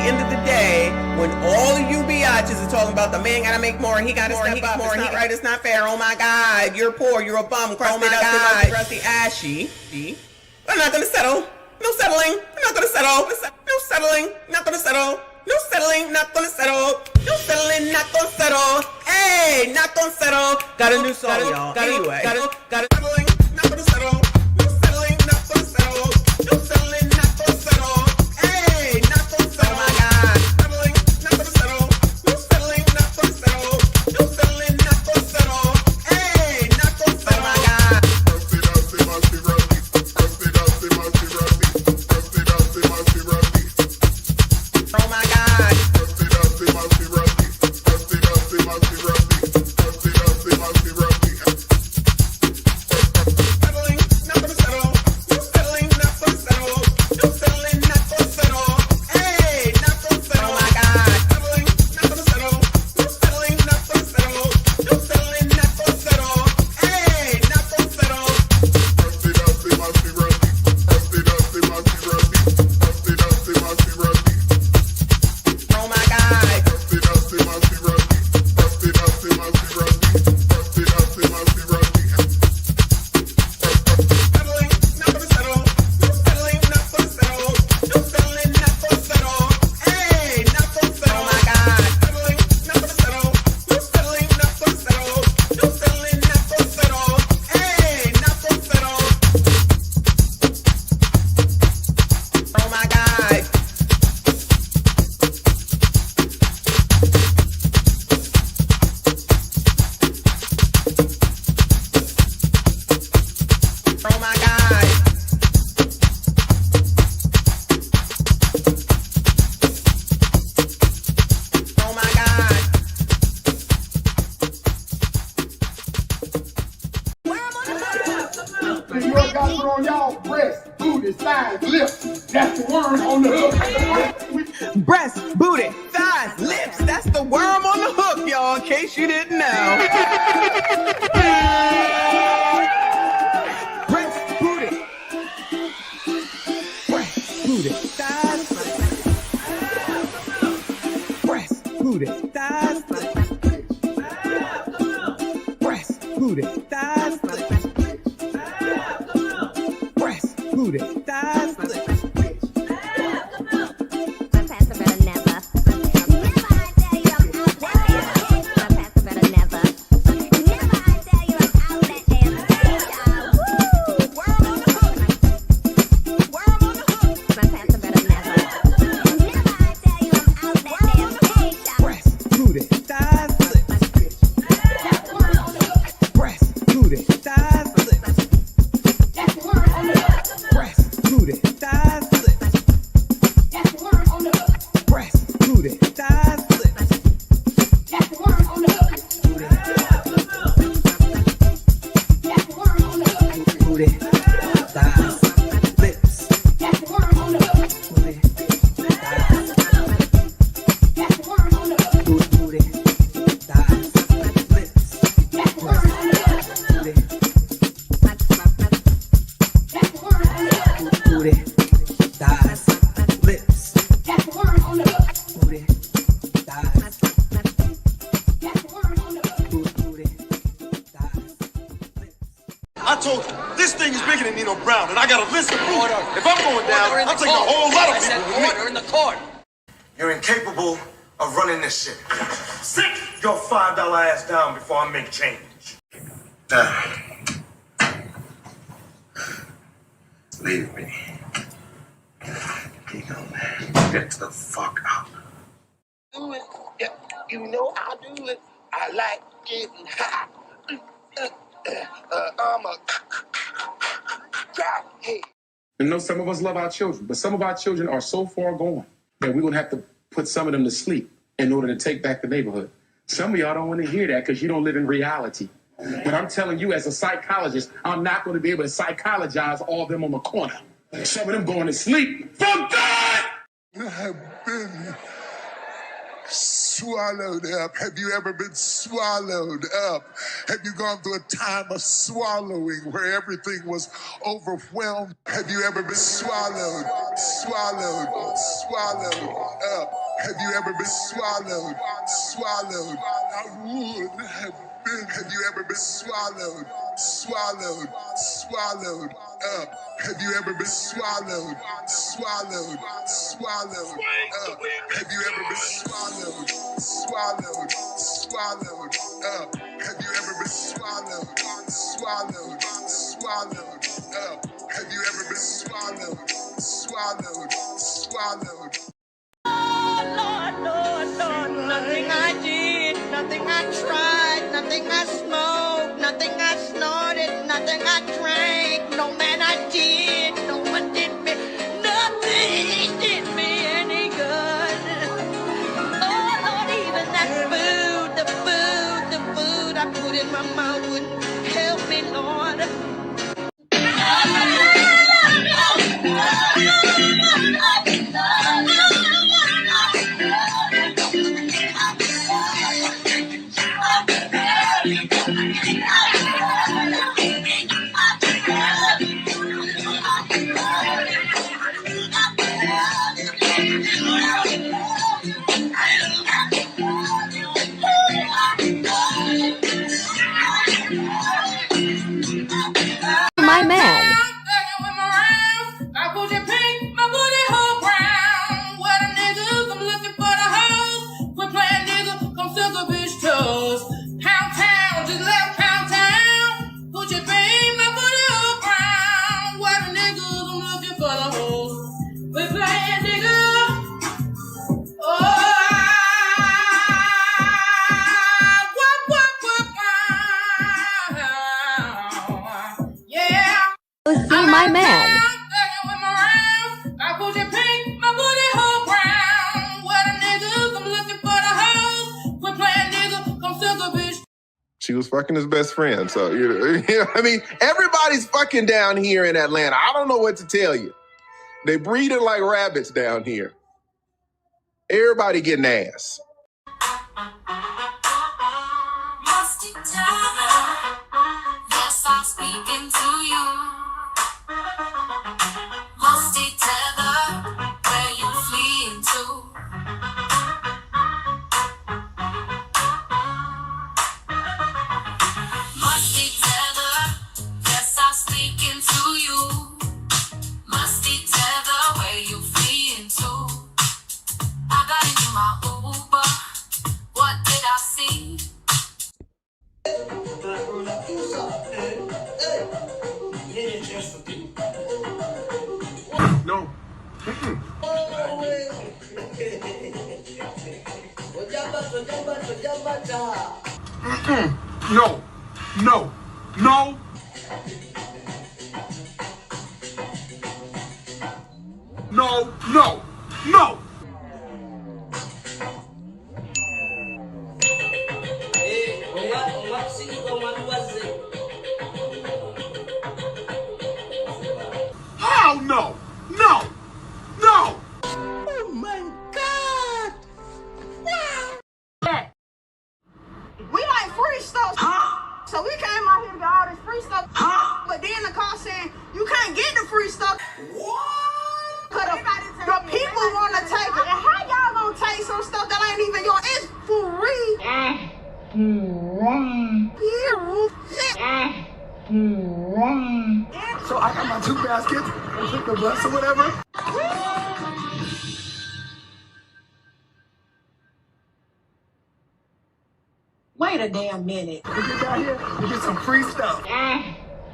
end of the day, when all of you biatches are talking about the man gotta make more, he gotta step up, it's not right, it's not fair, oh my God, you're poor, you're a bum, crusty, ashy. I'm not gonna settle. No settling. I'm not gonna settle. No settling. Not gonna settle. No settling. Not gonna settle. No settling. Not gonna settle. Hey, not gonna settle. Got a new song, y'all. Anyway, got it. Settling. Not gonna settle. No settling. Not gonna settle. No settling. Not gonna settle. Hey, not gonna settle. Oh my God. Settling. Not gonna settle. No settling. Not gonna settle. No settling. Not gonna settle. Hey, not gonna settle. Oh my God. Oh my God. Settling, not gonna settle. No settling, not gonna settle. No settling, not gonna settle. Hey, not gonna settle. Oh my God. Settling, not gonna settle. No settling, not gonna settle. No settling, not gonna settle. Hey, not gonna settle. Oh my God. Settling, not gonna settle. No settling, not gonna settle. No settling, not gonna settle. Hey, not gonna settle. Oh my God. Settling, not gonna settle. No settling, not gonna settle. No settling, not gonna settle. Hey, not gonna settle. Oh my God. Oh my God. Oh my God. You got to put on y'all breast, booty, thighs, lips. That's the word on the hook. Breast, booty, thighs, lips. That's the worm on the hook, y'all, in case you didn't know. Breast, booty. Breast, booty, thighs, breast, booty, thighs, breast, booty, thighs, breast, booty, thighs. Breast, booty, thighs, breast, booty, thighs, breast, booty, thighs, breast, booty, thighs, booty, thighs, lips, booty, thighs, booty, thighs, lips, breast, booty, booty, thighs, lips, booty, thighs, booty, thighs. I told you, this thing is bigger than Nino Brown, and I got a list of proof. If I'm going down, I'm taking a whole lot of people with me. Order in the court. You're incapable of running this shit. Sit your $5 ass down before I make change. Leave me. You know, get the fuck out. Do it. Yeah, you know I do it. I like getting hot. I'm a crackhead. I know some of us love our children, but some of our children are so far gone that we're going to have to put some of them to sleep in order to take back the neighborhood. Some of y'all don't want to hear that because you don't live in reality. But I'm telling you, as a psychologist, I'm not going to be able to psychologize all of them on the corner. Some of them going to sleep. For God! I have been swallowed up. Have you ever been swallowed up? Have you gone through a time of swallowing where everything was overwhelmed? Have you ever been swallowed swallowed up? Have you ever been swallowed? I would have been. Have you ever been swallowed up? Have you ever been swallowed up? Have you ever been swallowed up? Have you ever been swallowed up? Have you ever been swallowed? Lord, nothing I did, nothing I tried, nothing I smoked, nothing I snorted, nothing I drank, no man I did, no one did me, nothing did me any good. Oh Lord, even that the food I put in my mouth wouldn't help me, Lord. My man. I put your pink, my booty hole brown. What a niggas, I'm looking for the hoes. Quit playing nigga, come suck a bitch toes. Pound town, just left pound town. Put your pink, my booty hole brown. What a niggas, I'm looking for the hoes. Quit playing nigga. Oh, yeah. See my man. I put your pink, my booty hole brown. What a niggas, I'm looking for the hoes. Quit playing nigga, come suck a bitch. She was fucking his best friend. So, you know, I mean, everybody's fucking down here in Atlanta. I don't know what to tell you. They breeding like rabbits down here. Everybody getting ass. Yes, I'm speaking to you. Musty tether, where you fleeing to? Musty tether, yes, I'm speaking to you. Musty tether, where you fleeing to? I got into my Uber, what did I see? No. No. No. No. No. No. No. Hell no. No. No. Oh my God. Wow. We like free stuff. So we came out here to get all this free stuff. But then the car saying, you can't get the free stuff. What? Cause the people want to take it. And how y'all gonna take some stuff that ain't even yours? It's free. So I got my 2 baskets and took the bus or whatever. Wait a damn minute. We get down here, we get some free stuff.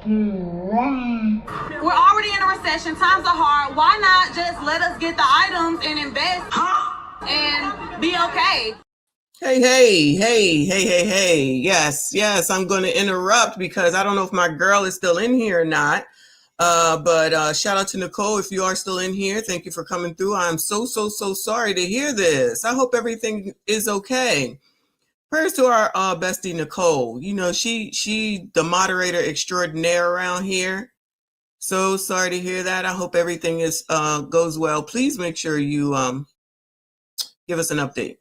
We're already in a recession. Times are hard. Why not just let us get the items and invest and be okay? Hey. Yes. I'm going to interrupt because I don't know if my girl is still in here or not. But shout out to Nicole if you are still in here. Thank you for coming through. I'm so sorry to hear this. I hope everything is okay. Prayers to our bestie Nicole. You know, she the moderator extraordinaire around here. So sorry to hear that. I hope everything is goes well. Please make sure you give us an update.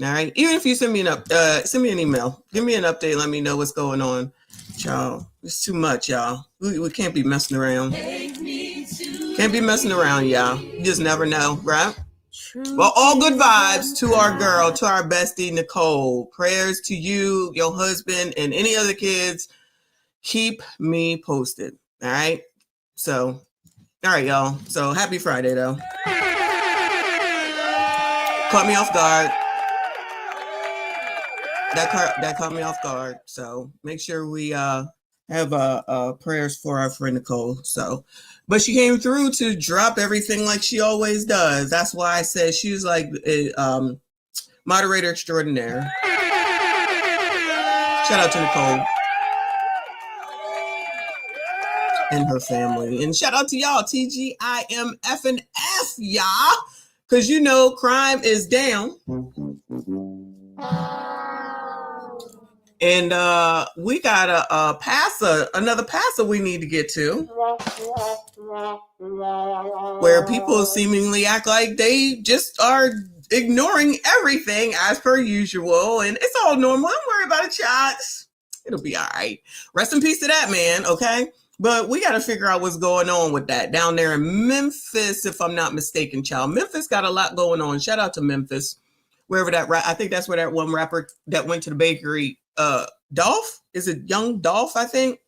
All right. Even if you send me an email, give me an update. Let me know what's going on, y'all. It's too much, y'all. We can't be messing around. Take me to Can't be messing around, y'all. You just never know, right? Well, all good vibes to our girl, to our bestie, Nicole. Prayers to you, your husband, and any other kids. Keep me posted. All right? So, all right, y'all. So, happy Friday, though. Caught me off guard. That caught me off guard. So, make sure we have prayers for our friend Nicole. So, but she came through to drop everything like she always does. That's why I said she was like moderator extraordinaire. Shout out to Nicole and her family. And shout out to y'all, TGIMF and F, y'all. Because you know crime is down. And we got another passer we need to get to, where people seemingly act like they just are ignoring everything as per usual, and it's all normal. Don't worry about it, child. It'll be all right. Rest in peace to that man, okay? But we got to figure out what's going on with that down there in Memphis, if I'm not mistaken, child. Memphis got a lot going on. Shout out to Memphis, wherever that. I think that's where that one rapper that went to the bakery. Dolph, is it Young Dolph? I think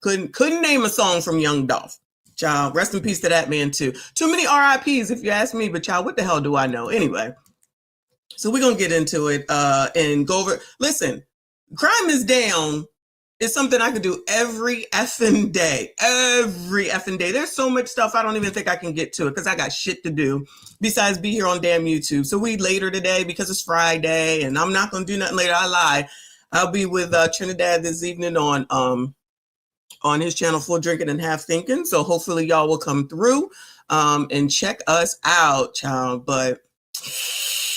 couldn't name a song from Young Dolph. Child, rest in peace to that man too. Too many RIPs if you ask me, but child, what the hell do I know? Anyway, so we're gonna get into it and go over. Listen, crime is down. It's something I could do every effing day. Every effing day. There's so much stuff I don't even think I can get to it because I got shit to do besides be here on damn YouTube. So we later today because it's Friday and I'm not gonna do nothing later. I lie. I'll be with Trinidad this evening on his channel, Full Drinking and Half Thinking. So hopefully y'all will come through and check us out, child. But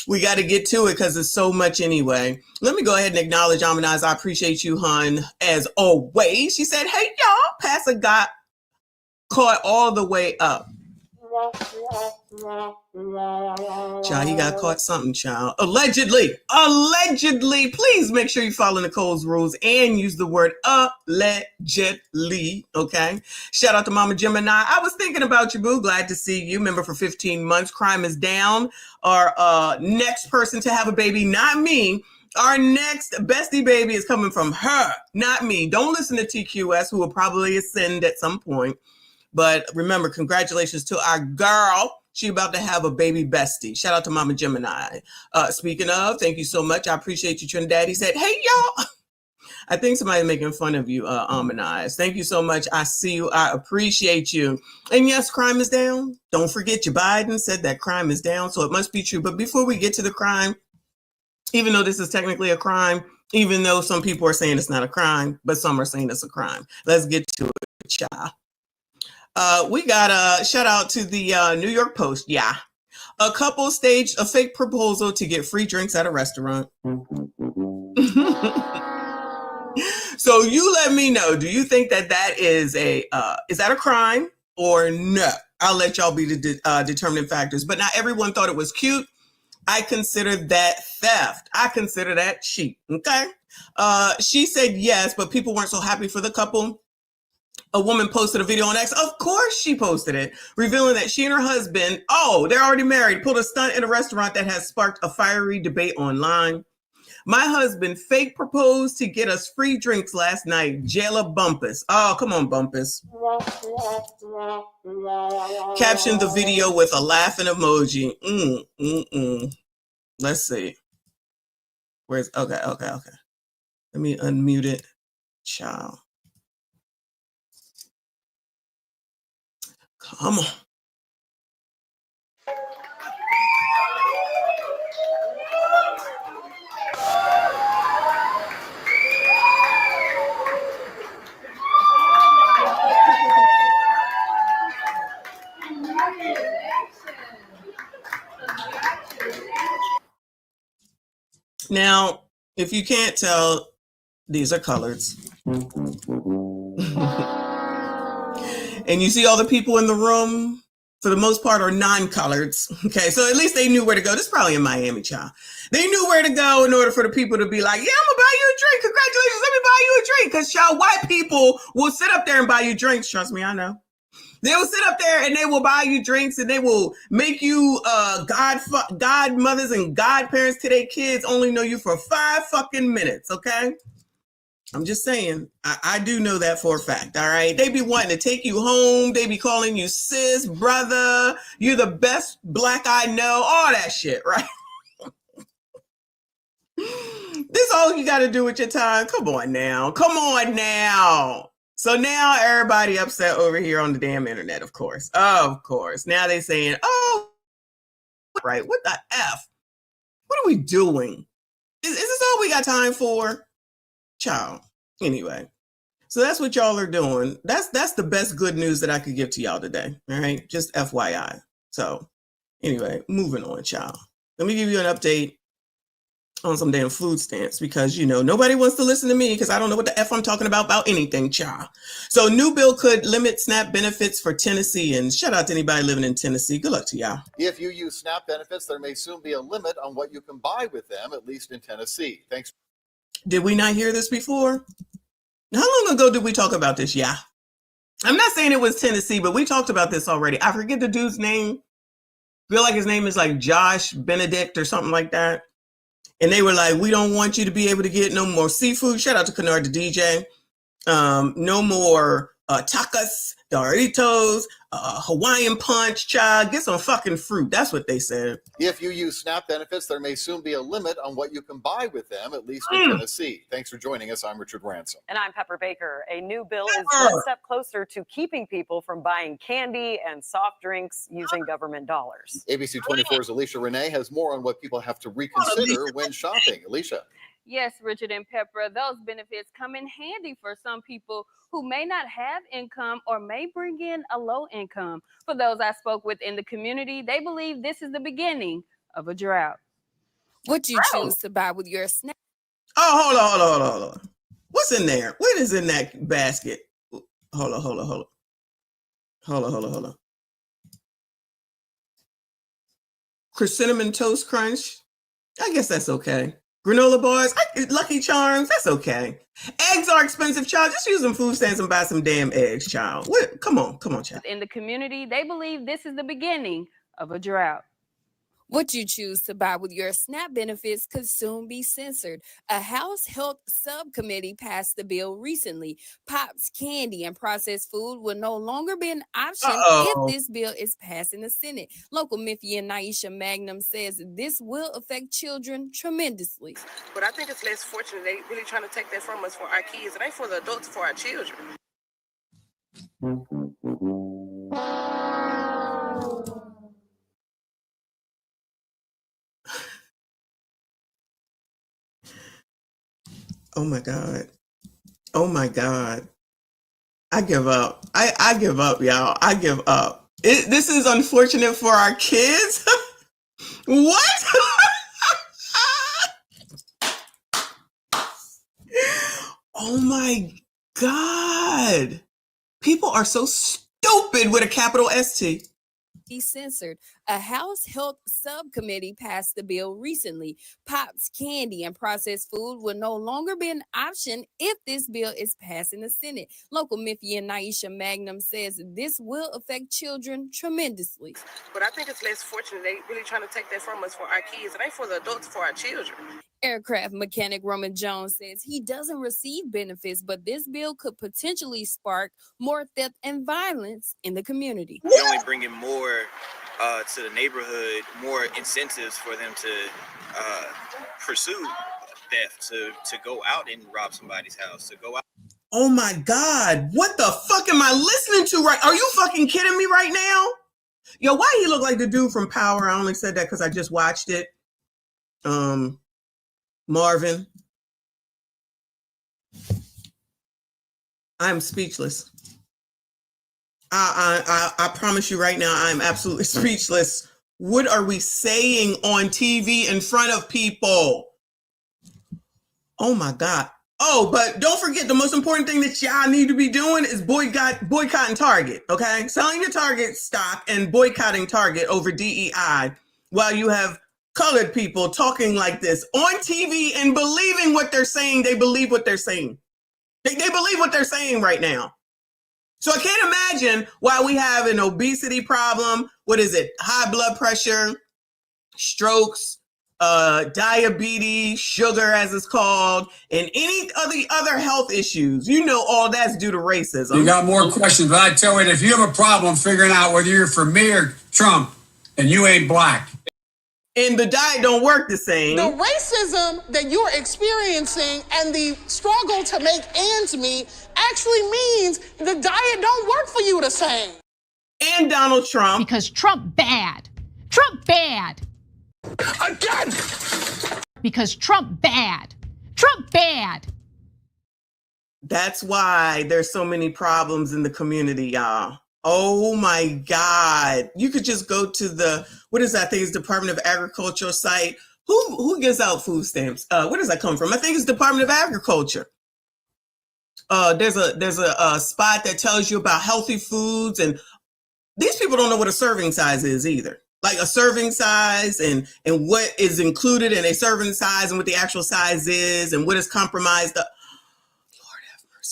we got to get to it because it's so much anyway. Let me go ahead and acknowledge Amanize. I appreciate you, hun, as always. She said, hey, y'all, Pastor got caught all the way up. Child, he got caught something, child. Allegedly. Please make sure you follow Nicole's rules and use the word allegedly. Okay. Shout out to Mama Gemini. I was thinking about you, boo. Glad to see you. Member for 15 months. Crime is down. Our next person to have a baby, not me. Our next bestie baby is coming from her, not me. Don't listen to TQS, who will probably ascend at some point. But remember, congratulations to our girl. She about to have a baby bestie. Shout out to Mama Gemini. Speaking of, thank you so much. I appreciate you, Trinidad. He said, hey, y'all. I think somebody's making fun of you, Amanize. Thank you so much. I see you. I appreciate you. And yes, crime is down. Don't forget, Joe Biden said that crime is down, so it must be true. But before we get to the crime, even though this is technically a crime, even though some people are saying it's not a crime, but some are saying it's a crime. Let's get to it, child. We got a shout out to the New York Post. Yeah. A couple staged a fake proposal to get free drinks at a restaurant. So you let me know. Do you think that is that a crime or no? I'll let y'all be the determining factors. But not everyone thought it was cute. I consider that theft. I consider that cheap. Okay. She said yes, but people weren't so happy for the couple. A woman posted a video on X. Of course she posted it, revealing that she and her husband, they're already married, pulled a stunt in a restaurant that has sparked a fiery debate online. My husband fake proposed to get us free drinks last night. Jailer Bumpus. Oh, come on, Bumpus. Captioned the video with a laughing emoji. Let's see. Where's okay. Let me unmute it. Child. Come on. Now, if you can't tell, these are coloreds. And you see all the people in the room, for the most part, are non-coloreds. Okay, so at least they knew where to go. This is probably in Miami, child. They knew where to go in order for the people to be like, yeah, I'm going to buy you a drink. Congratulations, let me buy you a drink. Because, child, white people will sit up there and buy you drinks. Trust me, I know. They will sit up there and they will buy you drinks and they will make you godmothers and godparents to their kids, only know you for 5 fucking minutes, okay? I'm just saying, I do know that for a fact, all right? They be wanting to take you home. They be calling you sis, brother. You're the best black I know, all that shit, right? This all you got to do with your time. Come on now. Come on now. So now everybody upset over here on the damn internet, of course. Of course. Now they saying, oh, right. What the F? What are we doing? Is this all we got time for? Child. Anyway. So that's what y'all are doing. That's the best good news that I could give to y'all today. All right. Just FYI. So anyway, moving on, child. Let me give you an update on some damn food stamps because, you know, nobody wants to listen to me because I don't know what the F I'm talking about anything, child. So new bill could limit SNAP benefits for Tennessee, and shout out to anybody living in Tennessee. Good luck to y'all. If you use SNAP benefits, there may soon be a limit on what you can buy with them, at least in Tennessee. Thanks. Did we not hear this before? How long ago did we talk about this? Yeah. I'm not saying it was Tennessee, but we talked about this already. I forget the dude's name. I feel like his name is like Josh Benedict or something like that. And they were like, we don't want you to be able to get no more seafood. Shout out to Kennard, the DJ. No more tacos, Doritos, Hawaiian punch, child. Get some fucking fruit. That's what they said. If you use SNAP benefits, there may soon be a limit on what you can buy with them, at least in Tennessee. Thanks for joining us. I'm Richard Ransom. And I'm Pepper Baker. A new bill is one step closer to keeping people from buying candy and soft drinks using government dollars. ABC 24's Alicia Renee has more on what people have to reconsider when shopping. Alicia. Yes, Richard and Pepper, those benefits come in handy for some people who may not have income or may bring in a low income. For those I spoke with in the community, they believe this is the beginning of a drought. What you choose to buy with your SNAP? Oh, hold on. What's in there? What is in that basket? Hold on. Cinnamon Toast Crunch. I guess that's okay. Granola bars, Lucky Charms, that's okay. Eggs are expensive, child. Just use some food stamps and buy some damn eggs, child. What? Come on, child. In the community, they believe this is the beginning of a drought. What you choose to buy with your SNAP benefits could soon be censored. A House Health Subcommittee passed the bill recently. Pops, candy, and processed food will no longer be an option if this bill is passed in the Senate. Local Memphian Naisha Magnum says this will affect children tremendously. But I think it's less fortunate. They really trying to take that from us for our kids. It ain't for the adults, for our children. Oh my God. I give up. I give up, y'all. I give up. This is unfortunate for our kids. What? Oh my God. People are so stupid with a capital ST. Censored. A House Health Subcommittee passed the bill recently. Pops, candy, and processed food will no longer be an option if this bill is passed in the Senate. Local Memphian Naisha Magnum says this will affect children tremendously. But I think it's less fortunate. They really trying to take that from us for our kids. It ain't for the adults, for our children. Aircraft mechanic Roman Jones says he doesn't receive benefits, but this bill could potentially spark more theft and violence in the community. We only bring in more to the neighborhood, more incentives for them to pursue theft, to go out and rob somebody's house, to go out. Oh my God, what the fuck am I listening to right? Are you fucking kidding me right now? Yo, why he look like the dude from Power? I only said that because I just watched it. Marvin. I'm speechless. I promise you right now, I'm absolutely speechless. What are we saying on TV in front of people? Oh my God. Oh, but don't forget the most important thing that y'all need to be doing is boycotting Target, okay? Selling your Target stock and boycotting Target over DEI while you have colored people talking like this on TV and believing what they're saying. They believe what they're saying. They believe what they're saying right now. So I can't imagine why we have an obesity problem. What is it? High blood pressure, strokes, diabetes, sugar as it's called, and any of the other health issues. You know, all that's due to racism. You got more questions, but I tell you, if you have a problem figuring out whether you're for me or Trump, and you ain't black. And the diet don't work the same. The racism that you're experiencing and the struggle to make ends meet actually means the diet don't work for you the same. And Donald Trump. Because Trump bad. Trump bad. Again! Because Trump bad. Trump bad. That's why there's so many problems in the community, y'all. Oh my God. You could just go to the, what is that thing? It's Department of Agriculture site. Who gives out food stamps? Where does that come from? I think it's Department of Agriculture. There's a spot that tells you about healthy foods, and these people don't know what a serving size is either. Like a serving size and what is included in a serving size and what the actual size is and what is compromised.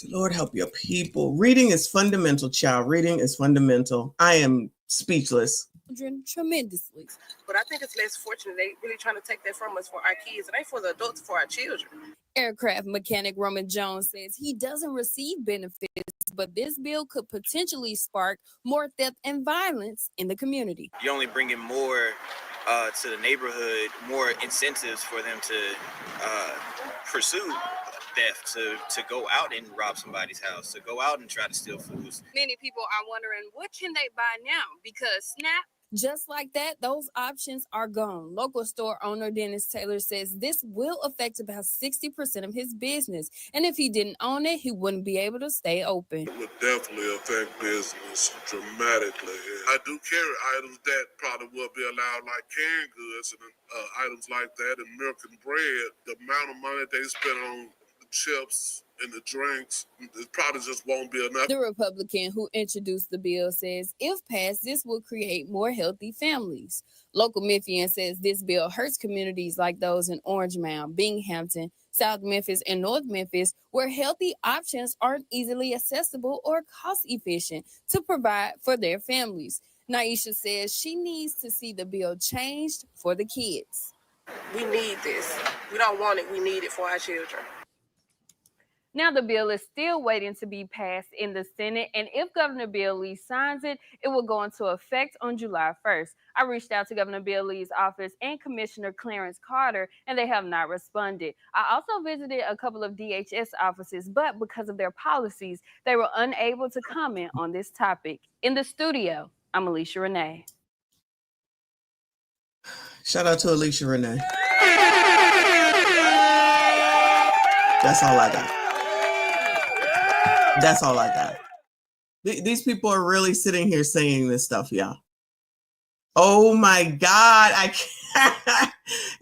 Lord help your people. Reading is fundamental, child. Reading is fundamental. I am speechless. Tremendously. But I think it's less fortunate. They really trying to take that from us for our kids. It ain't for the adults, for our children. Aircraft mechanic Roman Jones says he doesn't receive benefits, but this bill could potentially spark more theft and violence in the community. You're only bringing more to the neighborhood, more incentives for them to pursue theft, to go out and rob somebody's house, to go out and try to steal foods. Many people are wondering, what can they buy now? Because SNAP. Just like that, those options are gone. Local store owner Dennis Taylor says this will affect about 60% of his business. And if he didn't own it, he wouldn't be able to stay open. It would definitely affect business dramatically. I do carry items that probably will be allowed, like canned goods and items like that, and milk and bread. The amount of money they spend on the chips and the drinks, it probably just won't be enough. The Republican who introduced the bill says if passed, this will create more healthy families. Local Memphian says this bill hurts communities like those in Orange Mound, Binghamton, South Memphis, and North Memphis, where healthy options aren't easily accessible or cost efficient to provide for their families. Naisha says she needs to see the bill changed for the kids. We need this. We don't want it. We need it for our children. Now the bill is still waiting to be passed in the Senate, and if Governor Bill Lee signs it, it will go into effect on July 1st. I reached out to Governor Bill Lee's office and Commissioner Clarence Carter, and they have not responded. I also visited a couple of DHS offices, but because of their policies, they were unable to comment on this topic. In the studio, I'm Alicia Renee. Shout out to Alicia Renee. That's all I got. That's all I got. These people are really sitting here saying this stuff, y'all. Oh my God. I can't.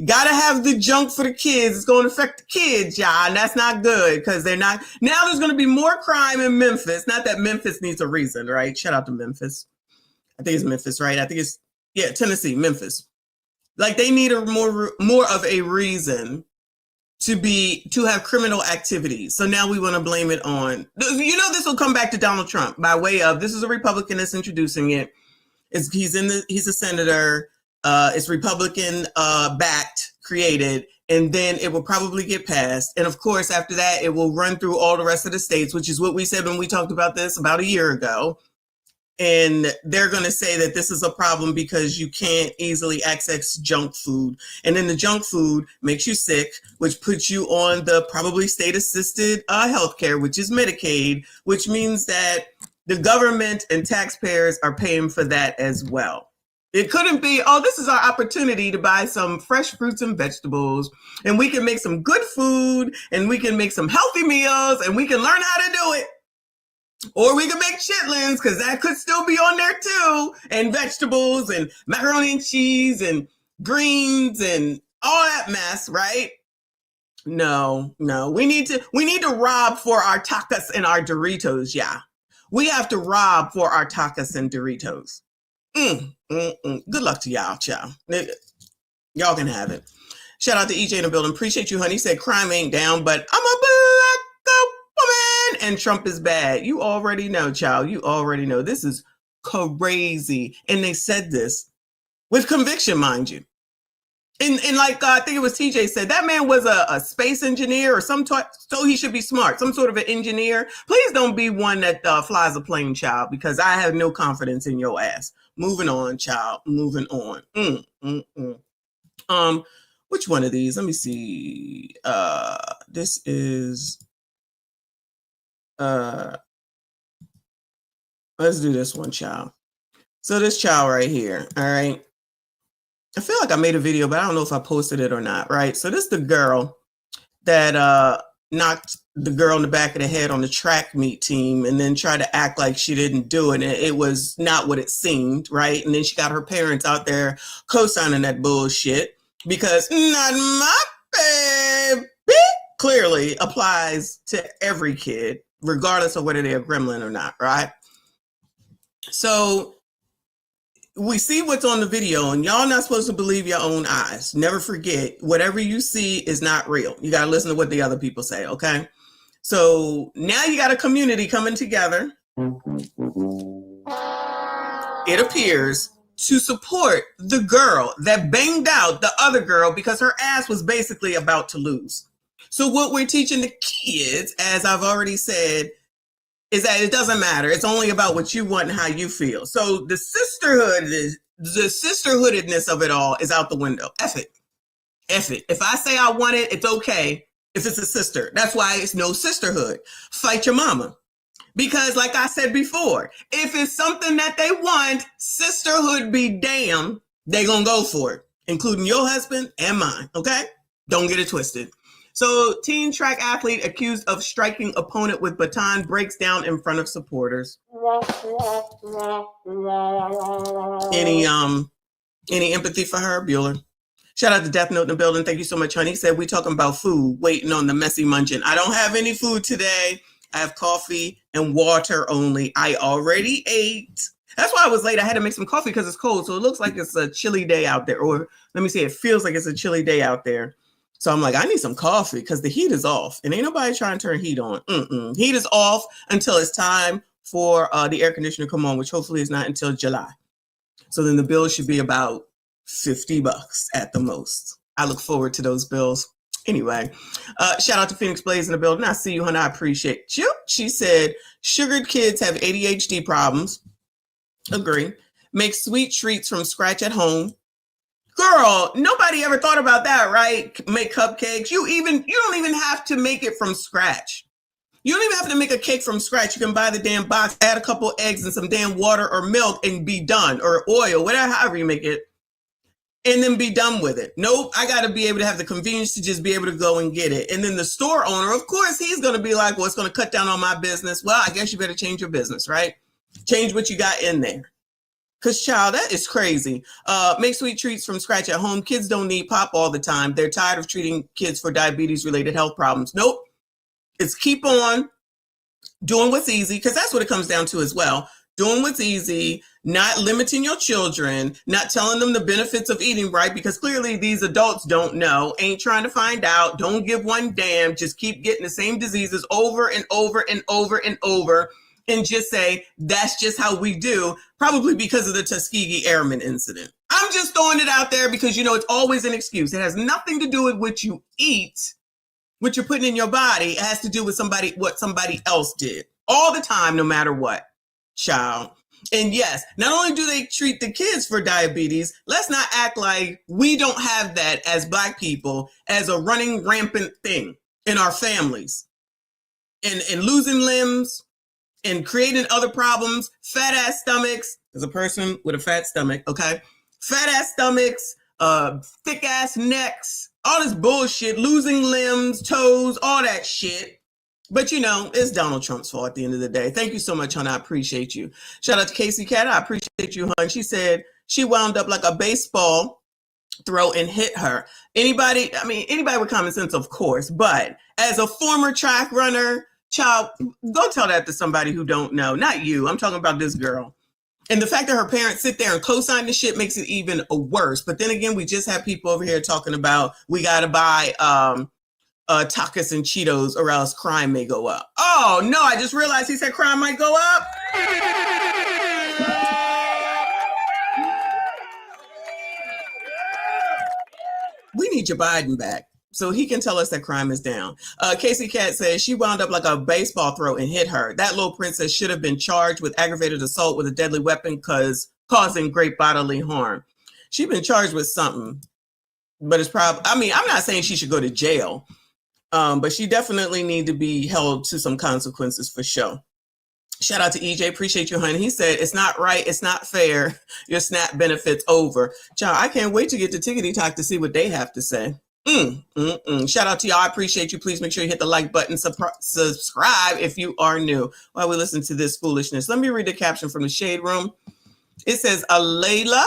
Gotta have the junk for the kids. It's going to affect the kids, y'all. And that's not good because they're not. Now there's going to be more crime in Memphis. Not that Memphis needs a reason, right? Shout out to Memphis. I think it's Memphis, right? I think it's, yeah, Tennessee, Memphis. Like they need a more of a reason to have criminal activities. So now we want to blame it on, this will come back to Donald Trump by way of, this is a Republican that's introducing it. He's a senator. It's Republican backed, created, and then it will probably get passed. And of course, after that, it will run through all the rest of the states, which is what we said when we talked about this about a year ago. And they're going to say that this is a problem because you can't easily access junk food. And then the junk food makes you sick, which puts you on the probably state-assisted healthcare, which is Medicaid, which means that the government and taxpayers are paying for that as well. It couldn't be, this is our opportunity to buy some fresh fruits and vegetables, and we can make some good food, and we can make some healthy meals, and we can learn how to do it. Or we can make chitlins, because that could still be on there too, and vegetables and macaroni and cheese and greens and all that mess, right? No, we need to rob for our tacos and our Doritos, yeah. We have to rob for our tacos and Doritos. Good luck to y'all, child. Y'all can have it. Shout out to EJ in the building. Appreciate you, honey. Said crime ain't down, but I'm a black woman. and Trump is bad. You already know, child. You already know. This is crazy. And they said this with conviction, mind you. And like I think it was TJ said, that man was a space engineer or so he should be smart, some sort of an engineer. Please don't be one that flies a plane, child, because I have no confidence in your ass. Moving on, child. Moving on. Which one of these? Let me see. This is let's do this one, child. So this child right here, all right. I feel like I made a video, but I don't know if I posted it or not, right? So this is the girl that knocked the girl in the back of the head on the track meet team and then tried to act like she didn't do it. And it was not what it seemed, right? And then she got her parents out there co-signing that bullshit because not my baby clearly applies to every kid, regardless of whether they're a gremlin or not, right? So we see what's on the video, and y'all not supposed to believe your own eyes. Never forget, whatever you see is not real. You got to listen to what the other people say, okay? So now you got a community coming together, it appears, to support the girl that banged out the other girl because her ass was basically about to lose. So what we're teaching the kids, as I've already said, is that it doesn't matter. It's only about what you want and how you feel. So the sisterhoodedness of it all is out the window. F it. F it. If I say I want it, it's okay if it's a sister. That's why it's no sisterhood. Fight your mama. Because like I said before, if it's something that they want, sisterhood be damn, they gonna go for it, including your husband and mine, okay? Don't get it twisted. So teen track athlete accused of striking opponent with baton breaks down in front of supporters. Any empathy for her, Bueller? Shout out to Death Note in the building. Thank you so much, honey. He said we talking about food, waiting on the messy munching. I don't have any food today. I have coffee and water only. I already ate. That's why I was late. I had to make some coffee because it's cold. So it looks like it's a chilly day out there. Or let me say, it feels like it's a chilly day out there. So I'm like, I need some coffee because the heat is off and ain't nobody trying to turn heat on. Heat is off until it's time for the air conditioner to come on, which hopefully is not until July. So then the bill should be about $50 at the most. I look forward to those bills. Anyway, shout out to Phoenix Blaze in the building. I see you, honey. I appreciate you. She said, sugared kids have ADHD problems. Agree. Make sweet treats from scratch at home. Girl, nobody ever thought about that, right? Make cupcakes. You don't even have to make it from scratch. You don't even have to make a cake from scratch. You can buy the damn box, add a couple eggs and some damn water or milk and be done, or oil, whatever, however you make it, and then be done with it. Nope, I got to be able to have the convenience to just be able to go and get it. And then the store owner, of course, he's going to be like, well, it's going to cut down on my business. Well, I guess you better change your business, right? Change what you got in there. Because, child, that is crazy. Make sweet treats from scratch at home. Kids don't need pop all the time. They're tired of treating kids for diabetes-related health problems. Nope. It's keep on doing what's easy, because that's what it comes down to as well. Doing what's easy, not limiting your children, not telling them the benefits of eating right, because clearly these adults don't know, ain't trying to find out, don't give one damn, just keep getting the same diseases over and over and over and over, and just say, that's just how we do, probably because of the Tuskegee Airmen incident. I'm just throwing it out there because, it's always an excuse. It has nothing to do with what you eat, what you're putting in your body. It has to do with what somebody else did all the time, no matter what, child. And yes, not only do they treat the kids for diabetes, let's not act like we don't have that as Black people as a running rampant thing in our families and losing limbs and creating other problems, fat ass stomachs, as a person with a fat stomach, okay? Fat ass stomachs, thick ass necks, all this bullshit, losing limbs, toes, all that shit. But it's Donald Trump's fault at the end of the day. Thank you so much, hon. I appreciate you. Shout out to Casey Cat. I appreciate you, hon. She said she wound up like a baseball throw and hit her. Anybody with common sense, of course, but as a former track runner, child, go tell that to somebody who don't know. Not you. I'm talking about this girl. And the fact that her parents sit there and co-sign the shit makes it even worse. But then again, we just have people over here talking about we got to buy tacos and Cheetos, or else crime may go up. Oh no, I just realized he said crime might go up. We need Joe Biden back so he can tell us that crime is down. Casey Cat says she wound up like a baseball throw and hit her. That little princess should have been charged with aggravated assault with a deadly weapon causing great bodily harm. She's been charged with something, but it's probably, I mean, I'm not saying she should go to jail, but she definitely need to be held to some consequences for sure. Shout out to EJ. Appreciate you, honey. He said, it's not right. It's not fair. Your SNAP benefits over. Child, I can't wait to get to Tickety Talk to see what they have to say. Shout out to y'all. I appreciate you. Please make sure you hit the like button. Subscribe if you are new while we listen to this foolishness. Let me read the caption from the Shade Room. It says, Alayla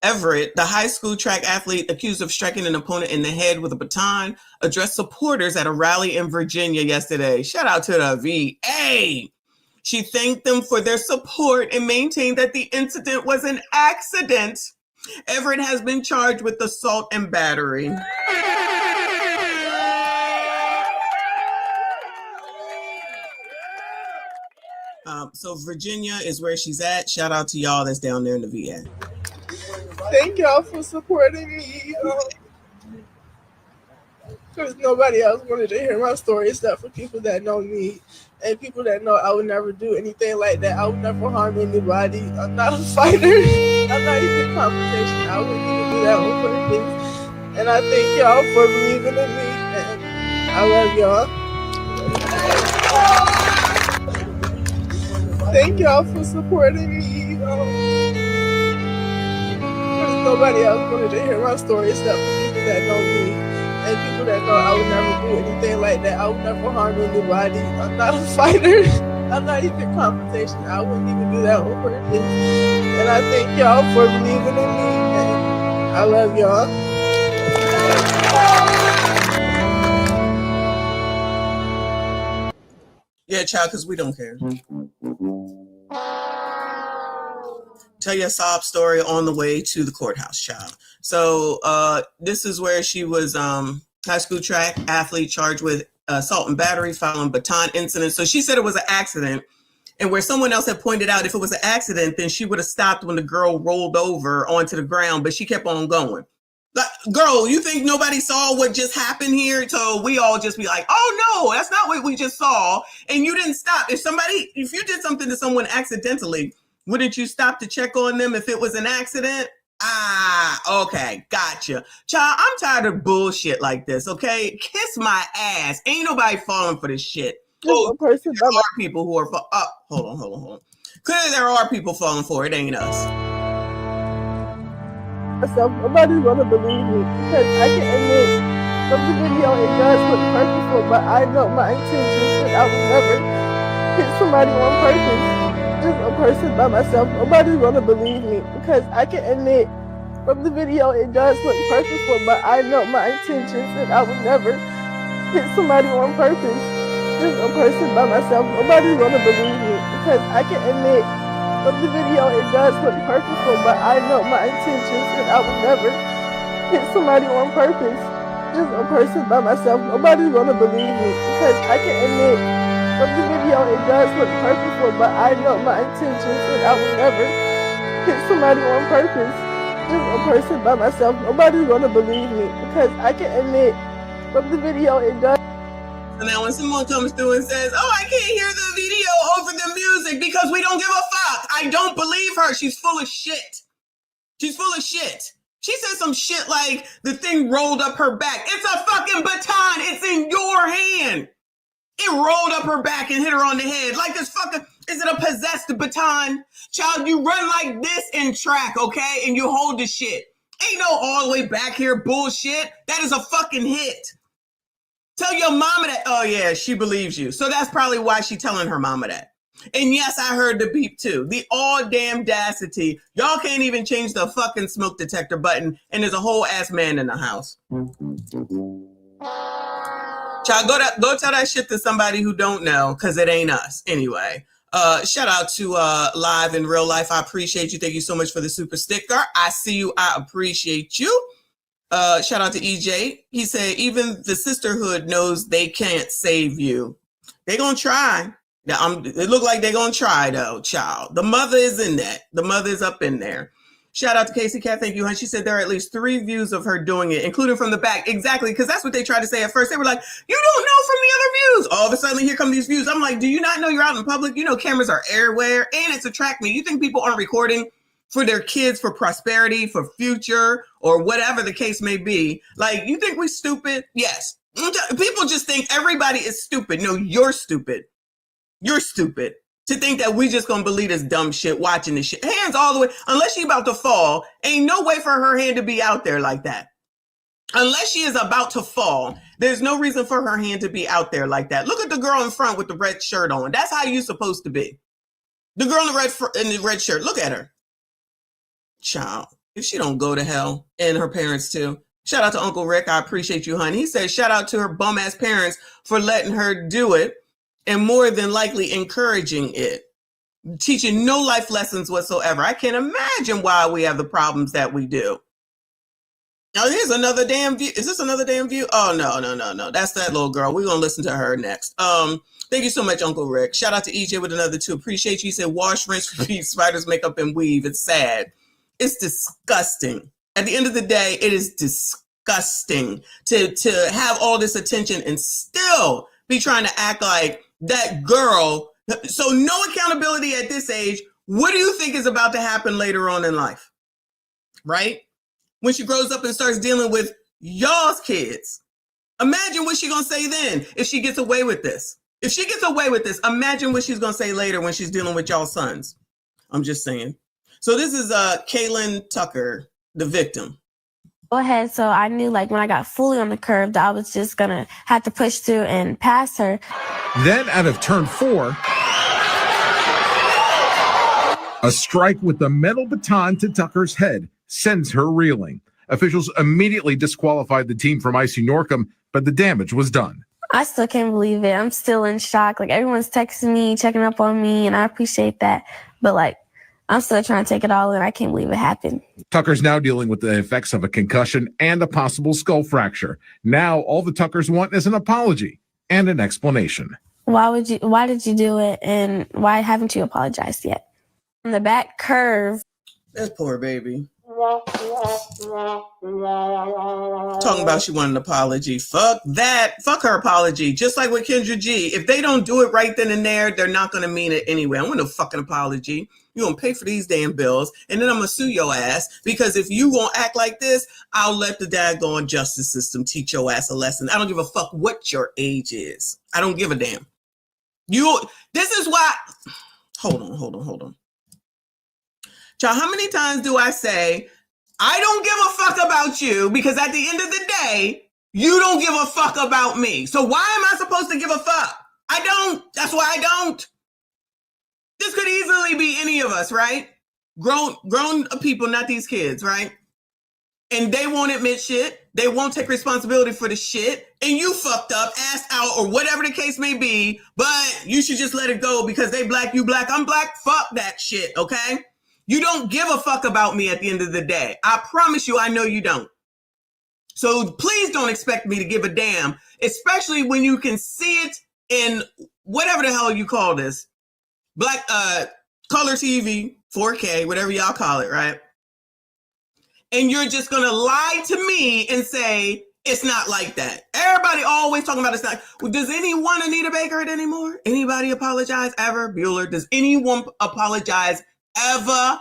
Everett, the high school track athlete accused of striking an opponent in the head with a baton, addressed supporters at a rally in Virginia yesterday. Shout out to the VA. She thanked them for their support and maintained that the incident was an accident. Everett has been charged with assault and battery. So Virginia is where she's at. Shout out to y'all that's down there in the VA. Thank y'all for supporting me. Because nobody else wanted to hear my story except for people that know me and people that know I would never do anything like that. I would never harm anybody. I'm not a fighter. I'm not even confrontation. I wouldn't even do that on purpose. And I thank y'all for believing in me. And I love y'all. Thank y'all for supporting me. Because nobody else wanted to hear my story except for people that know me. And people that know I would never do anything like that. I would never harm anybody. I'm not a fighter. I'm not even confrontation. I wouldn't even do that on purpose. And I thank y'all for believing in me. And I love y'all. Yeah, child, because we don't care. Tell your sob story on the way to the courthouse, child. So this is where she was high school track athlete charged with assault and battery following baton incident. So she said it was an accident, and where someone else had pointed out if it was an accident, then she would have stopped when the girl rolled over onto the ground, but she kept on going. Like, girl, you think nobody saw what just happened here? So we all just be like, oh no, that's not what we just saw. And you didn't stop. If you did something to someone accidentally, wouldn't you stop to check on them if it was an accident? Ah, okay, gotcha. Child, I'm tired of bullshit like this, okay? Kiss my ass. Ain't nobody falling for this shit. Oh, there are people who are hold on. Clearly there are people falling for it, ain't us. Nobody's gonna believe me because I can admit from the video it does look purposeful, but I know my intentions and I would never hit somebody on purpose. Just a person by myself. Nobody's gonna believe me because I can admit from the video it does look purposeful, but I know my intentions and I would never hit somebody on purpose. Just a person by myself. Nobody's gonna believe me because I can admit from the video it does look purposeful, but I know my intentions and I would never hit somebody on purpose. Just a person by myself. Nobody's gonna believe me because I can admit from the video it does look purposeful, but I know my intentions and I would never hit somebody on purpose. Just a person by myself. Nobody's gonna believe me because I can admit from the video it does. So now when someone comes through and says, oh, I can't hear the video over the music because we don't give a fuck, I don't believe her. She's full of shit. She's full of shit. She said some shit like the thing rolled up her back. It's a fucking baton. It's in your hand. It rolled up her back and hit her on the head. Like this fucking, is it a possessed baton? Child, you run like this in track, okay? And you hold the shit. Ain't no all the way back here bullshit. That is a fucking hit. Tell your mama that. Oh yeah, she believes you. So that's probably why she's telling her mama that. And yes, I heard the beep too. The all damn dacity. Y'all can't even change the fucking smoke detector button, and there's a whole ass man in the house. Child, go tell that shit to somebody who don't know, because it ain't us. Anyway, shout out to Live in Real Life. I appreciate you. Thank you so much for the super sticker. I see you. I appreciate you. Shout out to EJ. He said, even the sisterhood knows they can't save you. They're going to try. Now, it look like they're going to try, though, child. The mother is in that. The mother is up in there. Shout out to Casey Cat. Thank you, hon. She said there are at least 3 views of her doing it, including from the back. Exactly, because that's what they tried to say at first. They were like, you don't know from the other views. All of a sudden, here come these views. I'm like, do you not know you're out in public? You know cameras are everywhere, and it's a track me. You think people aren't recording for their kids, for prosperity, for future, or whatever the case may be? Like, you think we stupid? Yes. People just think everybody is stupid. No, you're stupid. You're stupid to think that we just gonna believe this dumb shit watching this shit. Hands all the way, unless she about to fall, ain't no way for her hand to be out there like that. Unless she is about to fall, there's no reason for her hand to be out there like that. Look at the girl in front with the red shirt on. That's how you're supposed to be. The girl in the red shirt, look at her. Child, if she don't go to hell, and her parents too. Shout out to Uncle Rick. I appreciate you, honey. He says, shout out to her bum ass parents for letting her do it and more than likely encouraging it, teaching no life lessons whatsoever. I can't imagine why we have the problems that we do. Now, here's another damn view. Is this another damn view? Oh, no. That's that little girl. We're going to listen to her next. Thank you so much, Uncle Rick. Shout out to EJ with another 2. Appreciate you. He said, wash, rinse, repeat, spiders, makeup, and weave. It's sad. It's disgusting. At the end of the day, it is disgusting to have all this attention and still be trying to act like that girl. So no accountability at this age. What do you think is about to happen later on in life? Right? When she grows up and starts dealing with y'all's kids. Imagine what she's going to say then if she gets away with this. If she gets away with this, imagine what she's going to say later when she's dealing with y'all's sons. I'm just saying. So this is Kaylin Tucker, the victim. Go ahead. So I knew like when I got fully on the curve that I was just going to have to push through and pass her. Then out of turn 4, a strike with the metal baton to Tucker's head sends her reeling. Officials immediately disqualified the team from Icy Norcom, but the damage was done. I still can't believe it. I'm still in shock. Like everyone's texting me, checking up on me, and I appreciate that. But like, I'm still trying to take it all in. I can't believe it happened. Tucker's now dealing with the effects of a concussion and a possible skull fracture. Now all the Tuckers want is an apology and an explanation. Why did you do it? And why haven't you apologized yet? On the back curve. That poor baby. Talking about she wanted an apology. Fuck that. Fuck her apology. Just like with Kendra G. If they don't do it right then and there, they're not going to mean it anyway. I want no fucking apology. You're going to pay for these damn bills, and then I'm going to sue your ass, because if you going to act like this, I'll let the daggone justice system teach your ass a lesson. I don't give a fuck what your age is. I don't give a damn. This is why... Hold on. Child, how many times do I say, I don't give a fuck about you, because at the end of the day, you don't give a fuck about me. So why am I supposed to give a fuck? I don't. That's why I don't. This could easily be any of us, right? Grown people, not these kids, right? And they won't admit shit. They won't take responsibility for the shit. And you fucked up, ass out, or whatever the case may be. But you should just let it go because they black, you black, I'm black. Fuck that shit, okay? You don't give a fuck about me at the end of the day. I promise you, I know you don't. So please don't expect me to give a damn, especially when you can see it in whatever the hell you call this. Black, color TV, 4K, whatever y'all call it, right? And you're just going to lie to me and say, it's not like that. Everybody always talking about it's not. Does anyone Anita Baker it anymore? Anybody apologize ever? Bueller, does anyone apologize ever?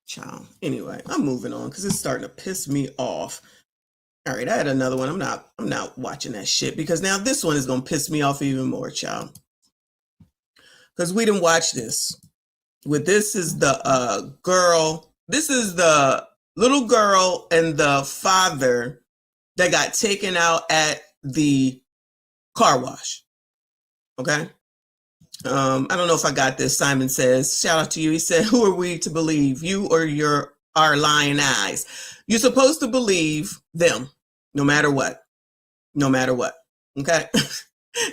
Child. Anyway, I'm moving on because it's starting to piss me off. All right, I had another one. I'm not watching that shit because now this one is going to piss me off even more, child. Because we didn't watch this. This is the girl. This is the little girl and the father that got taken out at the car wash. Okay. I don't know if I got this. Simon says, shout out to you. He said, who are we to believe, you or our lying eyes? You're supposed to believe them no matter what. Okay.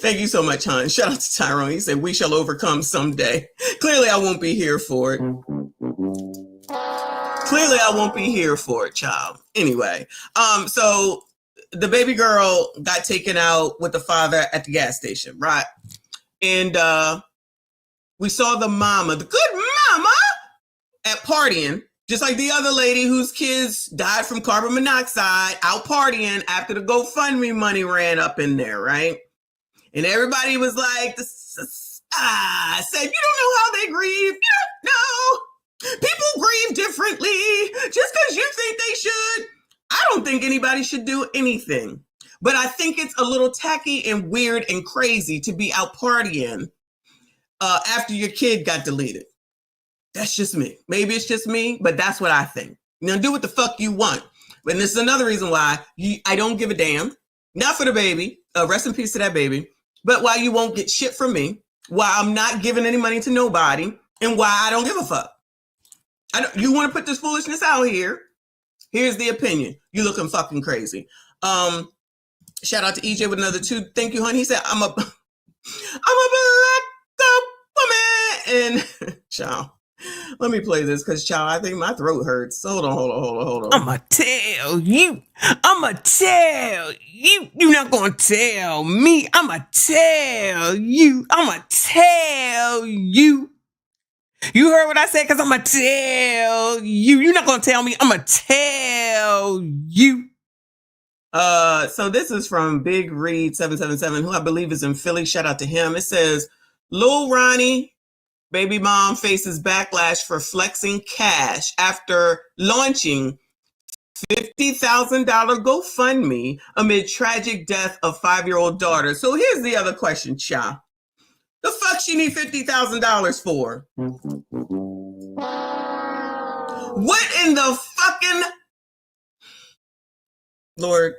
Thank you so much, hon. Shout out to Tyrone. He said, we shall overcome someday. Clearly, I won't be here for it. Clearly, I won't be here for it, child. Anyway, so the baby girl got taken out with the father at the gas station, right? And we saw the mama, the good mama, at partying, just like the other lady whose kids died from carbon monoxide, out partying after the GoFundMe money ran up in there, right? And everybody was like, said, you don't know how they grieve. You don't know. People grieve differently. Just because you think they should, I don't think anybody should do anything. But I think it's a little tacky and weird and crazy to be out partying after your kid got deleted. That's just me. Maybe it's just me, but that's what I think. Now do what the fuck you want. And this is another reason why I don't give a damn. Not for the baby. Rest in peace to that baby. But why you won't get shit from me. Why I'm not giving any money to nobody. And why I don't give a fuck. You want to put this foolishness out here? Here's the opinion. You looking fucking crazy. Shout out to EJ with another 2. Thank you, honey. He said, I'm a black woman. And child, let me play this because child, I think my throat hurts. Hold on. I'ma tell you. You're not gonna tell me. I'ma tell you. You heard what I said? Because I'ma tell you. You're not gonna tell me. I'ma tell you. So this is from Big Reed 777, who I believe is in Philly. Shout out to him. It says, Lil Ronnie, baby mom faces backlash for flexing cash after launching $50,000 GoFundMe amid tragic death of 5-year-old daughter. So here's the other question, Cha. The fuck she need $50,000 for? What in the fucking Lord?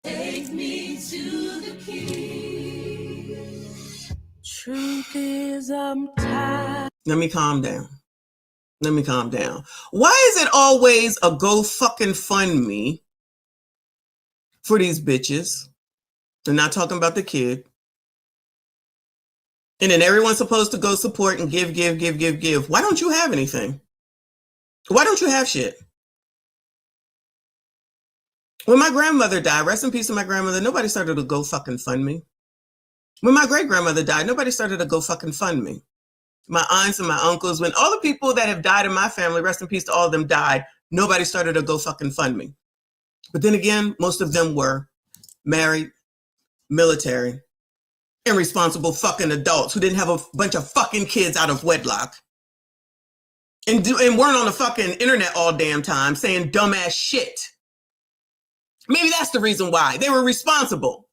Take me to the king. Truth is, I'm tired. Let me calm down. Why is it always a go fucking fund me for these bitches? They're not talking about the kid. And then everyone's supposed to go support and give. Why don't you have anything? Why don't you have shit? When my grandmother died, rest in peace to my grandmother, nobody started to go fucking fund me. When my great-grandmother died, nobody started to go fucking fund me. My aunts and my uncles, when all the people that have died in my family, rest in peace to all of them, died, nobody started to go fucking fund me. But then again, most of them were married, military, irresponsible fucking adults who didn't have a bunch of fucking kids out of wedlock and weren't on the fucking internet all damn time saying dumbass shit. Maybe that's the reason why. They were responsible.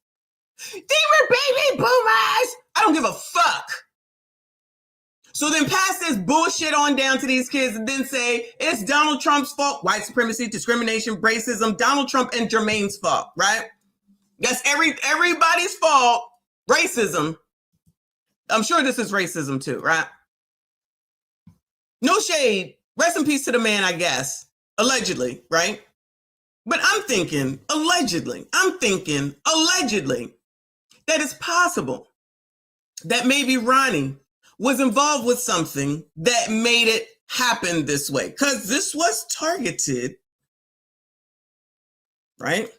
They were baby boomers. I don't give a fuck. So then pass this bullshit on down to these kids and then say it's Donald Trump's fault. White supremacy, discrimination, racism, Donald Trump and Jermaine's fault, right? That's everybody's fault. Racism. I'm sure this is racism too, right? No shade. Rest in peace to the man, I guess. Allegedly, right? But I'm thinking, allegedly, that it's possible that maybe Ronnie was involved with something that made it happen this way. Because this was targeted, right?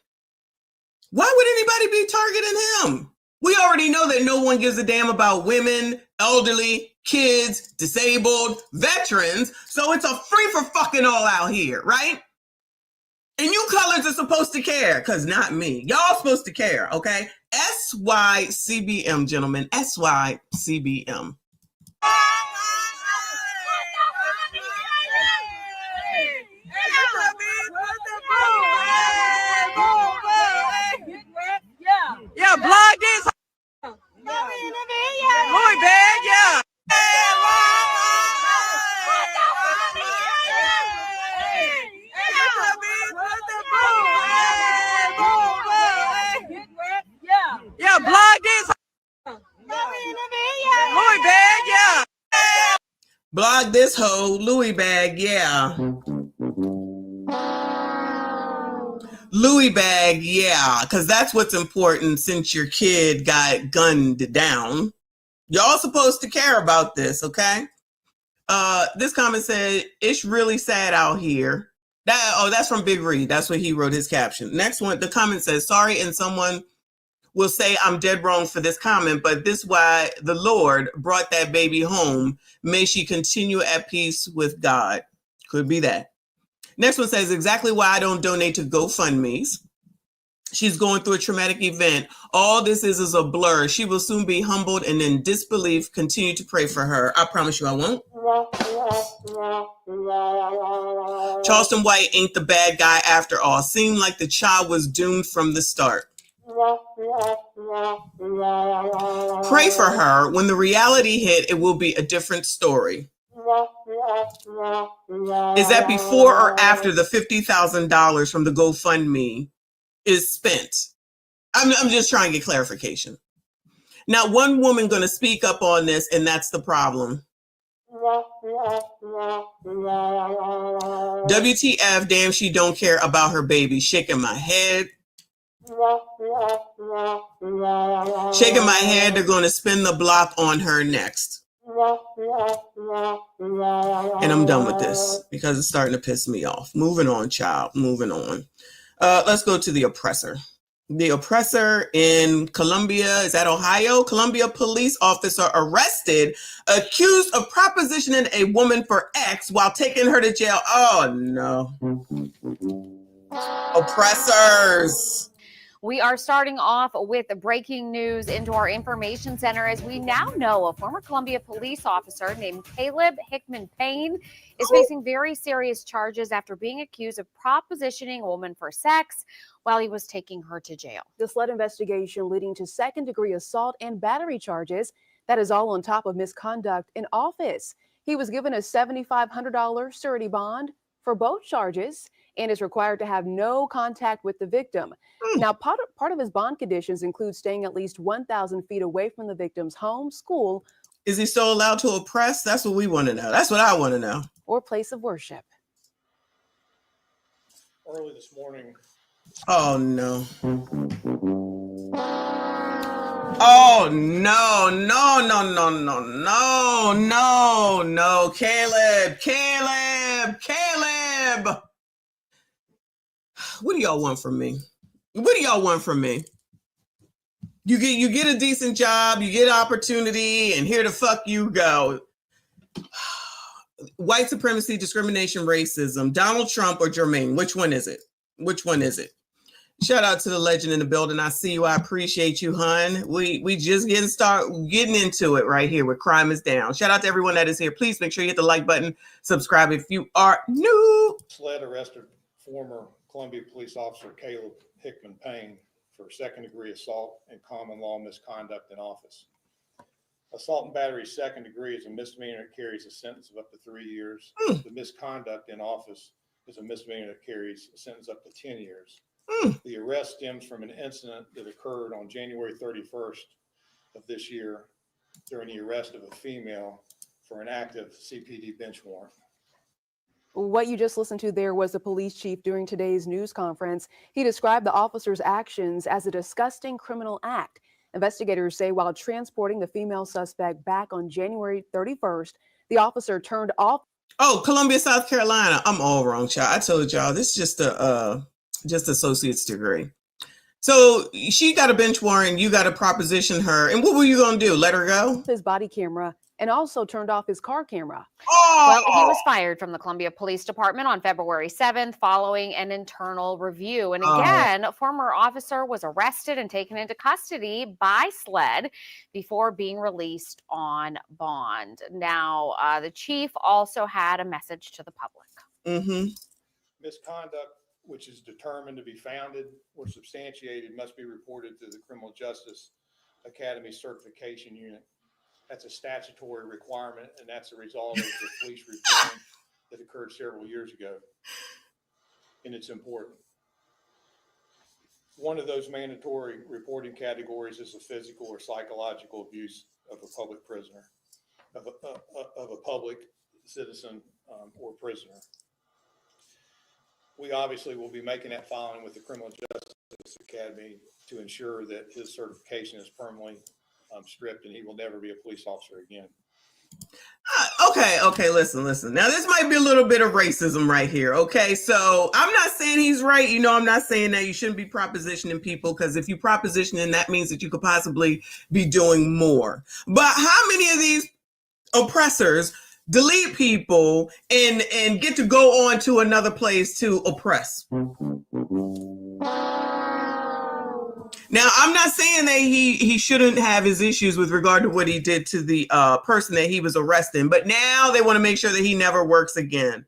Why would anybody be targeting him? We already know that no one gives a damn about women, elderly, kids, disabled, veterans. So it's a free for fucking all out here, right? And you colors are supposed to care, because not me. Y'all supposed to care, okay? SYCBM, gentlemen. SYCBM. Yeah, blog this. Floyd bag, yeah. Yeah, blog this. Louis bag, yeah. Blog this hoe, Louis bag, yeah. Louis bag, yeah, because that's what's important since your kid got gunned down. Y'all supposed to care about this, okay? This comment said, it's really sad out here. That's from Big Reed. That's what he wrote his caption. Next one, the comment says, sorry, and someone will say I'm dead wrong for this comment, but this why the Lord brought that baby home. May she continue at peace with God. Could be that. Next one says, exactly why I don't donate to GoFundMes. She's going through a traumatic event. All this is a blur. She will soon be humbled and in disbelief. Continue to pray for her. I promise you I won't. Charleston White ain't the bad guy after all. Seemed like the child was doomed from the start. Pray for her. When the reality hit, it will be a different story. Is that before or after the $50,000 from the GoFundMe is spent? I'm just trying to get clarification. Now, one woman going to speak up on this, and that's the problem. WTF, damn, she don't care about her baby. Shaking my head. Shaking my head, they're going to spin the block on her next. And I'm done with this because it's starting to piss me off. Moving on, child. Moving on. Let's go to the oppressor. The oppressor in Columbia, is that Ohio? Columbia police officer arrested, accused of propositioning a woman for X while taking her to jail. Oh, no. Oppressors. We are starting off with breaking news into our information center as we now know a former Columbia police officer named Caleb Hickman Payne is facing very serious charges after being accused of propositioning a woman for sex while he was taking her to jail. This led investigation leading to second-degree assault and battery charges. That is all on top of misconduct in office. He was given a $7,500 surety bond for both charges and is required to have no contact with the victim. Now, part of his bond conditions include staying at least 1,000 feet away from the victim's home, school. Is he still allowed to oppress? That's what we want to know. That's what I want to know. Or place of worship. Early this morning. Oh, no. Oh, no, no, no, no, no, no, no, no. Caleb. What do y'all want from me? What do y'all want from me? You get a decent job, you get opportunity, and here the fuck you go. White supremacy, discrimination, racism, Donald Trump or Jermaine? Which one is it? Which one is it? Shout out to the legend in the building. I see you. I appreciate you, hun. We just getting into it right here with Crime is Down. Shout out to everyone that is here. Please make sure you hit the like button. Subscribe if you are new. SLED arrested former Columbia police officer Caleb Hickman Payne for second-degree assault and common law misconduct in office. Assault and battery second degree is a misdemeanor that carries a sentence of up to 3 years. The misconduct in office is a misdemeanor that carries a sentence up to 10 years. The arrest stems from an incident that occurred on January 31st of this year during the arrest of a female for an active CPD bench warrant. What you just listened to there was the police chief during today's news conference. He described the officer's actions as a disgusting criminal act. Investigators say while transporting the female suspect back on January 31st, the officer turned off. Oh, Columbia, South Carolina. I'm all wrong, child. I told y'all this is just associate's degree. So she got a bench warrant. You got to proposition her. And what were you going to do? Let her go? His body camera and also turned off his car camera. Well, he was fired from the Columbia Police Department on February 7th following an internal review. And again, a former officer was arrested and taken into custody by SLED before being released on bond. Now, the chief also had a message to the public. Misconduct which is determined to be founded or substantiated must be reported to the Criminal Justice Academy Certification Unit. That's a statutory requirement, and that's a result of the police reform that occurred several years ago. And it's important. One of those mandatory reporting categories is the physical or psychological abuse of a public prisoner, of a public citizen or prisoner. We obviously will be making that filing with the Criminal Justice Academy to ensure that his certification is permanently stripped and he will never be a police officer again. Okay, listen. Now, this might be a little bit of racism right here, okay? So I'm not saying he's right. You know, I'm not saying that you shouldn't be propositioning people, because if you propositioning, that means that you could possibly be doing more. But how many of these oppressors delete people and get to go on to another place to oppress? Now, I'm not saying that he shouldn't have his issues with regard to what he did to the person that he was arresting, but now they want to make sure that he never works again.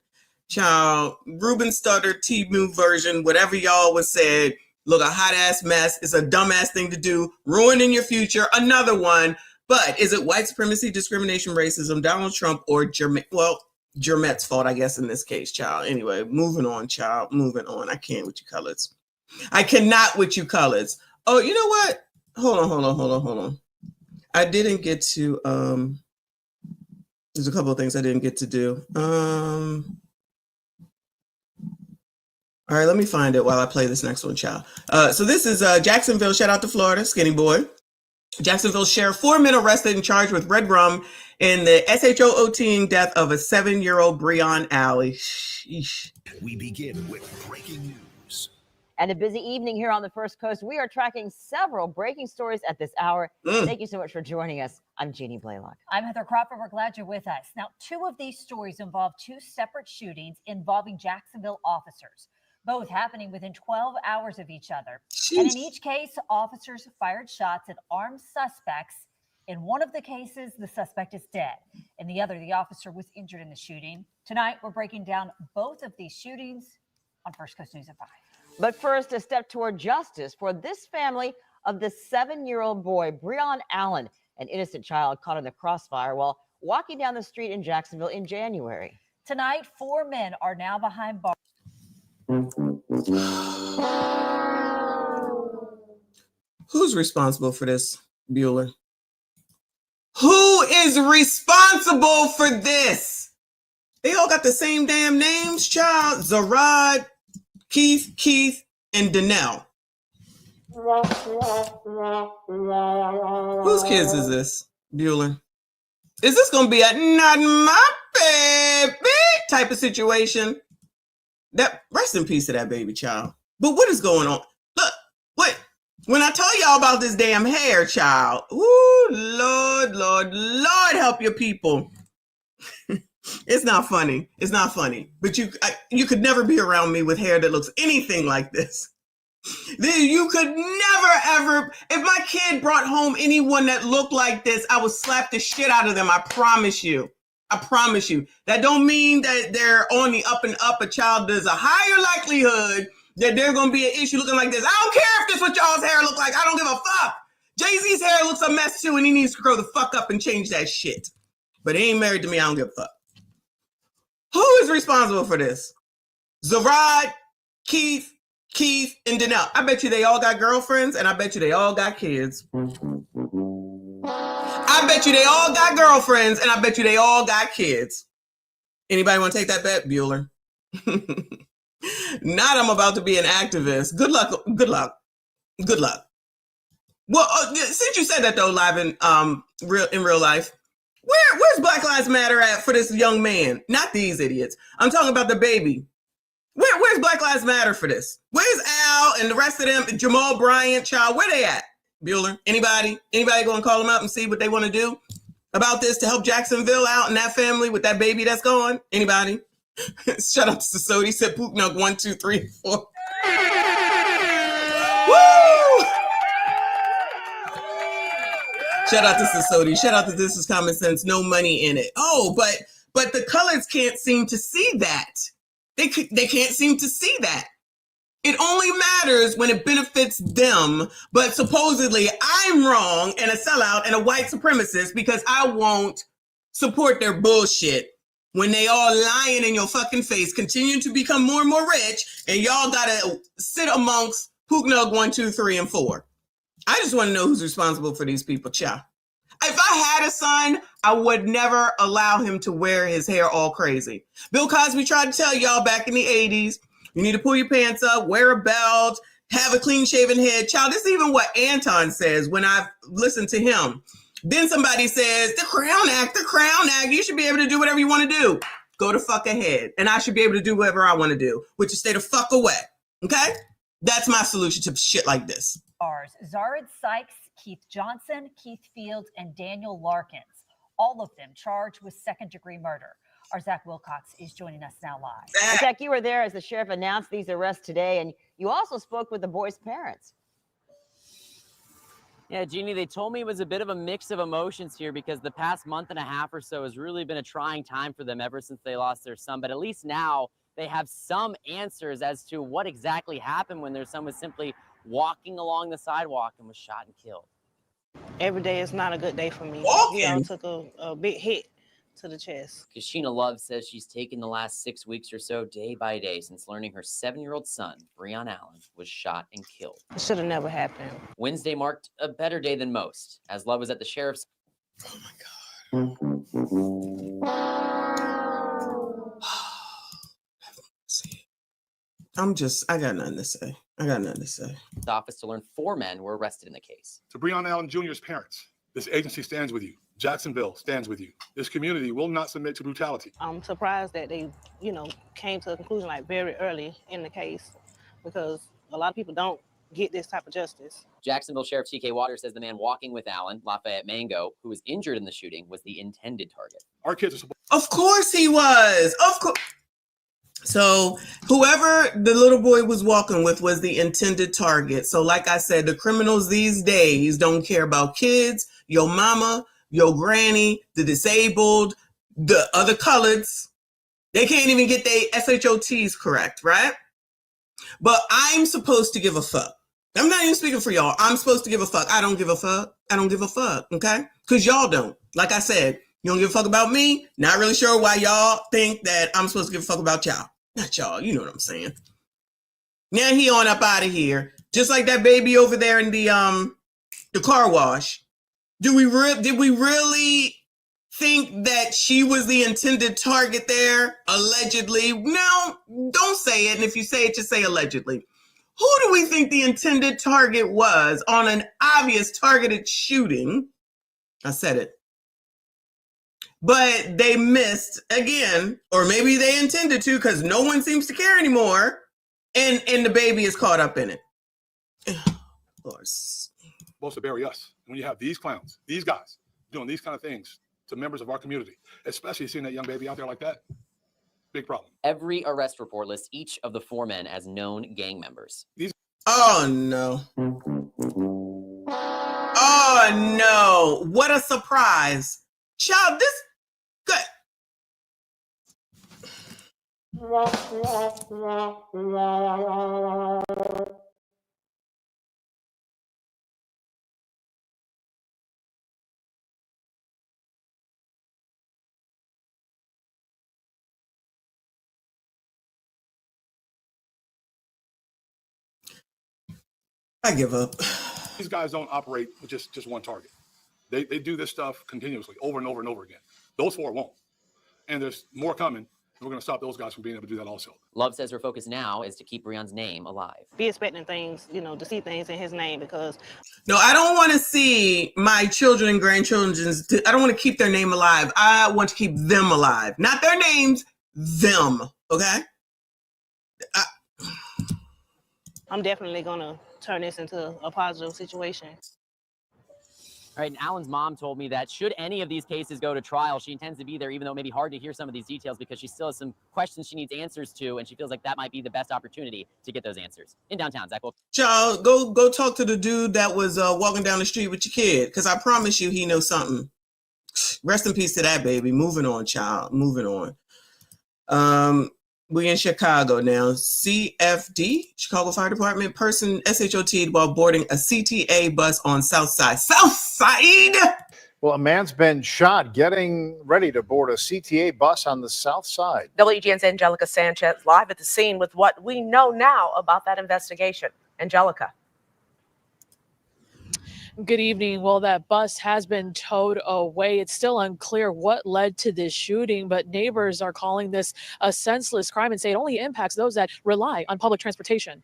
Child, Ruben Studdard, T-Move version, whatever y'all was said, look, a hot ass mess. It's a dumbass thing to do, ruining your future. Another one. But is it white supremacy, discrimination, racism, Donald Trump, or Jermet's fault, I guess, in this case, child? Anyway, moving on, child. Moving on. I can't with you colors. I cannot with you colors. Oh, you know what? Hold on. I didn't get to, there's a couple of things I didn't get to do. All right, let me find it while I play this next one, child. So this is Jacksonville. Shout out to Florida, Skinny Boy. Jacksonville sheriff, 4 men arrested and charged with red rum in the SHOOTing death of a 7-year-old Bryn Mawr. We begin with breaking news. And a busy evening here on the First Coast. We are tracking several breaking stories at this hour. Thank you so much for joining us. I'm Jeannie Blaylock. I'm Heather Crawford. We're glad you're with us. Now, 2 of these stories involve 2 separate shootings involving Jacksonville officers, both happening within 12 hours of each other. And in each case, officers fired shots at armed suspects. In one of the cases, the suspect is dead. In the other, the officer was injured in the shooting. Tonight, we're breaking down both of these shootings on First Coast News at 5. But first, a step toward justice for this family of the 7-year-old boy, Bryn Mawr, an innocent child caught in the crossfire while walking down the street in Jacksonville in January. Tonight, 4 men are now behind bars. Who's responsible for this, Bueller? Who is responsible for this? They all got the same damn names, child. Zarad, Keith, and Donnell. Whose kids is this, Bueller? Is this going to be a not my baby type of situation? That rest in peace to that baby child. But what is going on? Look, wait. When I told y'all about this damn hair, child. Ooh, Lord, help your people. It's not funny. It's not funny. But you could never be around me with hair that looks anything like this. You could never, ever. If my kid brought home anyone that looked like this, I would slap the shit out of them. I promise you. I promise you. That don't mean that they're on the up and up. A child, there's a higher likelihood that they're going to be an issue looking like this. I don't care if this is what y'all's hair look like. I don't give a fuck. Jay-Z's hair looks a mess too, and he needs to grow the fuck up and change that shit. But he ain't married to me. I don't give a fuck. Who is responsible for this? Zarad, Keith, and Donnell. I bet you they all got girlfriends, and I bet you they all got kids. I bet you they all got girlfriends, and I bet you they all got kids. Anybody want to take that bet, Bueller? Not I'm about to be an activist. Good luck. Well, since you said that though, live in real life, where's Black Lives Matter at for this young man? Not these idiots. I'm talking about the baby. Where's Black Lives Matter for this? Where's Al and the rest of them? Jamal Bryant, child, where they at? Bueller, anybody go and call them up and see what they want to do about this to help Jacksonville out and that family with that baby that's gone? Anybody? Shout out to Sasodi, said Poop Nug 1, 2, 3, 4. Woo! Shout out to Sasodi. Shout out to This Is Common Sense. No money in it. Oh, but the colors can't seem to see that. They can't seem to see that. It only matters when it benefits them, but supposedly I'm wrong and a sellout and a white supremacist because I won't support their bullshit when they all lying in your fucking face, continuing to become more and more rich, and y'all gotta sit amongst Pooknug 1, 2, 3, and 4. I just want to know who's responsible for these people, child. If I had a son, I would never allow him to wear his hair all crazy. Bill Cosby tried to tell y'all back in the 80s, You need to pull your pants up, wear a belt, have a clean shaven head. Child, this is even what Anton says when I listen to him. Then somebody says, the Crown Act, you should be able to do whatever you want to do. Go the fuck ahead. And I should be able to do whatever I want to do, which is stay the fuck away. Okay? That's my solution to shit like this. Zarid Sykes, Keith Johnson, Keith Fields, and Daniel Larkins, all of them charged with second-degree murder. Our Zach Wilcox is joining us now live. Zach, you were there as the sheriff announced these arrests today, and you also spoke with the boys' parents. Yeah, Jeannie, they told me it was a bit of a mix of emotions here because the past month and a half or so has really been a trying time for them ever since they lost their son. But at least now they have some answers as to what exactly happened when their son was simply walking along the sidewalk and was shot and killed. Every day is not a good day for me. Walking? Took a big hit to the chest. Kashina Love says she's taken the last 6 weeks or so day by day since learning her 7-year-old son, Bryn Allen, was shot and killed. It should have never happened. Wednesday marked a better day than most, as Love was at the sheriff's. Oh my God. I got nothing to say. Office to learn 4 men were arrested in the case. To Bryn Allen Jr.'s parents, this agency stands with you. Jacksonville stands with you. This community will not submit to brutality. I'm surprised that they, came to a conclusion like very early in the case because a lot of people don't get this type of justice. Jacksonville Sheriff T.K. Waters says the man walking with Allen, Lafayette Mango, who was injured in the shooting, was the intended target. Our kids are supposed. Of course he was. Of course. So whoever the little boy was walking with was the intended target. So like I said, the criminals these days don't care about kids, your mama, your granny, the disabled, the other coloreds. They can't even get their SHOTs correct, right? But I'm supposed to give a fuck. I'm not even speaking for y'all. I'm supposed to give a fuck. I don't give a fuck. Okay? Because y'all don't. Like I said, you don't give a fuck about me. Not really sure why y'all think that I'm supposed to give a fuck about y'all. Not y'all. You know what I'm saying. Now he on up out of here. Just like that baby over there in the car wash. Did we really think that she was the intended target there? Allegedly. No, don't say it. And if you say it, just say allegedly. Who do we think the intended target was on an obvious targeted shooting? I said it. But they missed again, or maybe they intended to because no one seems to care anymore. And the baby is caught up in it. Of course. Supposed to bury us. When you have these clowns, these guys doing these kind of things to members of our community, especially seeing that young baby out there like that, big problem. Every arrest report lists each of the 4 men as known gang members. Oh no. Oh no. What a surprise. Child, this good. I give up. These guys don't operate with just one target. They do this stuff continuously over and over and over again. Those 4 won't. And there's more coming. We're going to stop those guys from being able to do that also. Love says her focus now is to keep Brion's name alive. Be expecting things, to see things in his name because. No, I don't want to see my children and grandchildren's. I don't want to keep their name alive. I want to keep them alive. Not their names, them. Okay? I'm definitely going to turn this into a positive situation. All right, and Alan's mom told me that should any of these cases go to trial, she intends to be there, even though it may be hard to hear some of these details because she still has some questions she needs answers to, and she feels like that might be the best opportunity to get those answers. In downtown, Zach. Child, go talk to the dude that was walking down the street with your kid, because I promise you he knows something. Rest in peace to that baby. Moving on, child. Moving on. We in Chicago now. CFD, Chicago Fire Department, person SHOT'd while boarding a CTA bus on South Side. South Side! Well, a man's been shot getting ready to board a CTA bus on the South Side. WGN's Angelica Sanchez live at the scene with what we know now about that investigation. Angelica. Good evening. Well, that bus has been towed away. It's still unclear what led to this shooting, but neighbors are calling this a senseless crime and say it only impacts those that rely on public transportation.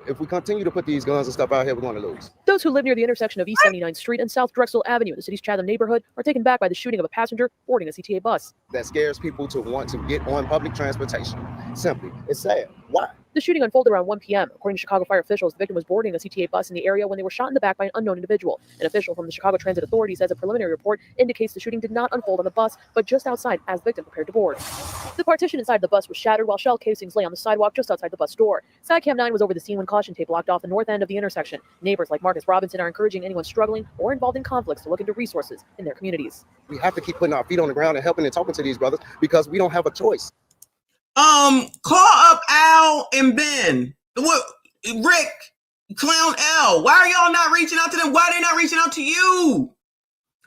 If we continue to put these guns and stuff out here, we're going to lose. Those who live near the intersection of East 79th Street and South Drexel Avenue in the city's Chatham neighborhood are taken back by the shooting of a passenger boarding a CTA bus. That scares people to want to get on public transportation. Simply, it's sad. Why? The shooting unfolded around 1 p.m. According to Chicago fire officials, the victim was boarding a CTA bus in the area when they were shot in the back by an unknown individual. An official from the Chicago Transit Authority says a preliminary report indicates the shooting did not unfold on the bus, but just outside as the victim prepared to board. The partition inside the bus was shattered while shell casings lay on the sidewalk just outside the bus door. Skycam 9 was over the scene when caution tape blocked off the north end of the intersection. Neighbors like Marcus Robinson are encouraging anyone struggling or involved in conflicts to look into resources in their communities. We have to keep putting our feet on the ground and helping and talking to these brothers because we don't have a choice. Call up Al and Ben. What, Rick, Clown L. Why are y'all not reaching out to them? Why are they not reaching out to you?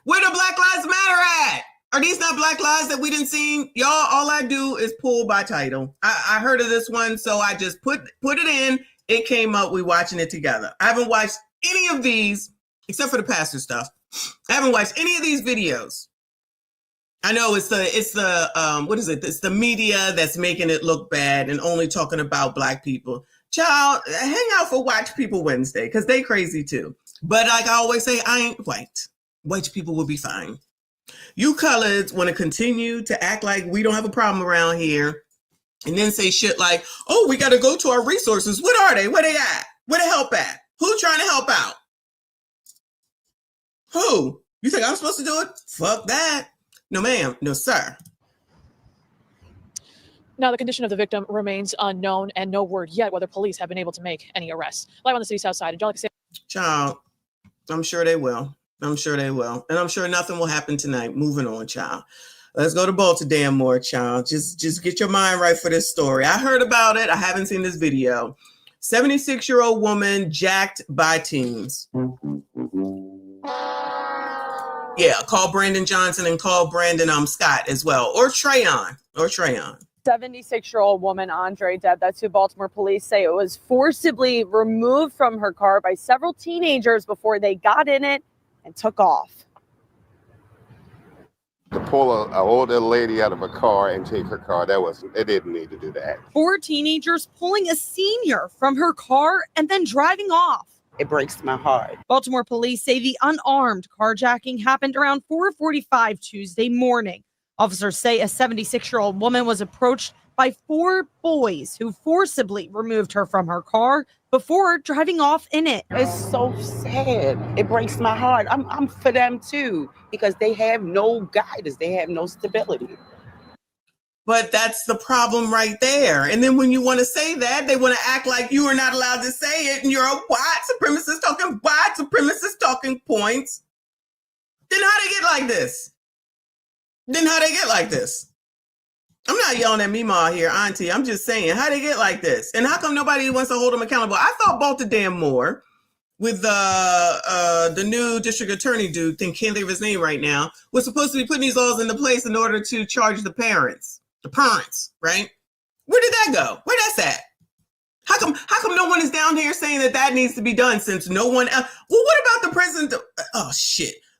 Where the Black Lives Matter at? Are these not Black lives that we didn't see? Y'all, all I do is pull by title. I heard of this one, so I just put it in. It came up. We watching it together. I haven't watched any of these except for the pastor stuff. I haven't watched any of these videos. I know it's the what is it? It's the media that's making it look bad and only talking about Black people. Child, hang out for Watch People Wednesday because they crazy too. But like I always say, I ain't white. White people will be fine. You coloreds want to continue to act like we don't have a problem around here and then say shit like, oh, we got to go to our resources. What are they? Where they at? Where the help at? Who trying to help out? Who? You think I'm supposed to do it? Fuck that. No, ma'am. No, sir. Now, the condition of the victim remains unknown and no word yet whether police have been able to make any arrests. Live on the city's south side, Angelica. Child, I'm sure they will. I'm sure they will. And I'm sure nothing will happen tonight. Moving on, child. Let's go to Baltimore, child. Just get your mind right for this story. I heard about it. I haven't seen this video. 76-year-old woman jacked by teens. Yeah, call Brandon Johnson and call Brandon Scott as well. Or Trayon. 76-year-old woman, Andre Deb, that's who Baltimore police say it was forcibly removed from her car by several teenagers before they got in it and took off. To pull an older lady out of a car and take her car, it didn't need to do that. 4 teenagers pulling a senior from her car and then driving off. It breaks my heart. Baltimore police say the unarmed carjacking happened around 4:45 Tuesday morning. Officers say a 76-year-old woman was approached by 4 boys who forcibly removed her from her car before driving off in it. It's so sad. It breaks my heart. I'm for them too, because they have no guidance. They have no stability. But that's the problem right there. And then when you want to say that, they want to act like you are not allowed to say it and you're a white supremacist talking points. Then how they get like this? I'm not yelling at Mima here, Auntie. I'm just saying, how they get like this? And how come nobody wants to hold them accountable? I thought Baltimore with the new district attorney dude, can't think of his name right now, was supposed to be putting these laws into place in order to charge the parents, right? Where did that go? Where that's at? How come no one is down here saying that needs to be done since no one else? Well, what about the prison to,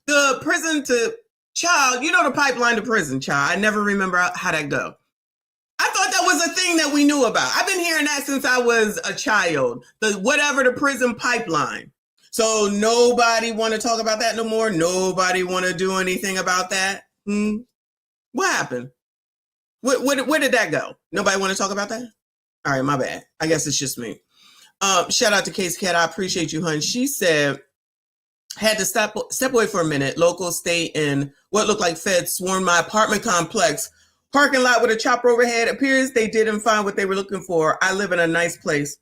the prison to child, the pipeline to prison, child. I never remember how that go. I thought that was a thing that we knew about. I've been hearing that since I was a child. The prison pipeline. So nobody want to talk about that no more. Nobody want to do anything about that. What happened? Where did that go? Nobody want to talk about that? All right, my bad. I guess it's just me. Shout out to Case Cat. I appreciate you, hun. She said, had to step away for a minute. Local, state, and what looked like feds swarmed my apartment complex. Parking lot with a chopper overhead. Appears they didn't find what they were looking for. I live in a nice place.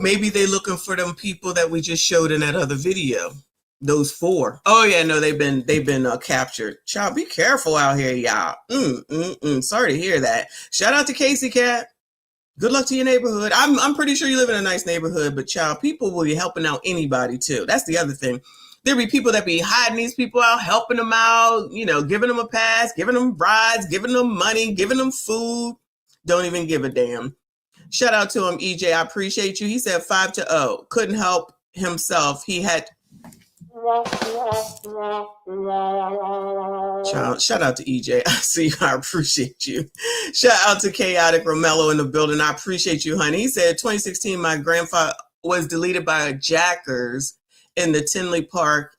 Maybe they looking for them people that we just showed in that other video. Those 4. Oh yeah, no, they've been captured. Child, be careful out here, y'all. Sorry to hear that. Shout out to Casey Cat. Good luck to your neighborhood. I'm pretty sure you live in a nice neighborhood, but child, people will be helping out anybody too. That's the other thing. There be people that be hiding these people out, helping them out, giving them a pass, giving them rides, giving them money, giving them food. Don't even give a damn. Shout out to him, EJ. I appreciate you. He said 5-0. Couldn't help himself. He had. Shout out to EJ. I see you. I appreciate you. Shout out to Chaotic Romello in the building. I appreciate you, honey. He said 2016, my grandfather was deleted by jackers in the Tinley Park,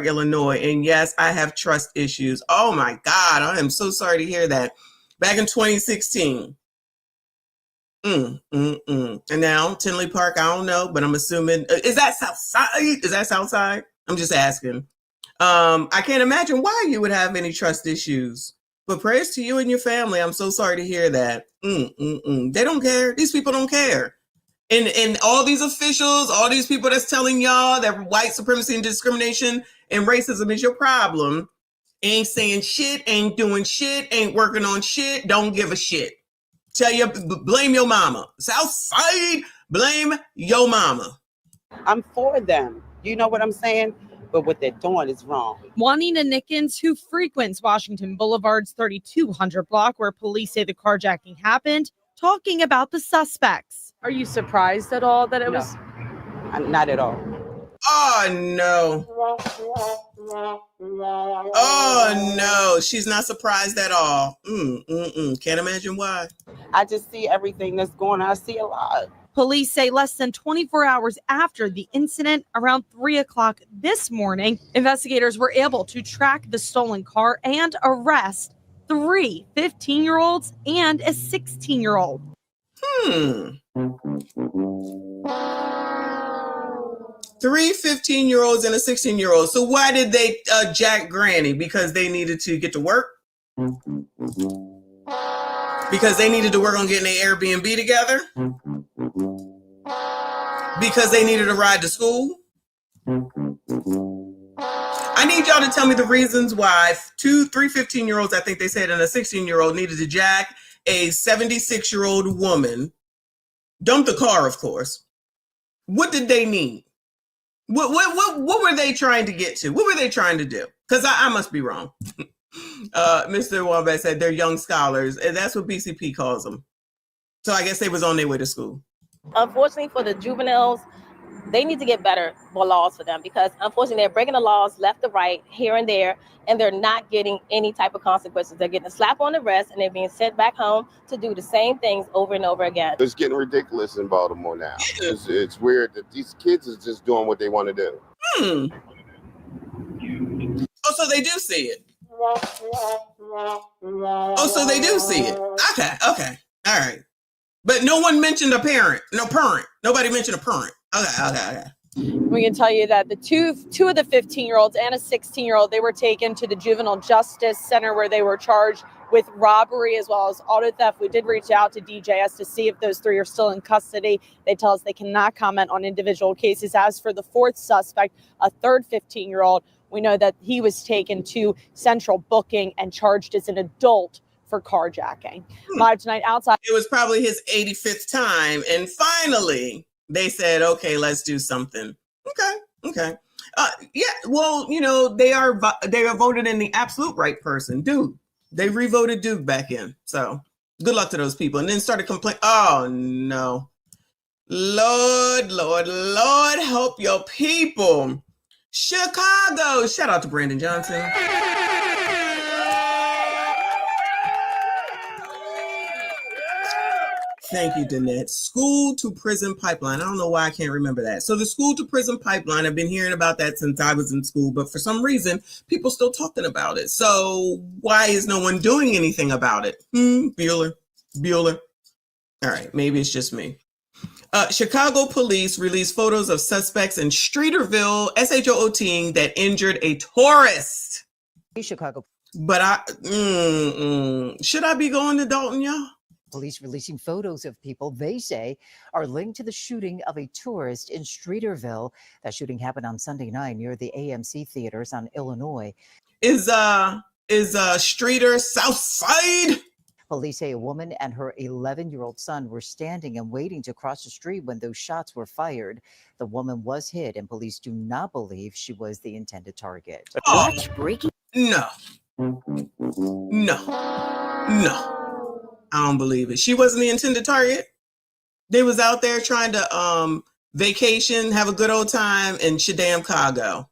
Illinois. And yes, I have trust issues. Oh my God. I am so sorry to hear that. Back in 2016. And now Tinley Park, I don't know, but I'm assuming, is that Southside? Is that Southside? I'm just asking. I can't imagine why you would have any trust issues, but praise to you and your family. I'm so sorry to hear that. They don't care. These people don't care. And all these officials, all these people that's telling y'all that white supremacy and discrimination and racism is your problem, ain't saying shit, ain't doing shit, ain't working on shit, don't give a shit. Tell you, blame your mama. Southside, blame your mama. I'm for them. You know what I'm saying? But what they're doing is wrong. Juanita Nickens, who frequents Washington Boulevard's 3200 block where police say the carjacking happened, talking about the suspects. Are you surprised at all that it was? Not at all. Oh, no. Oh, no. She's not surprised at all. Can't imagine why. I just see everything that's going on. I see a lot. Police say less than 24 hours after the incident, around 3 o'clock this morning, investigators were able to track the stolen car and arrest 3 15-year-olds and a 16-year-old. 3 15-year-olds and a 16-year-old. So why did they jack Granny? Because they needed to get to work? Because they needed to work on getting their Airbnb together? Because they needed a ride to school? I need y'all to tell me the reasons why 3 15-year-olds, I think they said, and a 16-year-old needed to jack a 76-year-old woman. Dump the car, of course. What did they need? What were they trying to get to? What were they trying to do? Because I must be wrong. Mr. Wombat said they're young scholars, and that's what BCP calls them. So I guess they was on their way to school. Unfortunately for the juveniles, they need to get better laws for them because unfortunately they're breaking the laws left to right, here and there, and they're not getting any type of consequences. They're getting a slap on the wrist and they're being sent back home to do the same things over and over again. It's getting ridiculous in Baltimore now. It's weird that these kids is just doing what they want to do. Oh, so they do see it. Oh, so they do see it. Okay. All right. But no one mentioned a parent. No parent. Nobody mentioned a parent. Okay. We can tell you that the two of the 15-year-olds and a 16-year-old, they were taken to the Juvenile Justice Center where they were charged with robbery as well as auto theft. We did reach out to DJS to see if those 3 are still in custody. They tell us they cannot comment on individual cases. As for the 4th suspect, a 3rd 15-year-old, we know that he was taken to central booking and charged as an adult for carjacking. Live tonight outside. It was probably his 85th time. And finally, they said, okay, let's do something. Okay. Yeah, well, they are voted in the absolute right person. Dude, they revoted Duke back in. So good luck to those people. And then started complaining. Oh, no. Lord, help your people. Chicago. Shout out to Brandon Johnson. Thank you, Danette. School to prison pipeline. I don't know why I can't remember that. So the school to prison pipeline, I've been hearing about that since I was in school, but for some reason, people still talking about it. So why is no one doing anything about it? Bueller. All right, maybe it's just me. Chicago police released photos of suspects in Streeterville, SHOOTing that injured a tourist. Chicago. But should I be going to Dalton, y'all? Police releasing photos of people they say are linked to the shooting of a tourist in Streeterville. That shooting happened on Sunday night near the AMC theaters on Illinois. Is Streeter South Side? Police say a woman and her 11-year-old son were standing and waiting to cross the street when those shots were fired. The woman was hit, and police do not believe she was the intended target. Watch breaking. No. I don't believe it. She wasn't the intended target. They was out there trying to vacation, have a good old time in Shadam, Chicago.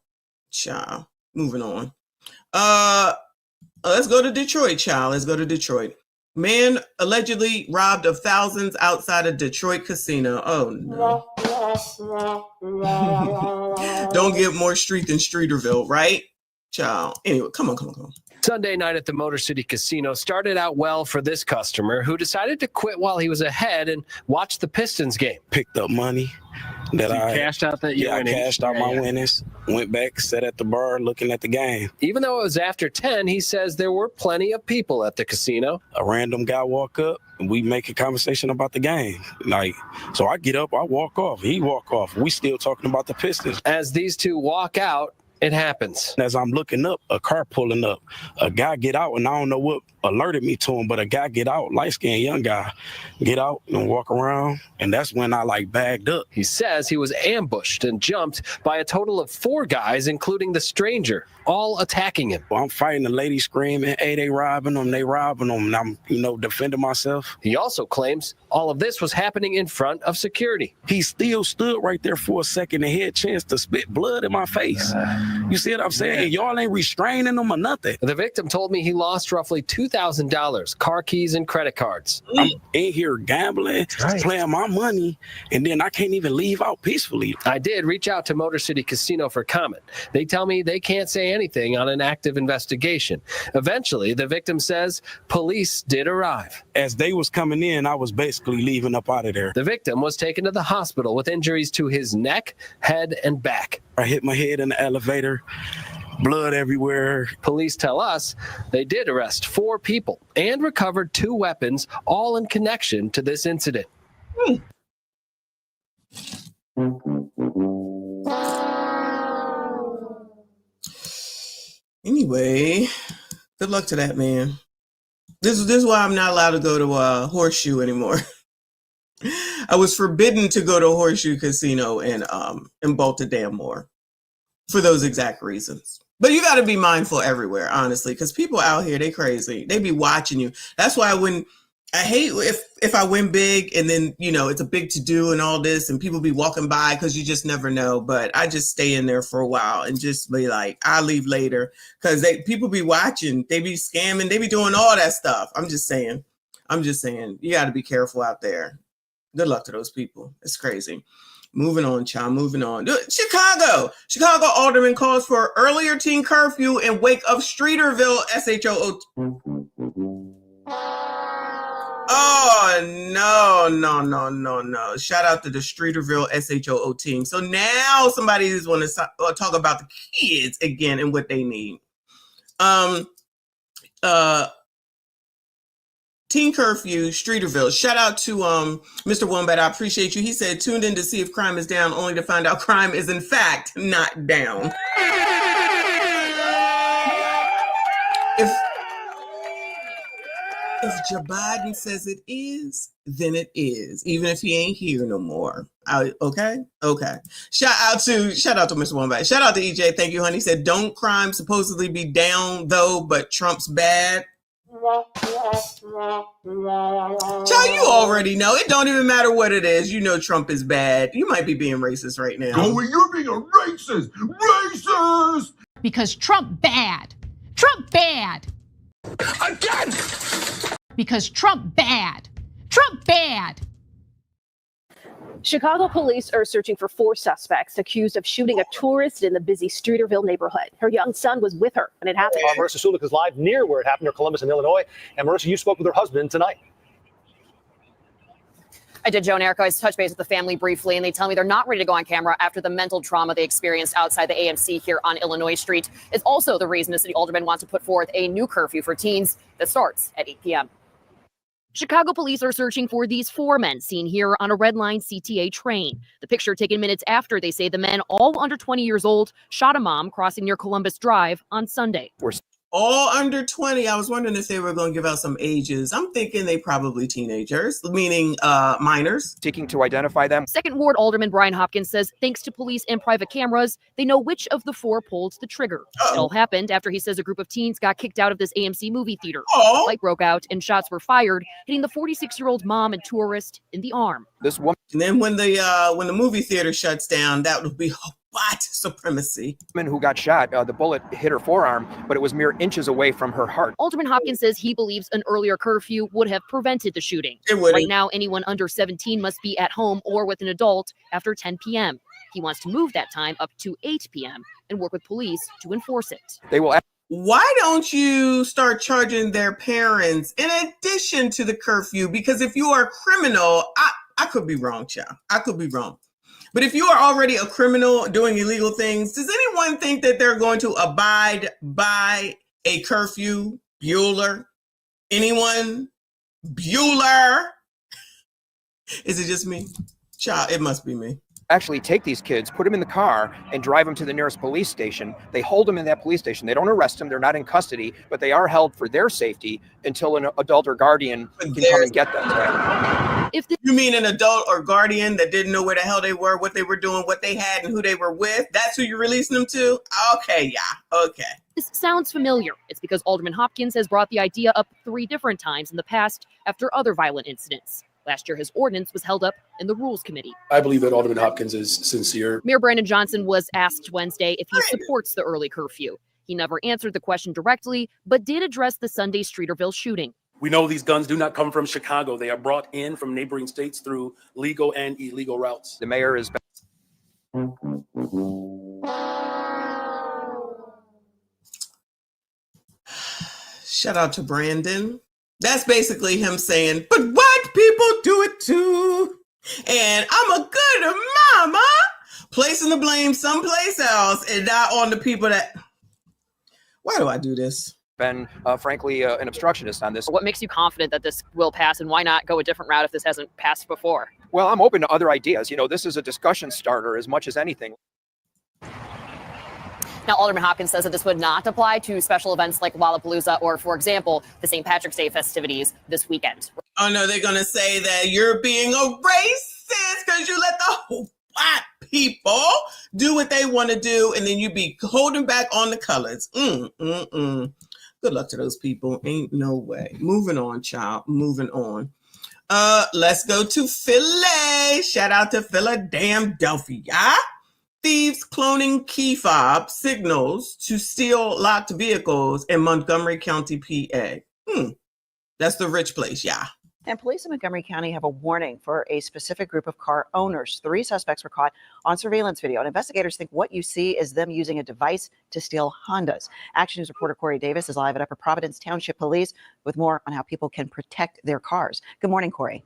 Child. Moving on. Let's go to Detroit, child. Let's go to Detroit. Man allegedly robbed of thousands outside a Detroit casino. Oh no. Don't get more street than Streeterville, right? Child. Anyway, come on. Sunday night at the Motor City Casino started out well for this customer who decided to quit while he was ahead and watch the Pistons game. Picked up money that I cashed out that I cashed out my winnings, went back, sat at the bar looking at the game. Even though it was after 10, he says there were plenty of people at the casino. A random guy walk up and we make a conversation about the game. So I get up, I walk off, he walk off. We still talking about the Pistons. As these two walk out, it happens. As I'm looking up, a car pulling up. A guy get out, and I don't know what alerted me to him, but a guy get out, light-skinned young guy, get out and walk around, and that's when I bagged up. He says he was ambushed and jumped by a total of 4 guys, including the stranger, all attacking him. I'm fighting the lady screaming, hey, they robbing them, and I'm, defending myself. He also claims all of this was happening in front of security. He still stood right there for a second and had a chance to spit blood in my face. You see what I'm saying? Y'all ain't restraining them or nothing. The victim told me he lost roughly $2,000, car keys and credit cards. I'm in here gambling, playing my money, and then I can't even leave out peacefully. I did reach out to Motor City Casino for comment. They tell me they can't say anything on an active investigation. Eventually, the victim says police did arrive. As they was coming in, I was basically leaving up out of there. The victim was taken to the hospital with injuries to his neck, head, and back. I hit my head in the elevator, blood everywhere. Police tell us they did arrest 4 people and recovered 2 weapons, all in connection to this incident. Anyway, good luck to that man. This is why I'm not allowed to go to Horseshoe anymore. I was forbidden to go to Horseshoe Casino in Baltimore for those exact reasons. But you got to be mindful everywhere, honestly, because people out here, they crazy. They be watching you. That's why I hate if I win big and then, it's a big to do and all this and people be walking by because you just never know. But I just stay in there for a while and just be like, I'll leave later because people be watching. They be scamming. They be doing all that stuff. I'm just saying, you got to be careful out there. Good luck to those people. It's crazy. Moving on, child. Moving on. Chicago alderman calls for earlier teen curfew in wake of Streeterville SHO. Oh, no. Shout out to the Streeterville SHO team. So now somebody's want to talk about the kids again and what they need. Teen curfew, Streeterville. Shout out to Mr. Wombat. I appreciate you. He said, tuned in to see if crime is down, only to find out crime is in fact not down. If Joe Biden says it is, then it is. Even if he ain't here no more. Okay. Shout out to Mr. Wombat. Shout out to EJ. Thank you, honey. He said, don't crime supposedly be down though, but Trump's bad. Child, you already know. It don't even matter what it is. You know Trump is bad. You might be being racist right now. Oh, you're being a racist! Racist! Because Trump bad. Trump bad. Again! Because Trump bad. Trump bad. Chicago police are searching for 4 suspects accused of shooting a tourist in the busy Streeterville neighborhood. Her young son was with her when it happened. Marissa Sulik is live near where it happened, near Columbus in Illinois. And Marissa, you spoke with her husband tonight. I did, Joe and Erica. I touched base with the family briefly, and they tell me they're not ready to go on camera after the mental trauma they experienced outside the AMC here on Illinois Street. It's also the reason the city alderman wants to put forth a new curfew for teens that starts at 8 p.m. Chicago police are searching for these 4 men seen here on a Red Line CTA train. The picture taken minutes after they say the men, all under 20 years old, shot a mom crossing near Columbus Drive on Sunday. All under 20. I was wondering if they were going to give out some ages. I'm thinking they probably teenagers, meaning minors. Seeking to identify them. Second Ward Alderman Brian Hopkins says thanks to police and private cameras, they know which of the four pulled the trigger. It all happened after he says a group of teens got kicked out of this AMC movie theater. A fight broke out and shots were fired, hitting the 46-year-old mom and tourist in the arm. This woman. And then when the movie theater shuts down, that would be white supremacy. Woman who got shot, the bullet hit her forearm, but it was mere inches away from her heart. Alderman Hopkins says he believes an earlier curfew would have prevented the shooting. It would. Right now, anyone under 17 must be at home or with an adult after 10 p.m. He wants to move that time up to 8 p.m. and work with police to enforce it. They will. Why don't you start charging their parents in addition to the curfew? Because if you are a criminal, I could be wrong, child. I could be wrong. But if you are already a criminal doing illegal things, does anyone think that they're going to abide by a curfew? Bueller? Anyone? Bueller? Is it just me? Child, it must be me. Actually take these kids, put them in the car, and drive them to the nearest police station. They hold them in that police station. They don't arrest them. They're not in custody, but they are held for their safety until an adult or guardian can come and get them. You mean an adult or guardian that didn't know where the hell they were, what they were doing, what they had, and who they were with? That's who you're releasing them to? Okay, yeah, okay. This sounds familiar. It's because Alderman Hopkins has brought the idea up 3 different times in the past after other violent incidents. Last year, his ordinance was held up in the Rules Committee. I believe that Alderman Hopkins is sincere. Mayor Brandon Johnson was asked Wednesday if he supports the early curfew. He never answered the question directly, but did address the Sunday Streeterville shooting. We know these guns do not come from Chicago. They are brought in from neighboring states through legal and illegal routes. The mayor is. Shout out to Brandon. That's basically him saying, but white people do it too. And I'm a good mama. Placing the blame someplace else and not on the people that... Why do I do this? Been, frankly, an obstructionist on this. What makes you confident that this will pass, and why not go a different route if this hasn't passed before? Well, I'm open to other ideas. You know, this is a discussion starter as much as anything. Now, Alderman Hopkins says that this would not apply to special events like Lollapalooza or, for example, the St. Patrick's Day festivities this weekend. Oh, no, they're going to say that you're being a racist because you let the white people do what they want to do, and then you be holding back on the colors. Good luck to those people. Ain't no way. Moving on, child. Moving on. Let's go to Philly. Shout out to Philadelphia. Thieves cloning key fob signals to steal locked vehicles in Montgomery County, PA. That's the rich place, yeah. And police in Montgomery County have a warning for a specific group of car owners. 3 suspects were caught on surveillance video, and investigators think what you see is them using a device to steal Hondas. Action News reporter Corey Davis is live at Upper Providence Township Police with more on how people can protect their cars. Good morning, Corey.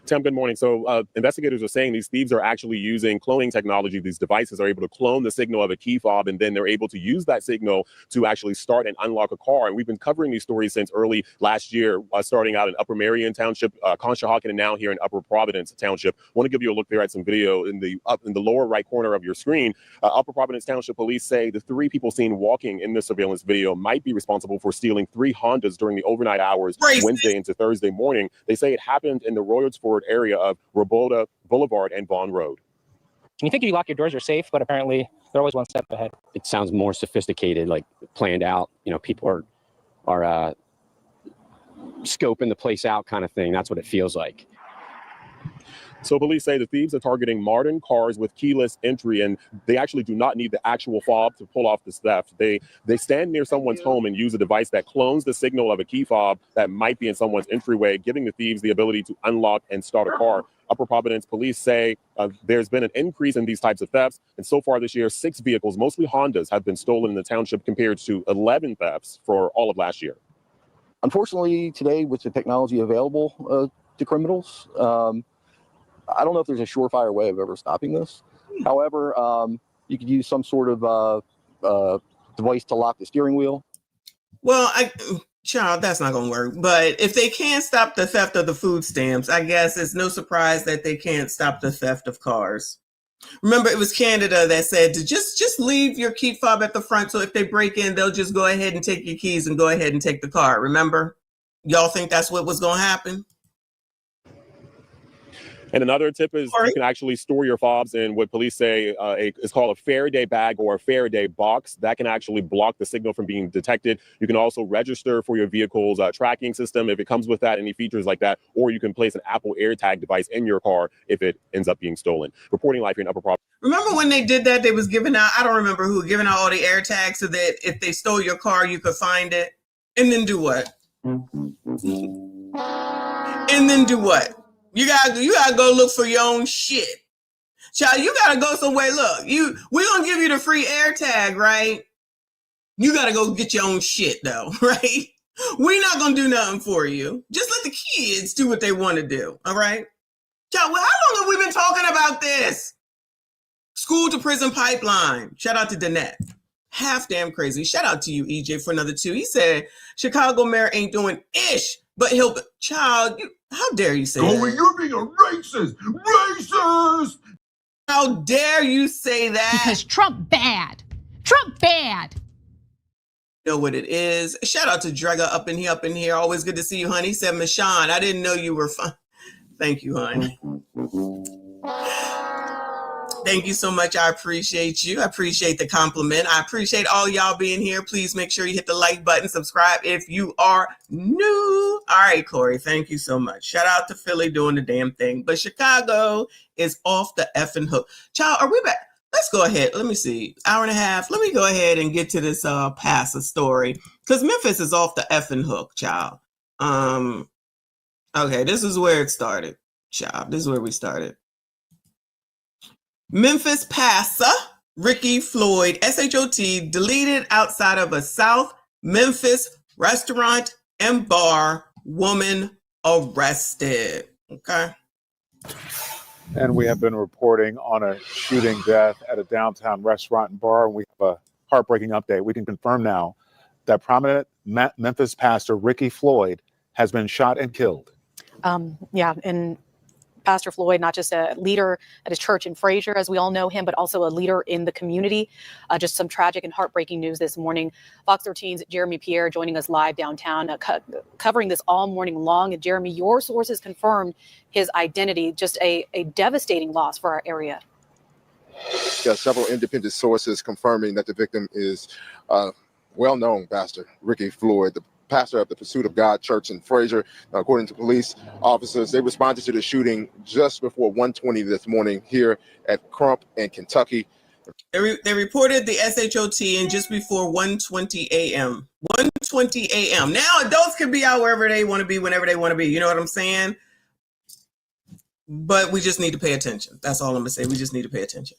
Tim, good morning. So investigators are saying these thieves are actually using cloning technology. These devices are able to clone the signal of a key fob, and then they're able to use that signal to actually start and unlock a car. And we've been covering these stories since early last year, starting out in Upper Marion Township, Carjacking, and now here in Upper Providence Township. I want to give you a look there at some video in the lower right corner of your screen. Upper Providence Township police say the 3 people seen walking in the surveillance video might be responsible for stealing 3 Hondas during the overnight hours Wednesday into Thursday morning. They say it happened in the Royersford area of Roboda Boulevard and Vaughn Road. You think if you lock your doors, you're safe, but apparently they're always one step ahead. It sounds more sophisticated, like planned out. You know, people are scoping the place out, kind of thing. That's what it feels like. So police say the thieves are targeting modern cars with keyless entry, and they actually do not need the actual fob to pull off this theft. They stand near someone's home and use a device that clones the signal of a key fob that might be in someone's entryway, giving the thieves the ability to unlock and start a car. Upper Providence police say there's been an increase in these types of thefts, and so far this year, 6 vehicles, mostly Hondas, have been stolen in the township compared to 11 thefts for all of last year. Unfortunately, today, with the technology available to criminals, I don't know if there's a surefire way of ever stopping this. However, you could use some sort of device to lock the steering wheel. Well, child, that's not going to work. But if they can't stop the theft of the food stamps, I guess it's no surprise that they can't stop the theft of cars. Remember, it was Canada that said to just leave your key fob at the front, so if they break in, they'll just go ahead and take your keys and go ahead and take the car. Remember? Y'all think that's what was going to happen? And another tip is you can actually store your fobs in what police say is called a Faraday bag or a Faraday box. That can actually block the signal from being detected. You can also register for your vehicle's tracking system if it comes with that, any features like that, or you can place an Apple AirTag device in your car if it ends up being stolen. Reporting live here in Upper Providence. Remember when they did that? They was giving out, I don't remember who, giving out all the AirTags so that if they stole your car, you could find it. And then do what? And then do what? You gotta go look for your own shit. Child, you gotta go somewhere. Look, we're gonna give you the free AirTag, right? You gotta go get your own shit though, right? We're not gonna do nothing for you. Just let the kids do what they want to do, all right? Child, well, how long have we been talking about this? School to prison pipeline. Shout out to Danette. Half damn crazy. Shout out to you, EJ, for another 2. He said, Chicago mayor ain't doing ish, but he'll, child, how dare you say that? You're being a racist! Racist! How dare you say that? Because Trump bad. Trump bad. Know what it is. Shout out to Drega up in here. Always good to see you, honey. He said, Michonne, I didn't know you were fun. Thank you, honey. Thank you so much. I appreciate you. I appreciate the compliment. I appreciate all y'all being here. Please make sure you hit the like button, subscribe if you are new. All right, Corey, thank you so much. Shout out to Philly doing the damn thing. But Chicago is off the effing hook. Child, are we back? Let's go ahead. Let me see. Hour and a half. Let me go ahead and get to this Pastor story. Because Memphis is off the effing hook, child. Okay, this is where it started, child. This is where we started. Memphis Pastor Rickey Floyd, SHOT, deleted outside of a South Memphis restaurant and bar. Woman arrested. Okay. And we have been reporting on a shooting death at a downtown restaurant and bar. We have a heartbreaking update. We can confirm now that prominent Memphis pastor Rickey Floyd has been shot and killed. And Pastor Floyd, not just a leader at his church in Fraser, as we all know him, but also a leader in the community. Just some tragic and heartbreaking news this morning. Fox 13's Jeremy Pierre joining us live downtown, covering this all morning long. And Jeremy, your sources confirmed his identity. Just a devastating loss for our area. Yeah, several independent sources confirming that the victim is well-known pastor Rickey Floyd, the pastor of the Pursuit of God Church in Fraser. According to police officers, they responded to the shooting just before 1:20 this morning here at Crump in Kentucky. They reported the SHOT in just before 1:20 a.m. 1:20 a.m. Now adults can be out wherever they want to be, whenever they want to be. You know what I'm saying? But we just need to pay attention. That's all I'm going to say. We just need to pay attention.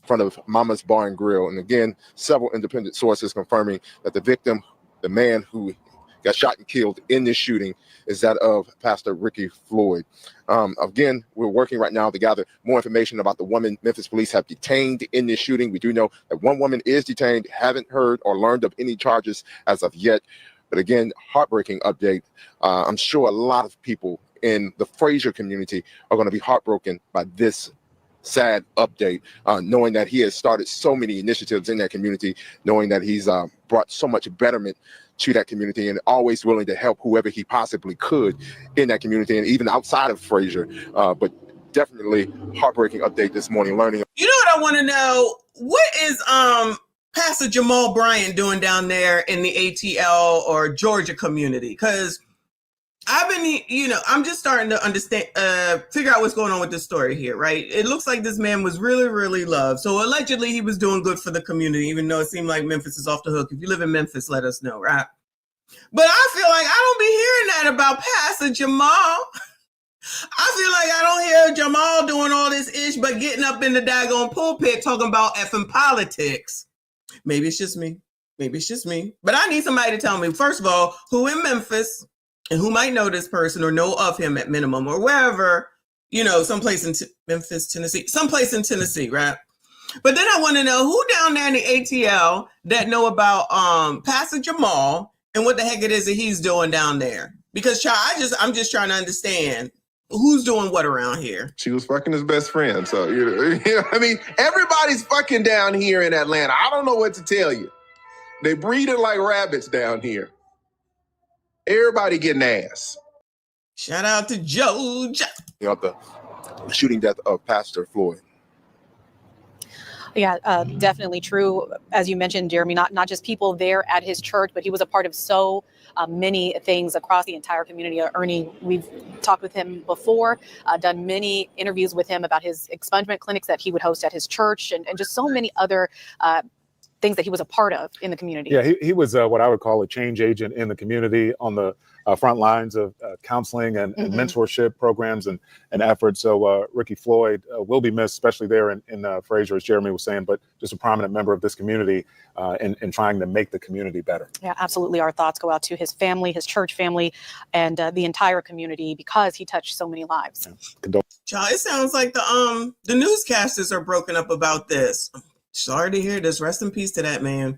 In front of Mama's Bar and Grill. And again, several independent sources confirming that the victim, the man who got shot and killed in this shooting, is that of Pastor Rickey Floyd. Again, we're working right now to gather more information about the woman Memphis police have detained in this shooting. We do know that one woman is detained, haven't heard or learned of any charges as of yet. But again, heartbreaking update. I'm sure a lot of people in the Fraser community are going to be heartbroken by this sad update, knowing that he has started so many initiatives in that community, knowing that he's brought so much betterment to that community and always willing to help whoever he possibly could in that community and even outside of Fraser. But definitely heartbreaking update this morning, learning. You know what I want to know? What is Pastor Jamal Bryant doing down there in the ATL or Georgia community? Because I've been, I'm just starting to understand, figure out what's going on with this story here, right? It looks like this man was really, really loved. So allegedly he was doing good for the community, even though it seemed like Memphis is off the hook. If you live in Memphis, let us know, right? But I feel like I don't be hearing that about Pastor Jamal. I feel like I don't hear Jamal doing all this ish, but getting up in the daggone pulpit talking about effing politics. Maybe it's just me. Maybe it's just me. But I need somebody to tell me, first of all, who in Memphis and who might know this person or know of him at minimum or wherever, someplace in Memphis, Tennessee, someplace in Tennessee, right? But then I want to know who down there in the ATL that know about Pastor Jamal and what the heck it is that he's doing down there. Because I'm just trying to understand, Who's doing what around here? She was fucking his best friend. So, I mean, everybody's fucking down here in Atlanta. I don't know what to tell you. They breeding like rabbits down here. Everybody getting ass. Shout out to Georgia. The shooting death of Pastor Floyd. Yeah, definitely true. As you mentioned, Jeremy, not just people there at his church, but he was a part of so many things across the entire community. Ernie, we've talked with him before, done many interviews with him about his expungement clinics that he would host at his church, and just so many other things that he was a part of in the community. Yeah, he was what I would call a change agent in the community on the front lines of counseling and mentorship programs and efforts. So Rickey Floyd will be missed, especially there in Fraser, as Jeremy was saying, but just a prominent member of this community in trying to make the community better. Yeah, absolutely. Our thoughts go out to his family, his church family, and the entire community because he touched so many lives. Yeah. Child, it sounds like the newscasters are broken up about this. Sorry to hear this. Rest in peace to that man.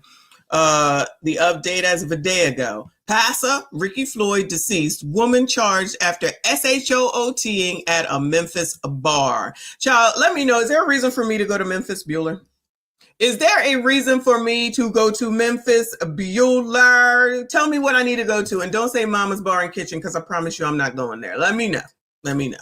The update as of a day ago. Pastor Rickey Floyd deceased. Woman charged after SHOOTing at a Memphis bar. Child, let me know. Is there a reason for me to go to Memphis, Bueller? Is there a reason for me to go to Memphis, Bueller? Tell me what I need to go to. And don't say Mama's Bar and Kitchen, because I promise you I'm not going there. Let me know. Let me know.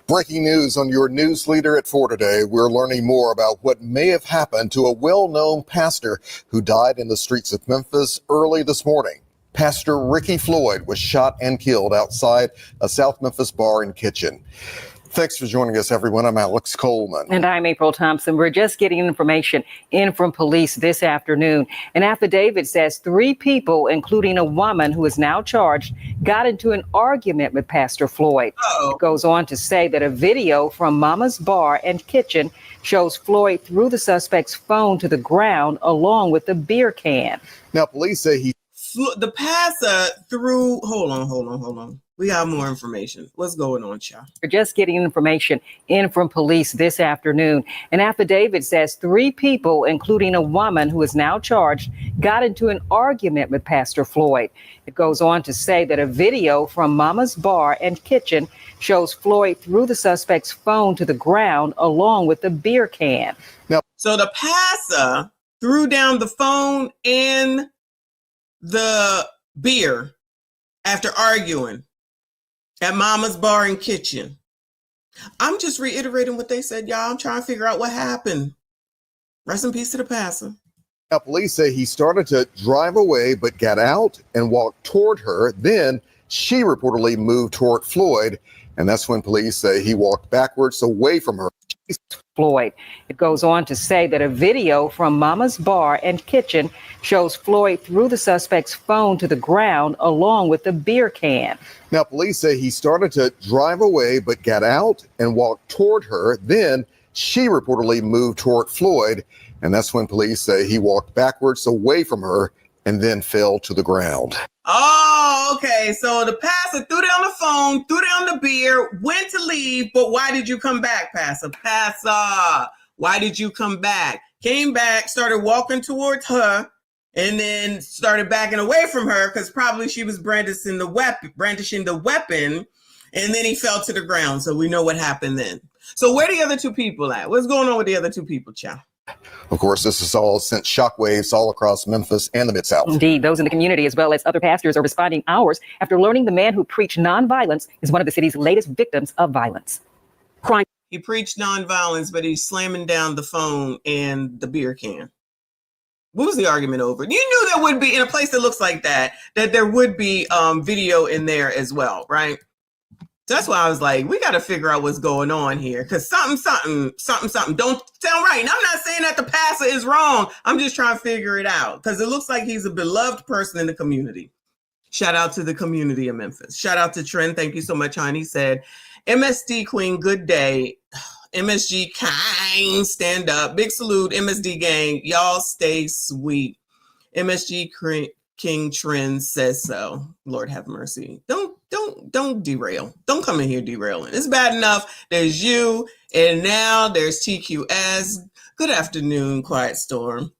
Breaking news on your news leader at 4 today. We're learning more about what may have happened to a well-known pastor who died in the streets of Memphis early this morning. Pastor Rickey Floyd was shot and killed outside a South Memphis bar and kitchen. Thanks for joining us, everyone. I'm Alex Coleman. And I'm April Thompson. We're just getting information in from police this afternoon. An affidavit says 3 people, including a woman who is now charged, got into an argument with Pastor Floyd. It goes on to say that a video from Mama's Bar and Kitchen shows Floyd threw the suspect's phone to the ground along with the beer can. Now, police say the pastor threw. Hold on. We got more information. What's going on, child? We're just getting information in from police this afternoon. An affidavit says 3 people, including a woman who is now charged, got into an argument with Pastor Floyd. It goes on to say that a video from Mama's Bar and Kitchen shows Floyd threw the suspect's phone to the ground along with the beer can. So the pastor threw down the phone and the beer after arguing at Mama's Bar and Kitchen. I'm just reiterating what they said, y'all. I'm trying to figure out what happened. Rest in peace to the pastor. Now, police say he started to drive away, but got out and walked toward her. Then she reportedly moved toward Floyd, and that's when police say he walked backwards away from her. Floyd. It goes on to say that a video from Mama's Bar and Kitchen shows Floyd threw the suspect's phone to the ground along with the beer can. Now, police say he started to drive away, but got out and walked toward her. Then she reportedly moved toward Floyd, and that's when police say he walked backwards away from her and then fell to the ground. Oh, okay. So the pastor threw down the phone, threw down the beer, went to leave. But why did you come back, Pastor? Pastor, why did you come back? Came back, started walking towards her, and then started backing away from her because probably she was brandishing the weapon, and then he fell to the ground. So we know what happened then. So where the other 2 people at? What's going on with the other 2 people, child? Of course, this has all sent shockwaves all across Memphis and the Mid-South. Indeed, those in the community as well as other pastors are responding hours after learning the man who preached nonviolence is one of the city's latest victims of violence. Crime. He preached nonviolence, but he's slamming down the phone and the beer can. What was the argument over? You knew there would be, in a place that looks like that there would be video in there as well, right? That's why I was like, we got to figure out what's going on here. Because something don't sound right. And I'm not saying that the pastor is wrong. I'm just trying to figure it out. Because it looks like he's a beloved person in the community. Shout out to the community of Memphis. Shout out to Trent. Thank you so much, hon. He said, MSD Queen, good day. MSG kind, stand up. Big salute, MSD gang. Y'all stay sweet. MSG King Trend says so. Lord have mercy. Don't derail. Don't come in here derailing. It's bad enough. There's you, and now there's TQS. Good afternoon, Quiet Storm.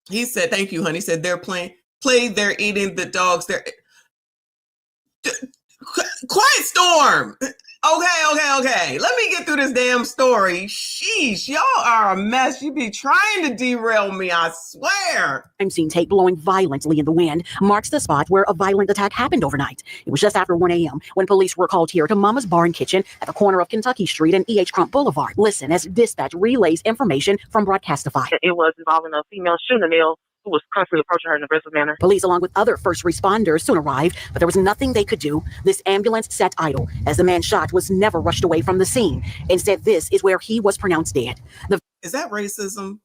He said, thank you, honey. He said they're playing, they're eating the dogs. Quiet storm. Okay. Let me get through this damn story. Sheesh, y'all are a mess. You be trying to derail me, I swear. Crime scene tape blowing violently in the wind marks the spot where a violent attack happened overnight. It was just after 1 a.m. when police were called here to Mama's Bar and Kitchen at the corner of Kentucky Street and E.H. Crump Boulevard. Listen as dispatch relays information from Broadcastify. It was involving a female shooting Neil who was constantly approaching her in an aggressive manner. Police, along with other first responders, soon arrived, but there was nothing they could do. This ambulance sat idle, as the man shot was never rushed away from the scene. Instead, this is where he was pronounced dead. Is that racism?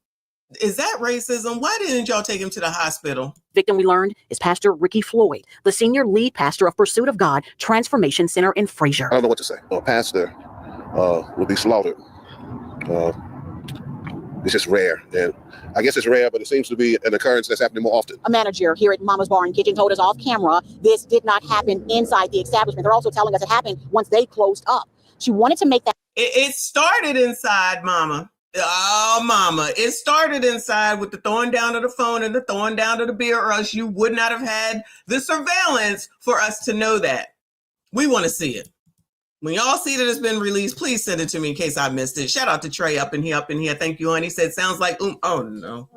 Is that racism? Why didn't y'all take him to the hospital? Victim, we learned, is Pastor Rickey Floyd, the senior lead pastor of Pursuit of God Transformation Center in Fraser. I don't know what to say. A pastor will be slaughtered. It's just rare. And I guess it's rare, but it seems to be an occurrence that's happening more often. A manager here at Mama's Bar and Kitchen told us off camera this did not happen inside the establishment. They're also telling us it happened once they closed up. She wanted to make that. It started inside, Mama. Oh, Mama. It started inside with the throwing down of the phone and the throwing down of the beer, or else you would not have had the surveillance for us to know that. We want to see it. When y'all see that it's been released, please send it to me in case I missed it. Shout out to Trey up in here. Thank you, honey. He said, sounds like, oh no.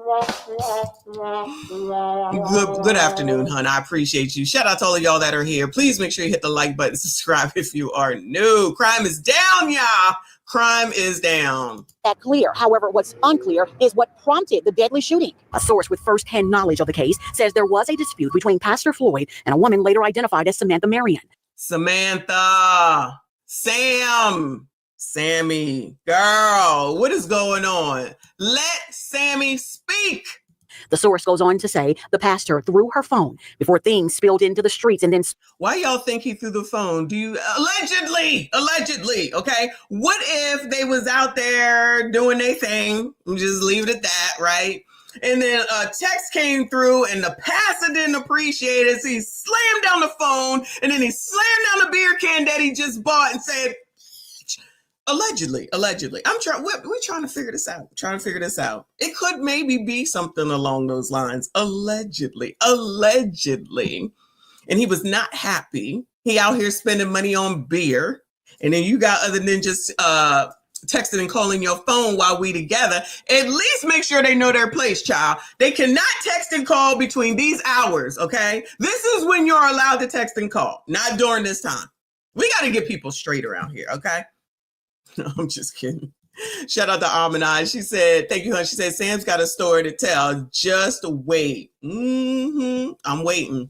Good afternoon, hon. I appreciate you. Shout out to all of y'all that are here. Please make sure you hit the like button, subscribe if you are new. Crime is down, y'all. Crime is down. That clear. However, what's unclear is what prompted the deadly shooting. A source with first-hand knowledge of the case says there was a dispute between Pastor Floyd and a woman later identified as Samantha Marion. Samantha. Sammy, girl, what is going on? Let Sammy speak. The source goes on to say the pastor threw her phone before things spilled into the streets and then... Why y'all think he threw the phone? Do you... Allegedly, okay? What if they was out there doing their thing? Just leave it at that, right? And then a text came through and the pastor didn't appreciate it. So he slammed down the phone and then he slammed down the beer can that he just bought and said, allegedly. We're trying to figure this out. It could maybe be something along those lines. Allegedly. And he was not happy. He out here spending money on beer. And then you got other than just, texting and calling your phone while we together, at least make sure they know their place, child. They cannot text and call between these hours, okay? This is when you're allowed to text and call, not during this time. We got to get people straight around here, okay? No, I'm just kidding. Shout out to Amanai. She said, thank you, hon. She said, Sam's got a story to tell. Just wait. I'm waiting.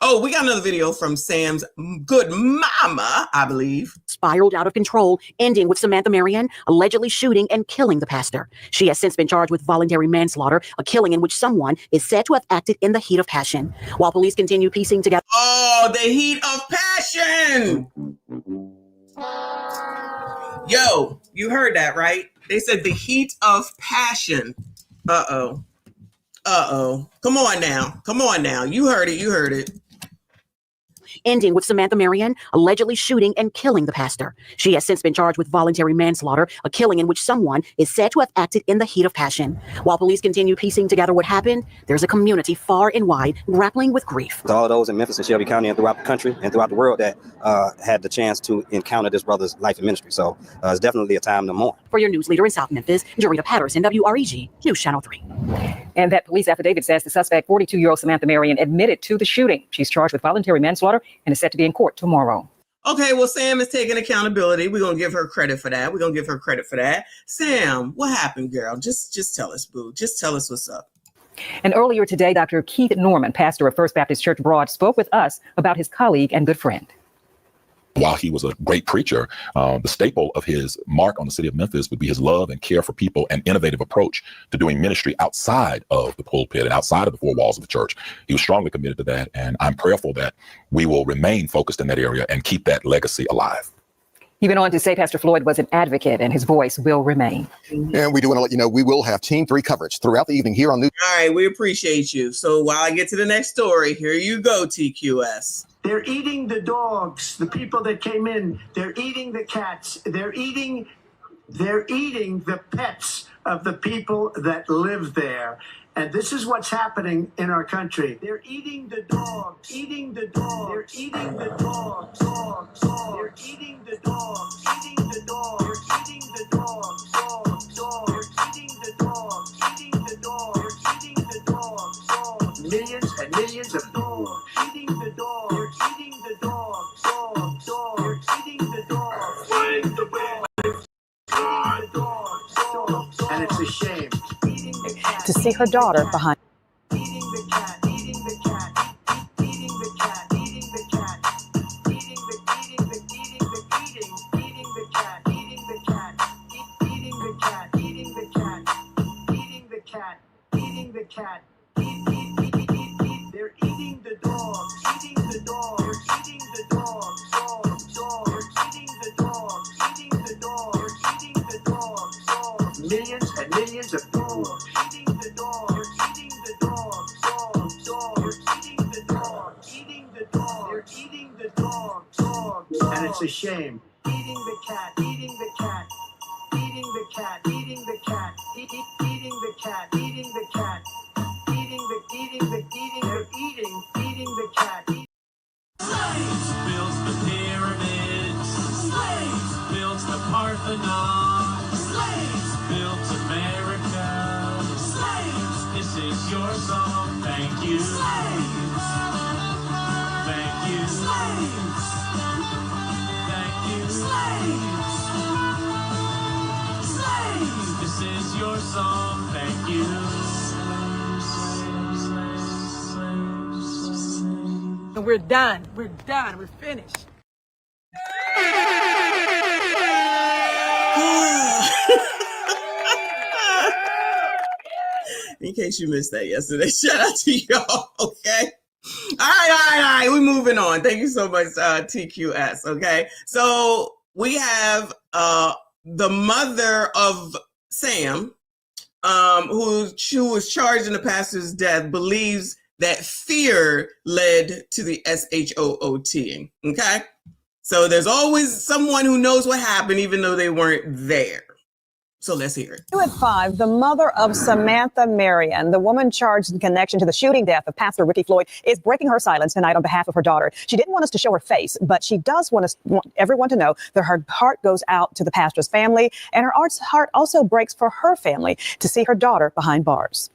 Oh, we got another video from Sam's good mama, I believe. Spiraled out of control, ending with Samantha Marion allegedly shooting and killing the pastor. She has since been charged with voluntary manslaughter, a killing in which someone is said to have acted in the heat of passion. While police continue piecing together... Oh, the heat of passion! Yo, you heard that, right? They said the heat of passion. Uh-oh. Come on now. You heard it. Ending with Samantha Marion allegedly shooting and killing the pastor. She has since been charged with voluntary manslaughter, a killing in which someone is said to have acted in the heat of passion. While police continue piecing together what happened, there's a community far and wide grappling with grief. To all those in Memphis and Shelby County and throughout the country and throughout the world that had the chance to encounter this brother's life and ministry. So it's definitely a time to mourn. For your news leader in South Memphis, Jarita Patterson, WREG News Channel 3. And that police affidavit says the suspect, 42-year-old Samantha Marion, admitted to the shooting. She's charged with voluntary manslaughter and is set to be in court tomorrow. Okay, well, Sam is taking accountability. We're going to give her credit for that. Sam, what happened, girl? Just tell us, boo. Just tell us what's up. And earlier today, Dr. Keith Norman, pastor of First Baptist Church Broad, spoke with us about his colleague and good friend. While he was a great preacher, the staple of his mark on the city of Memphis would be his love and care for people and innovative approach to doing ministry outside of the pulpit and outside of the four walls of the church. He was strongly committed to that, and I'm prayerful that we will remain focused in that area and keep that legacy alive. He went on to say Pastor Floyd was an advocate and his voice will remain. And we do want to let you know we will have Team 3 coverage throughout the evening here on News. All right, we appreciate you. So while I get to the next story, here you go, TQS. They're eating the dogs, the people that came in. They're eating the cats. They're eating the pets of the people that live there. And this is what's happening in our country. They're eating the dogs, eating the dogs. They're eating the dogs, dogs, dogs. They're eating the dogs, eating the dogs. They're eating the dogs, dogs, dogs. They're eating the dogs, eating the dogs. They're eating the dogs, dogs. Millions and millions of dogs, eating the dogs. They're eating the dogs, dogs, dogs. They're eating the dogs, eating the dogs, dogs. And it's a shame. To see her daughter behind. Eating the cat, eating the cat, eating the cat, eating the cat, eating the cat, eating the cat, eating the cat, eating the cat, eating the cat, eating the cat. They're eating the dogs, eating the dogs. They're eating the dogs, dogs, dogs. They're eating the dogs, eating the dogs. They're eating the dogs, dogs. Millions and millions of dogs, eating the dogs. They're eating the dogs, dogs, dogs. They're eating the dogs, eating the dogs. They're eating the dogs, dogs, dogs. And it's a shame. Eating the cat, eating the cat, eating the cat, eating the cat, eating the cat, eating the cat, eating the cat. Slaves built the pyramids. Slaves built the Parthenon. Slaves built America. Slaves, this is your song. Thank you. Slaves. Thank you. Slaves. Thank you. Slaves. Slaves, this is your song. Thank you. We're done. We're done. We're finished. In case you missed that yesterday, shout out to y'all, okay? All right. We're moving on. Thank you so much, TQS, okay? So we have the mother of Sam, who was charged in the pastor's death, believes that fear led to the SHOOT, okay? So there's always someone who knows what happened, even though they weren't there. So let's hear it. At 5, the mother of Samantha Marion, the woman charged in connection to the shooting death of Pastor Rickey Floyd, is breaking her silence tonight on behalf of her daughter. She didn't want us to show her face, but she does want everyone to know that her heart goes out to the pastor's family, and her heart also breaks for her family to see her daughter behind bars.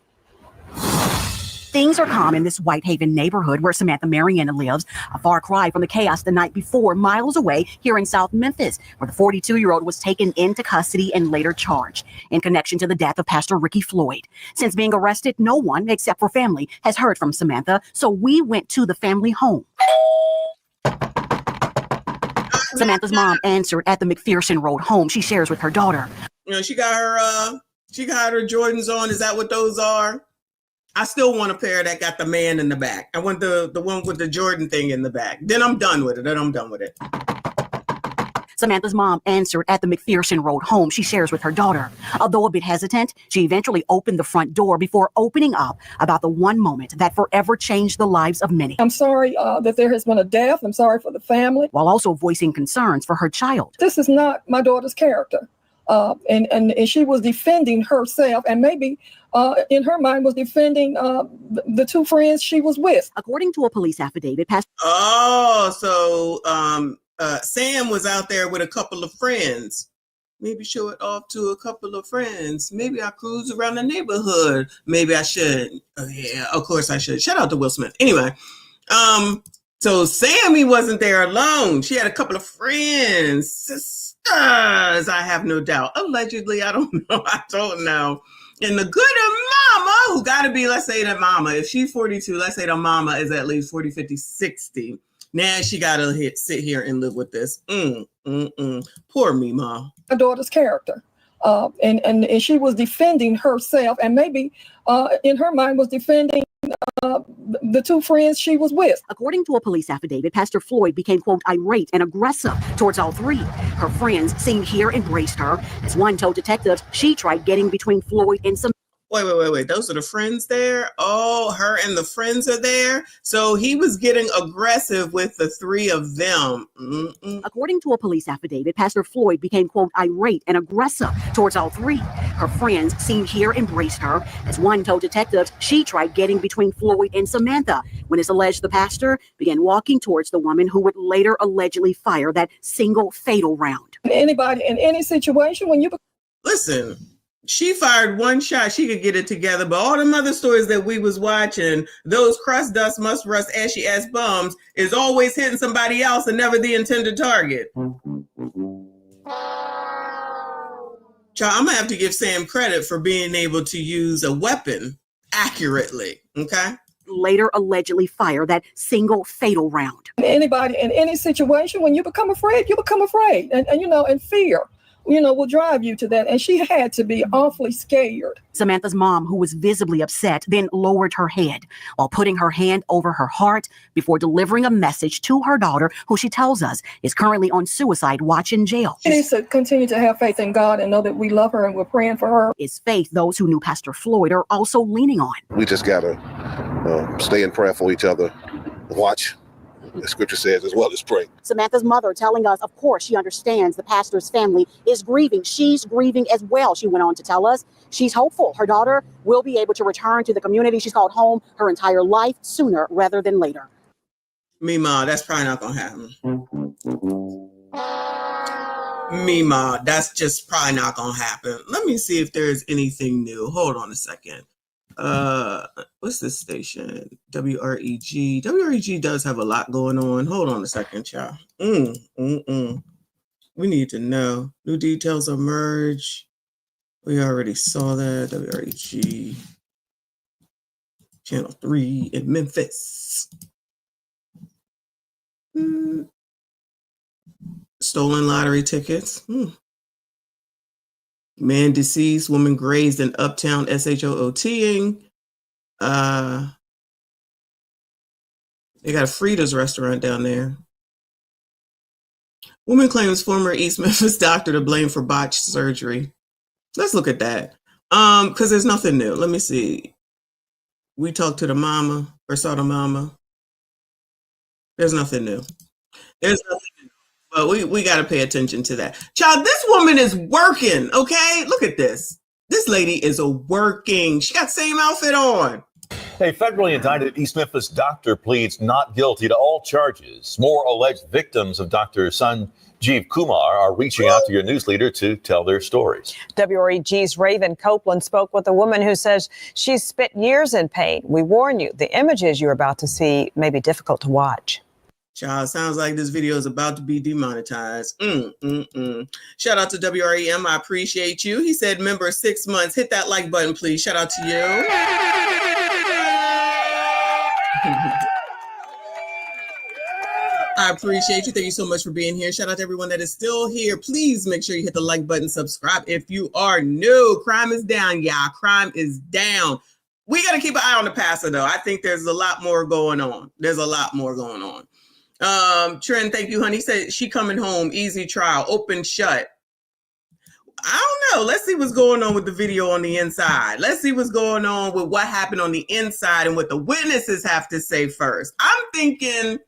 Things are calm in this Whitehaven neighborhood where Samantha Marion lives, a far cry from the chaos the night before, miles away here in South Memphis, where the 42-year-old was taken into custody and later charged in connection to the death of Pastor Rickey Floyd. Since being arrested, no one, except for family, has heard from Samantha, so we went to the family home. Samantha's mom answered at the McPherson Road home she shares with her daughter. You know, she got her Jordans on. Is that what those are? I still want a pair that got the man in the back. I want the one with the Jordan thing in the back. Then I'm done with it. Samantha's mom answered at the McPherson Road home she shares with her daughter. Although a bit hesitant, she eventually opened the front door before opening up about the one moment that forever changed the lives of many. I'm sorry that there has been a death. I'm sorry for the family. While also voicing concerns for her child. This is not my daughter's character. And she was defending herself, and maybe in her mind was defending the two friends she was with. According to a police affidavit, Pastor. Sam was out there with a couple of friends. Maybe show it off to a couple of friends. Maybe I cruise around the neighborhood. Maybe I should. Oh, yeah, of course I should. Shout out to Will Smith. Anyway, so Sammy wasn't there alone. She had a couple of friends, sisters, I have no doubt. Allegedly, I don't know. I don't know. And the good of mama, who got to be, let's say the mama, if she's 42, let's say the mama is at least 40, 50, 60. Now she got to sit here and live with this. Poor me, Mom. My daughter's character. And she was defending herself, and maybe in her mind was defending the two friends she was with. According to a police affidavit, Pastor Floyd became, quote, irate and aggressive towards all three. Her friends seen here embraced her. As one told detectives, she tried getting between Floyd and some. Wait. Those are the friends there? Oh, her and the friends are there? So he was getting aggressive with the three of them. According to a police affidavit, Pastor Floyd became, quote, irate and aggressive towards all three. Her friends seen here embraced her. As one told detectives, she tried getting between Floyd and Samantha when it's alleged the pastor began walking towards the woman who would later allegedly fire that single fatal round. Anybody in any situation when you... Listen, she fired one shot, she could get it together, but all them other stories that we was watching, those crust dust, must rust, ashy ass bums, is always hitting somebody else and never the intended target. Child, I'm gonna have to give Sam credit for being able to use a weapon accurately, okay? Later allegedly fire that single fatal round. Anybody in any situation, when you become afraid, and fear, will drive you to that. And she had to be awfully scared. Samantha's mom, who was visibly upset, then lowered her head while putting her hand over her heart before delivering a message to her daughter, who she tells us is currently on suicide watch in jail. She needs to continue to have faith in God and know that we love her and we're praying for her. It's faith those who knew Pastor Floyd are also leaning on. We just got to stay in prayer for each other, watch, the scripture says, as well as pray. Samantha's mother telling us, of course, she understands the pastor's family is grieving. She's grieving as well, she went on to tell us. She's hopeful her daughter will be able to return to the community she's called home her entire life sooner rather than later. Mima, that's probably not going to happen. Mima, that's just probably not going to happen. Let me see if there's anything new. Hold on a second. What's this station? WREG. WREG does have a lot going on. Hold on a second, y'all. We need to know. New details emerge. We already saw that. WREG. Channel 3 in Memphis. Stolen lottery tickets. Man deceased, woman grazed in Uptown SHOOTing. They got a Frida's restaurant down there. Woman claims former East Memphis doctor to blame for botched surgery. Let's look at that. Because there's nothing new. Let me see. We talked to the mama or saw the mama. There's nothing new. There's nothing new. But we got to pay attention to that. Child, this woman is working, okay? Look at this. This lady is working. She got the same outfit on. A federally indicted East Memphis doctor pleads not guilty to all charges. More alleged victims of Dr. Sanjeev Kumar are reaching out to your news leader to tell their stories. WREG's Raven Copeland spoke with a woman who says she's spent years in pain. We warn you, the images you're about to see may be difficult to watch. Child, sounds like this video is about to be demonetized. Shout out to WREM. I appreciate you. He said, member 6 months. Hit that like button, please. Shout out to you. I appreciate you. Thank you so much for being here. Shout out to everyone that is still here. Please make sure you hit the like button, subscribe if you are new. Crime is down, y'all. Crime is down. We got to keep an eye on the pastor, though. I think there's a lot more going on. Trent, thank you, honey. Said she coming home, easy trial, open, shut. I don't know. Let's see what's going on with the video on the inside. Let's see what's going on with what happened on the inside and what the witnesses have to say first. I'm thinking,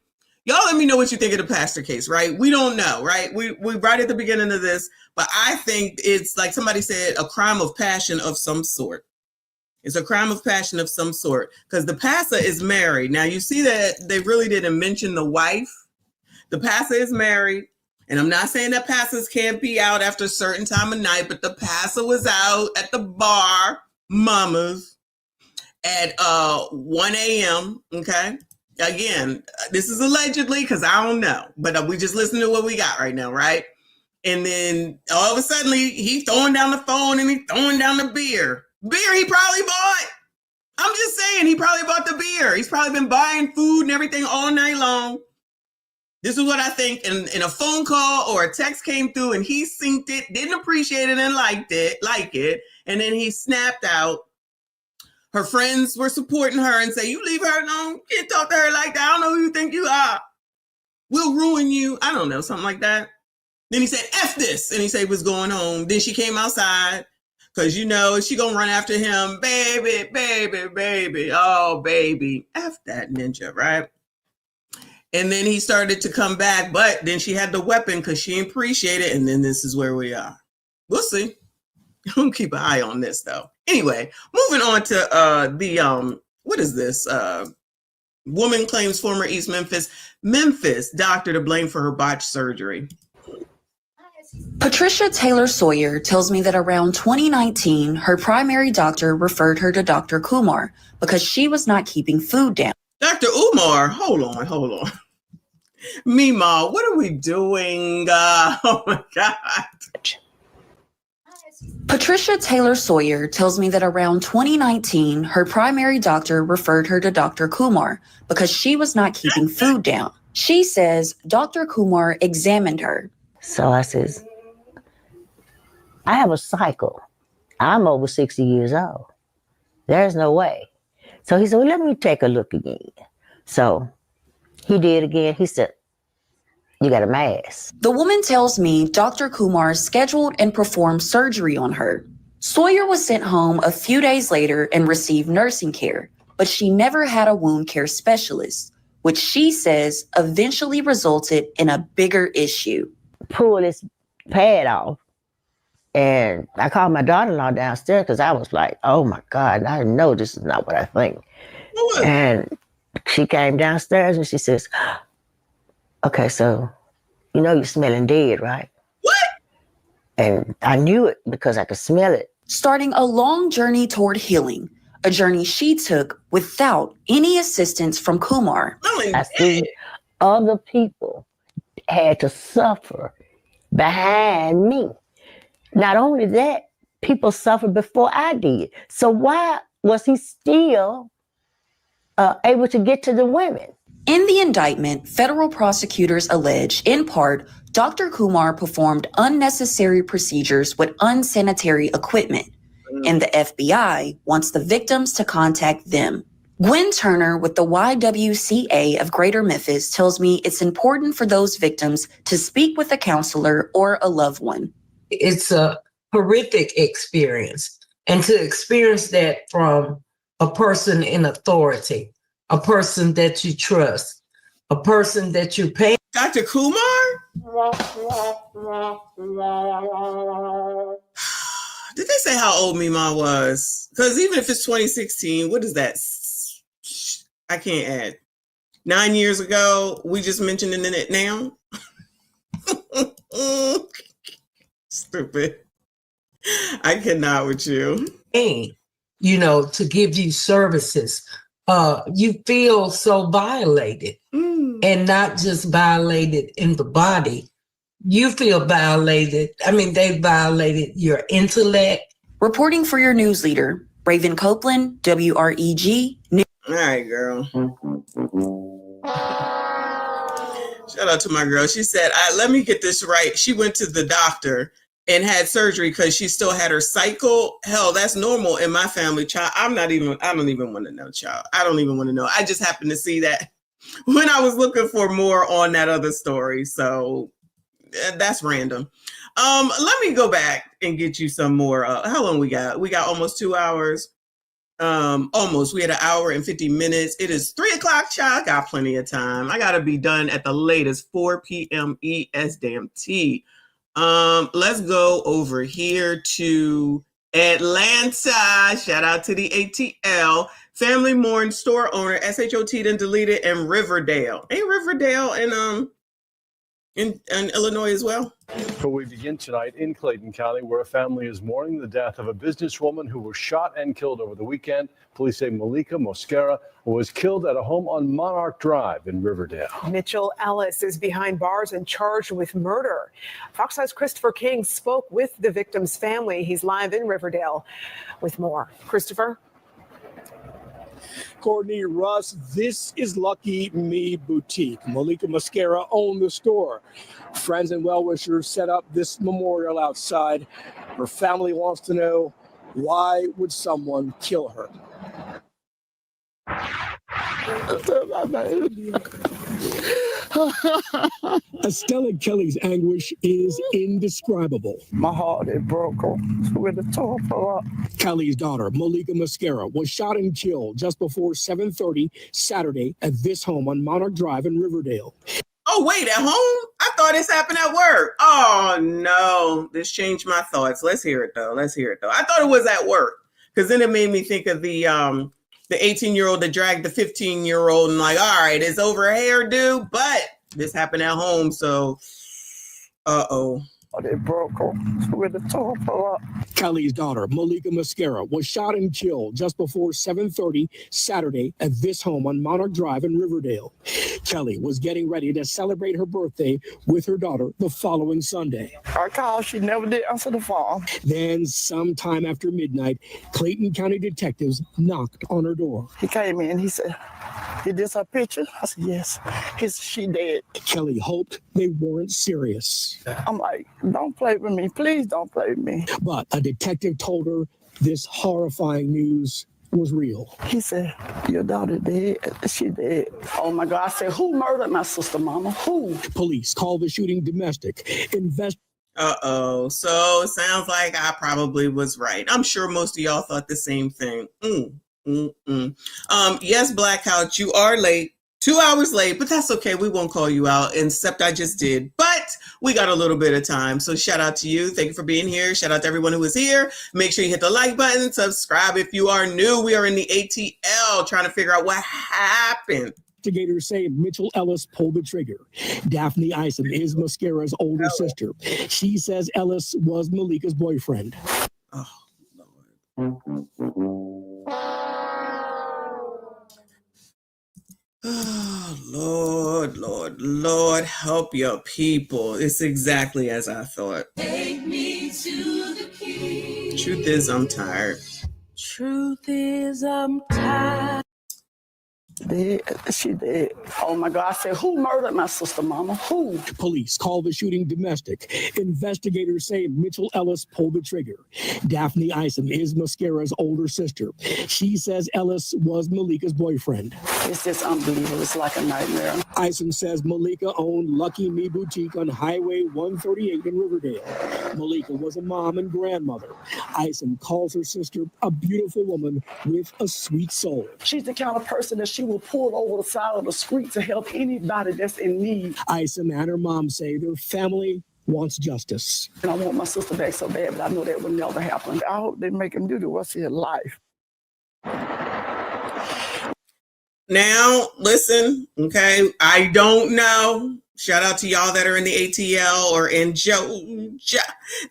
y'all let me know what you think of the pastor case, right? We don't know, right? We right at the beginning of this, but I think it's like somebody said, a crime of passion of some sort. It's a crime of passion of some sort because the pastor is married. Now, you see that they really didn't mention the wife. The pastor is married. And I'm not saying that pastors can't be out after a certain time of night, but the pastor was out at the bar, mamas, at 1 a.m., okay? Again, this is allegedly because I don't know, but we just listen to what we got right now, right? And then all of a sudden, he's throwing down the phone and he's throwing down the beer. Beer he probably bought. I'm just saying he probably bought the beer. He's probably been buying food and everything all night long. This is what I think. And a phone call or a text came through and he synced it, didn't appreciate it and like it. And then he snapped out. Her friends were supporting her and say, you leave her alone. You can't talk to her like that. I don't know who you think you are. We'll ruin you. I don't know, something like that. Then he said, F this. And he said he was going home. Then she came outside. Because, you know, she going to run after him. Baby, baby, baby. Oh, baby. F that ninja, right? And then he started to come back, but then she had the weapon because she didn't appreciate it. And then this is where we are. We'll see. I'll keep an eye on this, though. Anyway, moving on to what is this? Woman claims former East Memphis doctor to blame for her botched surgery. Patricia Taylor Sawyer tells me that around 2019, her primary doctor referred her to Dr. Kumar because she was not keeping food down. Dr. Umar, hold on. Mima, what are we doing? Oh my God. Patricia Taylor Sawyer tells me that around 2019, her primary doctor referred her to Dr. Kumar because she was not keeping food down. She says Dr. Kumar examined her. So I says, I have a cycle. I'm over 60 years old. There's no way. So he said, well, let me take a look again. So he did again. He said, you got a mass. The woman tells me Dr. Kumar scheduled and performed surgery on her. Sawyer was sent home a few days later and received nursing care, but she never had a wound care specialist, which she says eventually resulted in a bigger issue. Pull this pad off. And I called my daughter-in-law downstairs because I was like, oh my God, I know this is not what I think. And she came downstairs and she says, okay, so you know you're smelling dead, right? What? And I knew it because I could smell it. Starting a long journey toward healing, a journey she took without any assistance from Kumar. I see other people had to suffer behind me. Not only that, people suffered before I did. So why was he still able to get to the women? In the indictment, federal prosecutors allege, in part, Dr. Kumar performed unnecessary procedures with unsanitary equipment, and the FBI wants the victims to contact them. Gwen Turner with the YWCA of Greater Memphis tells me it's important for those victims to speak with a counselor or a loved one. It's a horrific experience, and to experience that from a person in authority, a person that you trust, a person that you pay. Dr. Kumar? Did they say how old Mima was? Because even if it's 2016, what is that? I can't add. 9 years ago, we just mentioned it now. Stupid. I cannot with you. Hey, you know, to give you services. You feel so violated, and not just violated in the body. You feel violated. I mean, they violated your intellect. Reporting for your news leader, Raven Copeland, WREG. All right, girl. Shout out to my girl. She said, let me get this right. She went to the doctor and had surgery because she still had her cycle. Hell, that's normal in my family, child. I don't even want to know, child. I don't even want to know. I just happened to see that when I was looking for more on that other story. So that's random. Let me go back and get you some more. How long we got? We got almost 2 hours. Almost. We had 1 hour and 50 minutes. It is 3 o'clock, child. I got plenty of time. I got to be done at the latest 4 p.m. EST. Let's go over here to Atlanta. Shout out to the ATL. Family mourns store owner SHOT then deleted in Riverdale. Ain't Riverdale in Illinois as well? So we begin tonight in Clayton County, where a family is mourning the death of a businesswoman who was shot and killed over the weekend. Police say Malika Mosquera was killed at a home on Monarch Drive in Riverdale. Mitchell Ellis is behind bars and charged with murder. Fox 5's Christopher King spoke with the victim's family. He's live in Riverdale with more. Christopher? Courtney, Russ, this is Lucky Me Boutique. Malika Mosquera owned the store. Friends and well-wishers set up this memorial outside. Her family wants to know, why would someone kill her? Estella Kelly's anguish is indescribable. My heart is broken with the top up. Kelly's daughter, Malika Mascara, was shot and killed just before 7:30 Saturday at this home on Monarch Drive in Riverdale. Oh, wait, at home? I thought this happened at work. Oh, no. This changed my thoughts. Let's hear it, though. I thought it was at work because then it made me think of the 18-year-old that dragged the 15-year-old and like, all right, it's over here, dude. But this happened at home, so uh-oh. They broke with the top up. Kelly's daughter, Malika Mascara, was shot and killed just before 7:30 Saturday at this home on Monarch Drive in Riverdale. Kelly was getting ready to celebrate her birthday with her daughter the following Sunday. I called, she never did answer the phone. Then, sometime after midnight, Clayton County detectives knocked on her door. He came in, he said, "Is this her picture?" I said, "Yes." He said, "She dead." Kelly hoped they weren't serious. I'm like, "Don't play with me. Please don't play with me." But a detective told her this horrifying news was real. He said, "Your daughter dead. She dead." Oh my God. I said, "Who murdered my sister, mama? Who?" Police called the shooting domestic. Uh-oh. So it sounds like I probably was right. I'm sure most of y'all thought the same thing. Yes, Black Couch, you are late. 2 hours late, but that's okay. We won't call you out, except I just did. But we got a little bit of time. So shout out to you. Thank you for being here. Shout out to everyone who was here. Make sure you hit the like button, subscribe if you are new. We are in the ATL trying to figure out what happened. Investigators say Mitchell Ellis pulled the trigger. Daphne Isom is Mascara's older sister. She says Ellis was Malika's boyfriend. Oh, Lord. Oh, Lord, help your people. It's exactly as I thought. Take me to the king. Truth is, I'm tired. Truth is, I'm tired. Dead. She dead. Oh my God. I said, "Who murdered my sister, mama? Who?" Police called the shooting domestic. Investigators say Mitchell Ellis pulled the trigger. Daphne Isom is Mascara's older sister. She says Ellis was Malika's boyfriend. It's just unbelievable. It's like a nightmare. Isom says Malika owned Lucky Me Boutique on Highway 138 in Riverdale. Malika was a mom and grandmother. Isom calls her sister a beautiful woman with a sweet soul. She's the kind of person that she will pull over the side of the street to help anybody that's in need. Isom and her mom say their family wants justice. And I want my sister back so bad, but I know that will never happen. I hope they make him do the rest of his life. Now, listen, okay, I don't know. Shout out to y'all that are in the ATL or in Georgia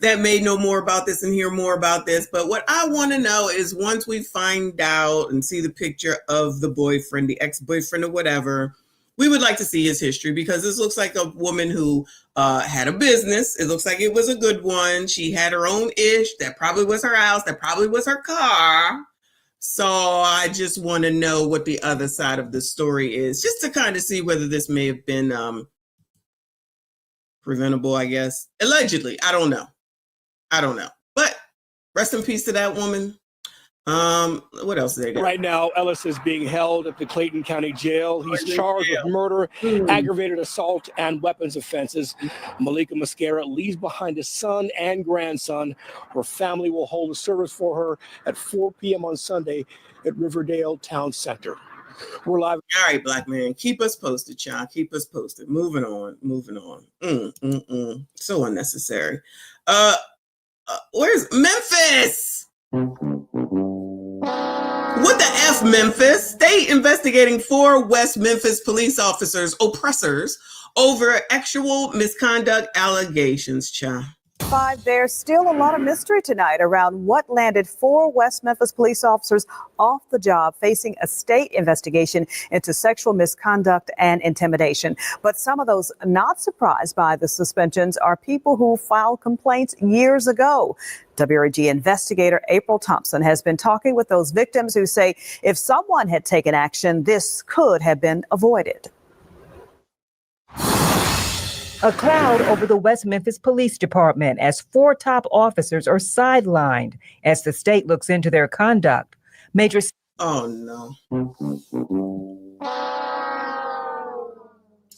that may know more about this and hear more about this. But what I want to know is once we find out and see the picture of the boyfriend, the ex-boyfriend or whatever, we would like to see his history because this looks like a woman who had a business. It looks like it was a good one. She had her own ish. That probably was her house. That probably was her car. So I just want to know what the other side of the story is, just to kind of see whether this may have been preventable, I guess. Allegedly. I don't know. But rest in peace to that woman. What else did they got? Right now, Ellis is being held at the Clayton County Jail. He's charged with murder, aggravated assault, and weapons offenses. Malika Mascara leaves behind a son and grandson. Her family will hold a service for her at 4 p.m. on Sunday at Riverdale Town Center. We're live. All right, Black man. Keep us posted, child. Keep us posted. Moving on. So unnecessary. Where's Memphis? What the F, Memphis? State investigating 4 West Memphis police officers, oppressors, over actual misconduct allegations, child. There's still a lot of mystery tonight around what landed 4 West Memphis police officers off the job facing a state investigation into sexual misconduct and intimidation. But some of those not surprised by the suspensions are people who filed complaints years ago. WREG investigator April Thompson has been talking with those victims who say if someone had taken action, this could have been avoided. A cloud over the West Memphis Police Department as 4 top officers are sidelined as the state looks into their conduct.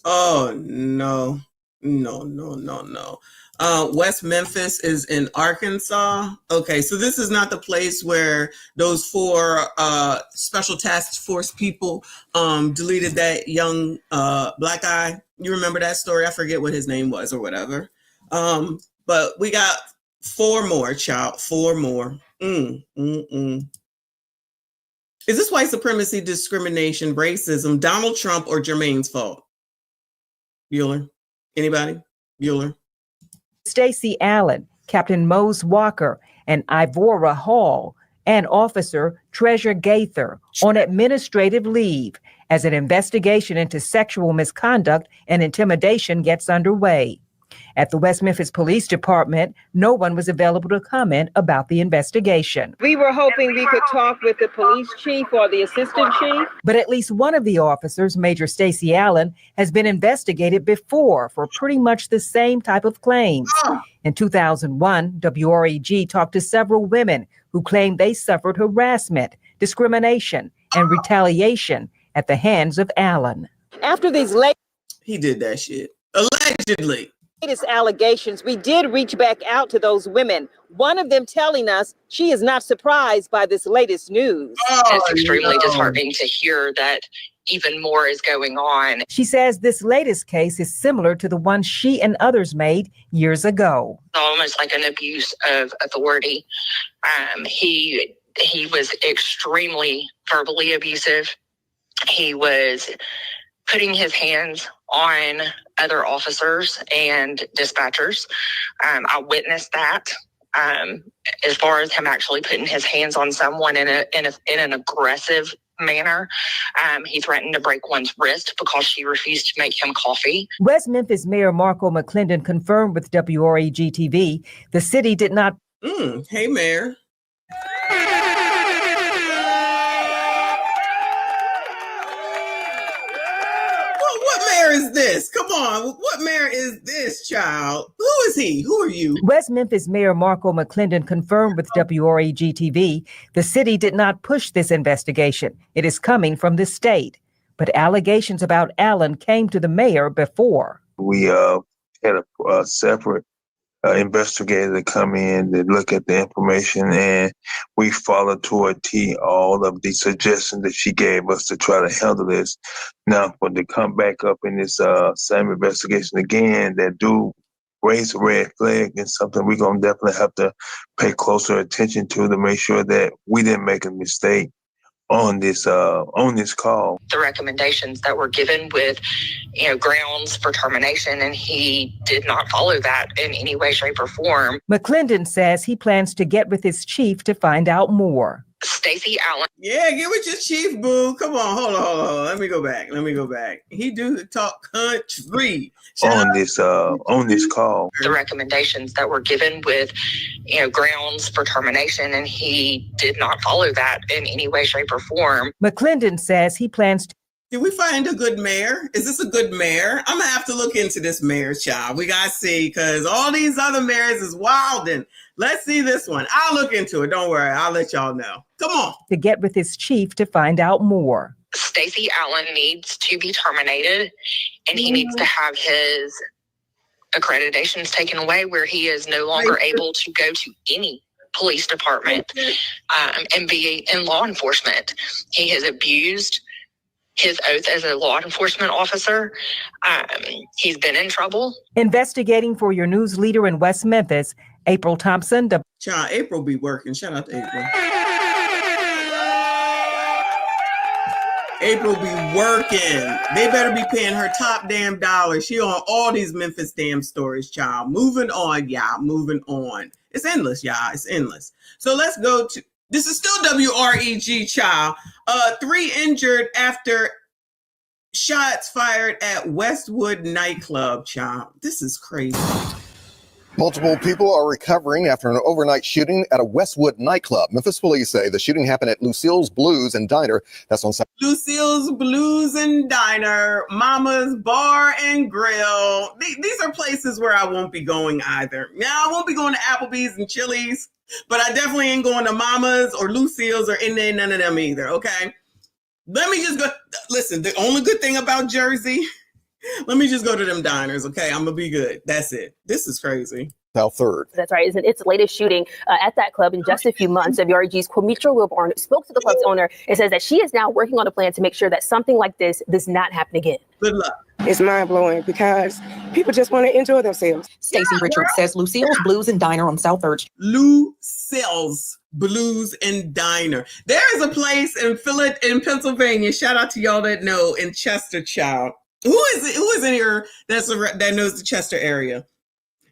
Oh, no. No. West Memphis is in Arkansas. Okay, so this is not the place where those 4 special task force people deleted that young black guy. You remember that story? I forget what his name was or whatever. But we got 4 more, child. 4 more. Is this white supremacy, discrimination, racism, Donald Trump, or Jermaine's fault? Bueller? Anybody? Bueller? Stacey Allen, Captain Mose Walker, and Ivora Hall, and Officer Treasure Gaither on administrative leave as an investigation into sexual misconduct and intimidation gets underway. At the West Memphis Police Department, no one was available to comment about the investigation. We were hoping we could talk with the police chief or the assistant chief. But at least one of the officers, Major Stacey Allen, has been investigated before for pretty much the same type of claims. In 2001, WREG talked to several women who claimed they suffered harassment, discrimination, and retaliation at the hands of Allen. After these He did that shit. Allegedly. latest allegations, we did reach back out to those women. One of them telling us she is not surprised by this latest news. It's extremely disheartening to hear that even more is going on. She says this latest case is similar to the one she and others made years ago. Almost like an abuse of authority. He was extremely verbally abusive. He was putting his hands on other officers and dispatchers. I witnessed that. As far as him actually putting his hands on someone in an aggressive manner, he threatened to break one's wrist because she refused to make him coffee. West Memphis Mayor Marco McClendon confirmed with WREG TV the city did not. Hey, Mayor. What mayor is this? Come on. What mayor is this, child? Who is he? Who are you? West Memphis Mayor Marco McClendon confirmed with WREG TV the city did not push this investigation. It is coming from the state. But allegations about Allen came to the mayor before. We had a separate investigator to come in to look at the information, and we followed to a T all of the suggestions that she gave us to try to handle this. Now, when they come back up in this same investigation again, that do raise a red flag and something we're going to definitely have to pay closer attention to make sure that we didn't make a mistake on this call. The recommendations that were given with, grounds for termination, and he did not follow that in any way, shape, or form. McClendon says he plans to get with his chief to find out more. Stacey Allen. Yeah, get with your chief, boo. Come on, hold on. Let me go back. He do talk country. On this call. The recommendations that were given with, grounds for termination, and he did not follow that in any way, shape, or form. McClendon says he plans to. Did we find a good mayor? Is this a good mayor? I'm gonna have to look into this mayor, child. We gotta see, because all these other mayors is wild. And let's see this one. I'll look into it. Don't worry. I'll let y'all know. Come on. To get with his chief to find out more. Stacey Allen needs to be terminated, and he needs to have his accreditations taken away, where he is no longer able to go to any police department and be in law enforcement. He has abused his oath as a law enforcement officer. He's been in trouble. Investigating for your news leader in West Memphis, April Thompson. Child, April be working. Shout out to April. April be working. They better be paying her top damn dollar. She on all these Memphis damn stories, child. Moving on, y'all. Moving on. It's endless, y'all. It's endless. So let's go to, this is still WREG, child. 3 injured after shots fired at Westwood nightclub, child. This is crazy. Multiple people are recovering after an overnight shooting at a Westwood nightclub. Memphis police say the shooting happened at Lucille's Blues and Diner. That's on Saturday. Lucille's Blues and Diner, Mama's Bar and Grill. These are places where I won't be going either. Now, I won't be going to Applebee's and Chili's, but I definitely ain't going to Mama's or Lucille's or none of them either, okay? Let me just go. Listen, the only good thing about Jersey Let me just go to them diners, okay? I'm gonna be good. That's it. This is crazy. South 3rd. That's right. It's its latest shooting at that club in just a few months. WREG's Quimitra Wilborn spoke to the club's owner and says that she is now working on a plan to make sure that something like this does not happen again. Good luck. It's mind-blowing because people just want to enjoy themselves. Stacey Richards says Lucille's Blues and Diner on South 3rd. Lucille's Blues and Diner. There is a place in Pennsylvania. Shout out to y'all that know, in Chester, child. Who is in here that knows the Chester area?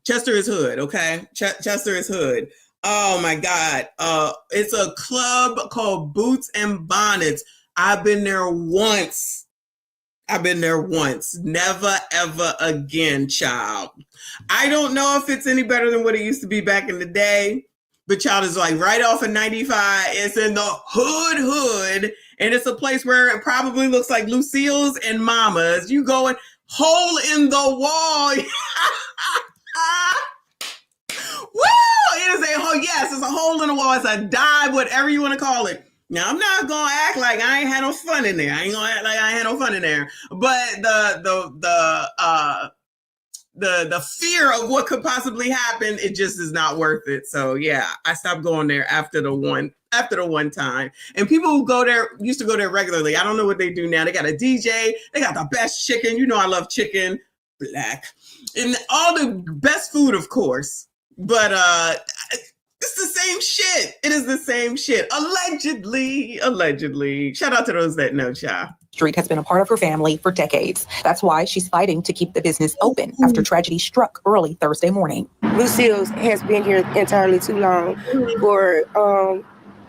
Chester is hood, okay? Chester is hood. Oh my God. It's a club called Boots and Bonnets. I've been there once. Never, ever again, child. I don't know if it's any better than what it used to be back in the day, but child, is like right off of 95. It's in the hood. And it's a place where it probably looks like Lucille's and Mama's. You go in, hole in the wall. Woo! It is a hole. Yes, it's a hole in the wall. It's a dive, whatever you want to call it. Now, I'm not going to act like I ain't had no fun in there. But the fear of what could possibly happen, it just is not worth it. So yeah, I stopped going there after the one time. And people who go there used to go there regularly. I don't know what they do now. They got a DJ. They got the best chicken. You know I love chicken. Black. And all the best food, of course. But it's the same shit. It is the same shit. Allegedly. Shout out to those that know, child. Street has been a part of her family for decades. That's why she's fighting to keep the business open after tragedy struck early Thursday morning. Lucille's has been here entirely too long for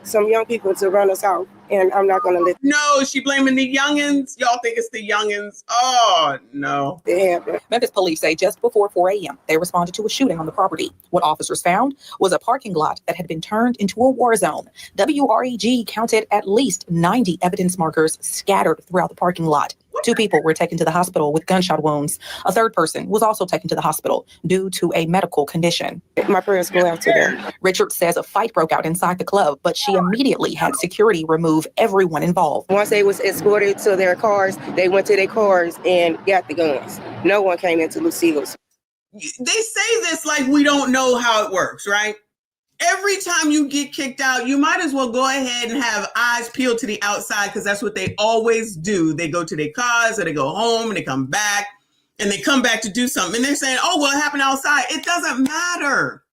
some young people to run us out, and I'm not going to let. No, she blaming the youngins. Y'all think it's the youngins? Oh no. Memphis police say just before 4 a.m. they responded to a shooting on the property. What officers found was a parking lot that had been turned into a war zone. WREG counted at least 90 evidence markers scattered throughout the parking lot. 2 people were taken to the hospital with gunshot wounds. A third person was also taken to the hospital due to a medical condition. My prayers go out to them. Richard says a fight broke out inside the club, but she immediately had security remove everyone involved. Once they was escorted to their cars, they went to their cars and got the guns. No one came into Lucille's. They say this like we don't know how it works, right? Every time you get kicked out, you might as well go ahead and have eyes peeled to the outside, because that's what they always do. They go to their cars or they go home and they come back and they come back to do something. And they're saying, oh, well, it happened outside. It doesn't matter.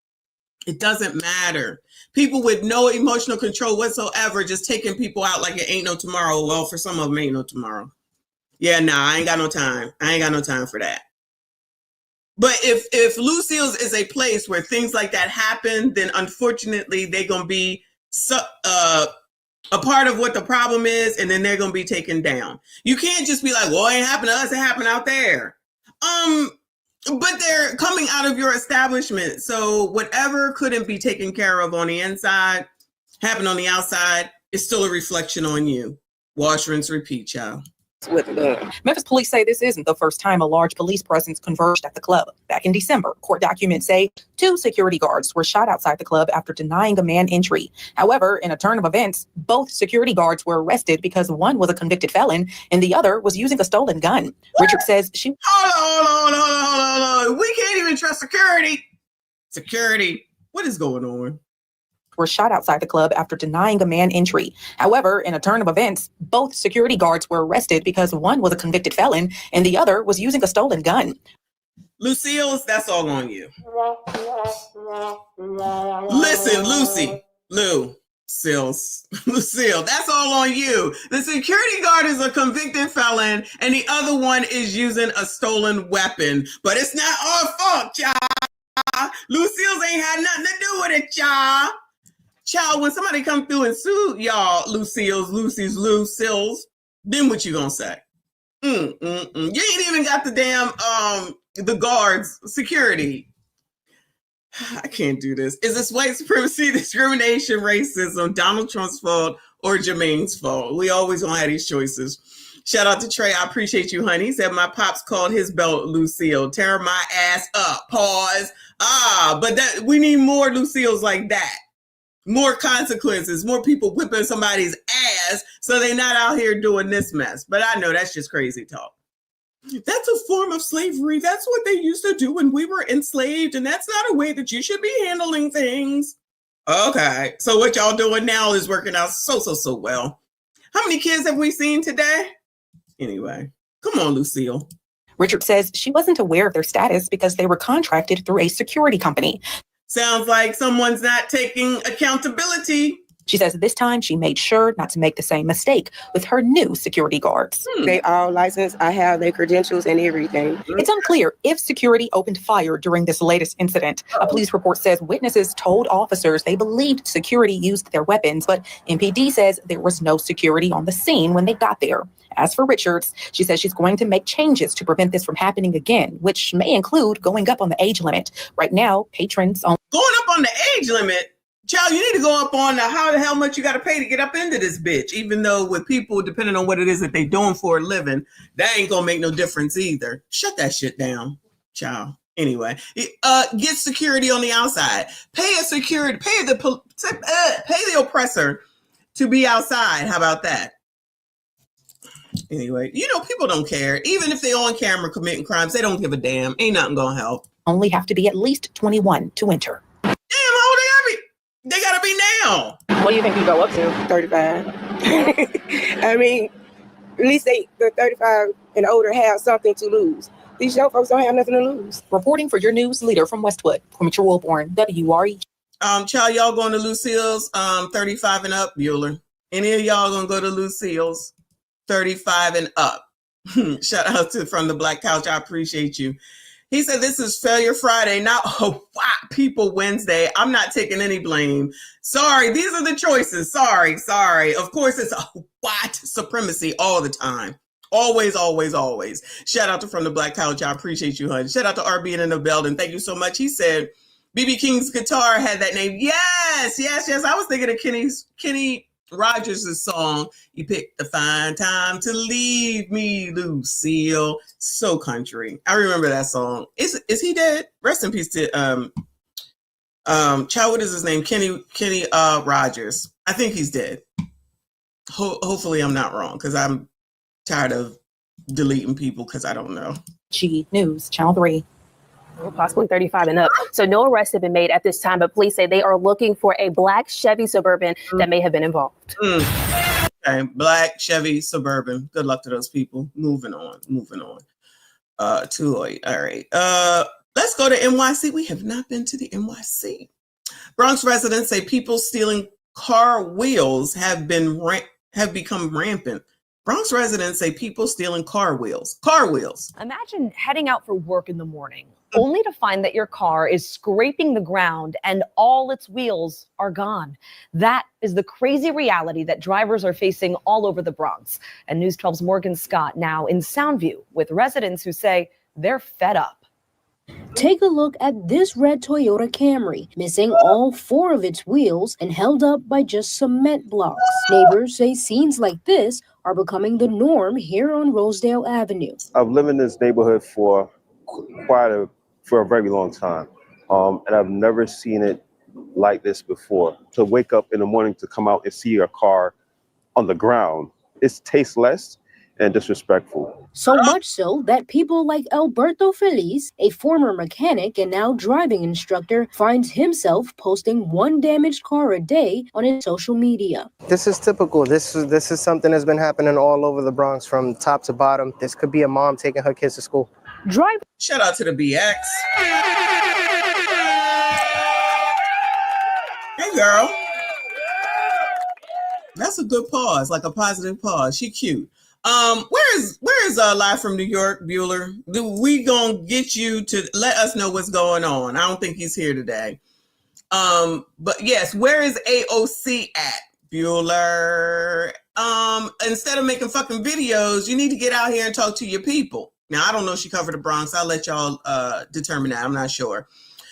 It doesn't matter. People with no emotional control whatsoever, just taking people out like it ain't no tomorrow. Well, for some of them, ain't no tomorrow. Yeah, I ain't got no time. I ain't got no time for that. But if Lucille's is a place where things like that happen, then unfortunately they're going to be a part of what the problem is, and then they're going to be taken down. You can't just be like, well, it ain't happened to us, it happened out there. But they're coming out of your establishment. So whatever couldn't be taken care of on the inside, happened on the outside, is still a reflection on you. Wash, rinse, repeat, y'all. Memphis police say this isn't the first time a large police presence converged at the club. Back in December, court documents say 2 security guards were shot outside the club after denying a man entry. However, in a turn of events, both security guards were arrested because one was a convicted felon and the other was using a stolen gun. What? Richard says she... Hold on. We can't even trust security. Security. What is going on? Were shot outside the club after denying a man entry. However, in a turn of events, both security guards were arrested because one was a convicted felon and the other was using a stolen gun. Lucille's, that's all on you. Listen, Lucille, that's all on you. The security guard is a convicted felon and the other one is using a stolen weapon. But it's not our fault, y'all. Lucille's ain't had nothing to do with it, y'all. Child, when somebody come through and sue y'all, Lucille's, then what you gonna say? You ain't even got the damn the guards, security. I can't do this. Is this white supremacy, discrimination, racism, Donald Trump's fault, or Jermaine's fault? We always gonna have these choices. Shout out to Trey. I appreciate you, honey. He said my pops called his belt Lucille. Tear my ass up. Pause. But that we need more Lucille's like that. More consequences, more people whipping somebody's ass so they're not out here doing this mess. But I know that's just crazy talk. That's a form of slavery. That's what they used to do when we were enslaved, and that's not a way that you should be handling things. Okay, so what y'all doing now is working out so well. How many kids have we seen today? Anyway, come on, Lucille. Richard says she wasn't aware of their status because they were contracted through a security company. Sounds like someone's not taking accountability. She says this time she made sure not to make the same mistake with her new security guards. They all licensed. I have their credentials and everything. It's unclear if security opened fire during this latest incident. A police report says witnesses told officers they believed security used their weapons, but MPD says there was no security on the scene when they got there. As for Richards, she says she's going to make changes to prevent this from happening again, which may include going up on the age limit. Right now, patrons on going up on the age limit. Child, you need to go up on how the hell much you got to pay to get up into this bitch. Even though with people, depending on what it is that they doing for a living, that ain't gonna make no difference either. Shut that shit down, child. Anyway, get security on the outside. Pay a security. Pay the oppressor to be outside. How about that? Anyway, people don't care. Even if they on camera committing crimes, they don't give a damn. Ain't nothing gonna help. only have to be at least 21 to enter. Damn, how old they gotta be now? What do you think you go up to? 35. I mean, at least the 35 and older have something to lose. These young folks don't have nothing to lose. Reporting for your news leader from Westwood, Quimitra Wilborn, WRE. Child, y'all going to Lucille's 35 and up, Bueller. Any of y'all gonna go to Lucille's 35 and up? Shout out to From the Black Couch. I appreciate you. He said, this is Failure Friday, not White People Wednesday. I'm not taking any blame. Sorry, these are the choices. Sorry. Of course, it's a white supremacy all the time. Always. Shout out to From the Black Couch. I appreciate you, honey. Shout out to RB in the building. Thank you so much. He said, BB King's guitar had that name. Yes. I was thinking of Kenny Rogers' song, You Picked the Fine Time to Leave Me, Lucille. So country. I remember that song. Is he dead? Rest in peace to child, what is his name? Kenny Rogers. I think he's dead. Hopefully I'm not wrong, because I'm tired of deleting people because I don't know. G News, Channel 3. Possibly 35 and up. So no arrests have been made at this time, but police say they are looking for a black Chevy Suburban that may have been involved. Okay, black Chevy Suburban. Good luck to those people. Moving on. All right. Let's go to NYC. We have not been to the NYC. Bronx residents say people stealing car wheels have become rampant. Bronx residents say people stealing car wheels. Imagine heading out for work in the morning, only to find that your car is scraping the ground and all its wheels are gone. That is the crazy reality that drivers are facing all over the Bronx. And News 12's Morgan Scott now in Soundview with residents who say they're fed up. Take a look at this red Toyota Camry, missing all 4 of its wheels and held up by just cement blocks. Neighbors say scenes like this are becoming the norm here on Rosedale Avenue. I've lived in this neighborhood for a very long time, and I've never seen it like this before. To wake up in the morning to come out and see your car on the ground, it's tasteless and disrespectful. So much so that people like Alberto Feliz, a former mechanic and now driving instructor, finds himself posting 1 damaged car a day on his social media. This is typical. This is something that's been happening all over the Bronx from top to bottom. This could be a mom taking her kids to school. Shout out to the BX. Hey, girl. That's a good pause, like a positive pause. She cute. Where is Live from New York, Bueller? We gonna get you to let us know what's going on. I don't think he's here today. But yes, where is AOC at, Bueller? Instead of making fucking videos, you need to get out here and talk to your people. Now, I don't know if she covered the Bronx. I'll let y'all determine that. I'm not sure.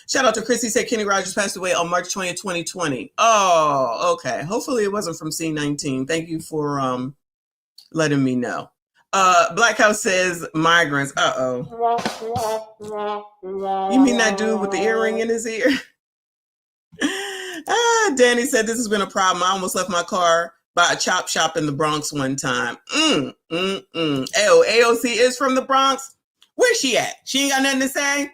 Shout out to Chrissy, said Kenny Rogers passed away on March 20th, 2020. Oh, okay. Hopefully it wasn't from C19. Thank you for letting me know. Black House says migrants. You mean that dude with the earring in his ear? Danny said this has been a problem. I almost left my car by a chop shop in the Bronx one time. AOC is from the Bronx. Where's she at? She ain't got nothing to say?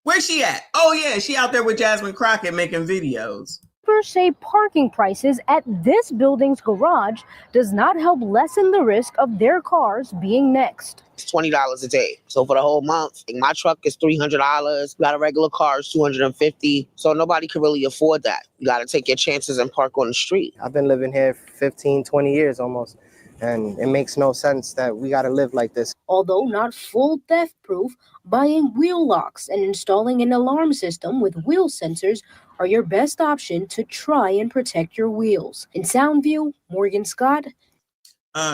Where's she at? Oh yeah, she out there with Jasmine Crockett making videos. Experts say parking prices at this building's garage does not help lessen the risk of their cars being next. It's $20 a day. So for the whole month, my truck is $300. Got a regular car is $250. So nobody can really afford that. You got to take your chances and park on the street. I've been living here 15, 20 years almost, and it makes no sense that we got to live like this. Although not full theft proof, buying wheel locks and installing an alarm system with wheel sensors are your best option to try and protect your wheels. In Soundview, Morgan Scott.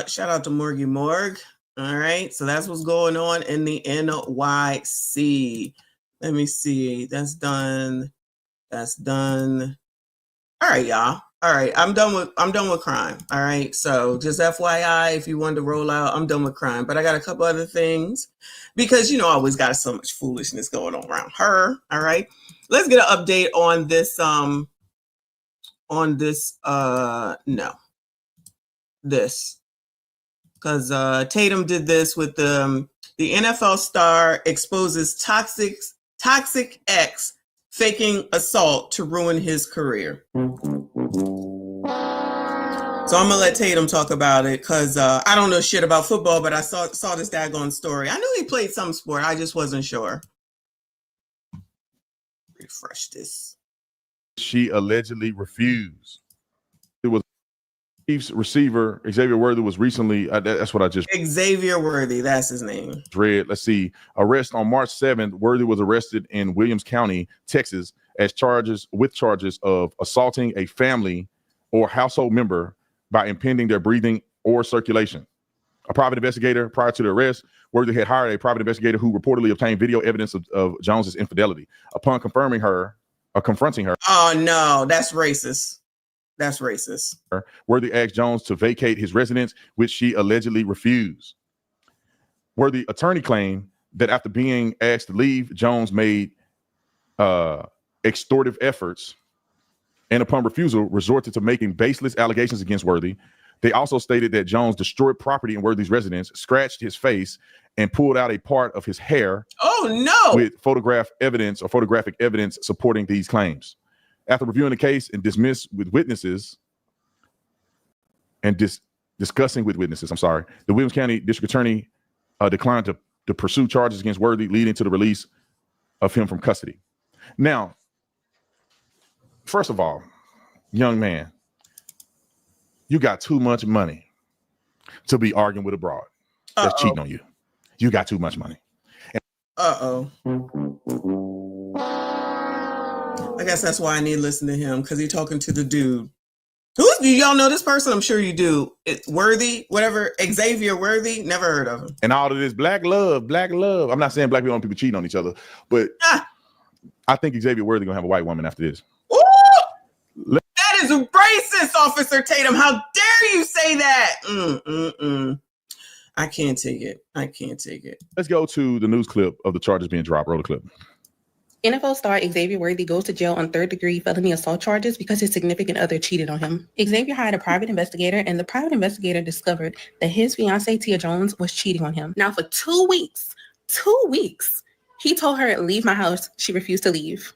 Shout out to Morgan Morg. All right, so that's what's going on in the NYC. Let me see. That's done. That's done. All right, y'all. All right, I'm done with crime. All right, so just FYI, if you wanted to roll out, I'm done with crime. But I got a couple other things because I always got so much foolishness going on around her. All right, let's get an update on this. Because Tatum did this with the NFL star exposes toxic ex faking assault to ruin his career. So I'm gonna let Tatum talk about it because I don't know shit about football, but I saw this daggone story. I knew he played some sport, I just wasn't sure. Refresh this. She allegedly refused. It was Chiefs receiver Xavier Worthy was recently. That's what I just. Xavier Worthy, that's his name. Read. Let's see. Arrest on March 7th. Worthy was arrested in Williams County, Texas, as charges of assaulting a family or household member by impeding their breathing or circulation. A private investigator prior to the arrest, Worthy had hired a private investigator who reportedly obtained video evidence of Jones's infidelity. Upon confronting her, oh no, that's racist. That's racist. Worthy asked Jones to vacate his residence, which she allegedly refused. Worthy attorney claimed that after being asked to leave, Jones made extortive efforts and upon refusal resorted to making baseless allegations against Worthy. They also stated that Jones destroyed property in Worthy's residence, scratched his face, and pulled out a part of his hair. Oh no! With photographic evidence supporting these claims. After reviewing the case and discussing with witnesses, the Williams County District Attorney declined to pursue charges against Worthy, leading to the release of him from custody. Now, first of all, young man, you got too much money to be arguing with a broad that's cheating on you. You got too much money. I guess that's why I need to listen to him, because he's talking to the dude. Do y'all know this person? I'm sure you do. It's Worthy, whatever. Xavier Worthy. Never heard of him. And all of this black love. I'm not saying black people cheating on each other, but I think Xavier Worthy gonna have a white woman after this. Ooh, that is racist, Officer Tatum. How dare you say that? I can't take it. Let's go to the news clip of the charges being dropped. Roll the clip. NFL star Xavier Worthy goes to jail on third-degree felony assault charges because his significant other cheated on him. Xavier hired a private investigator, and the private investigator discovered that his fiancée, Tia Jones, was cheating on him. Now, for 2 weeks, he told her, leave my house. She refused to leave.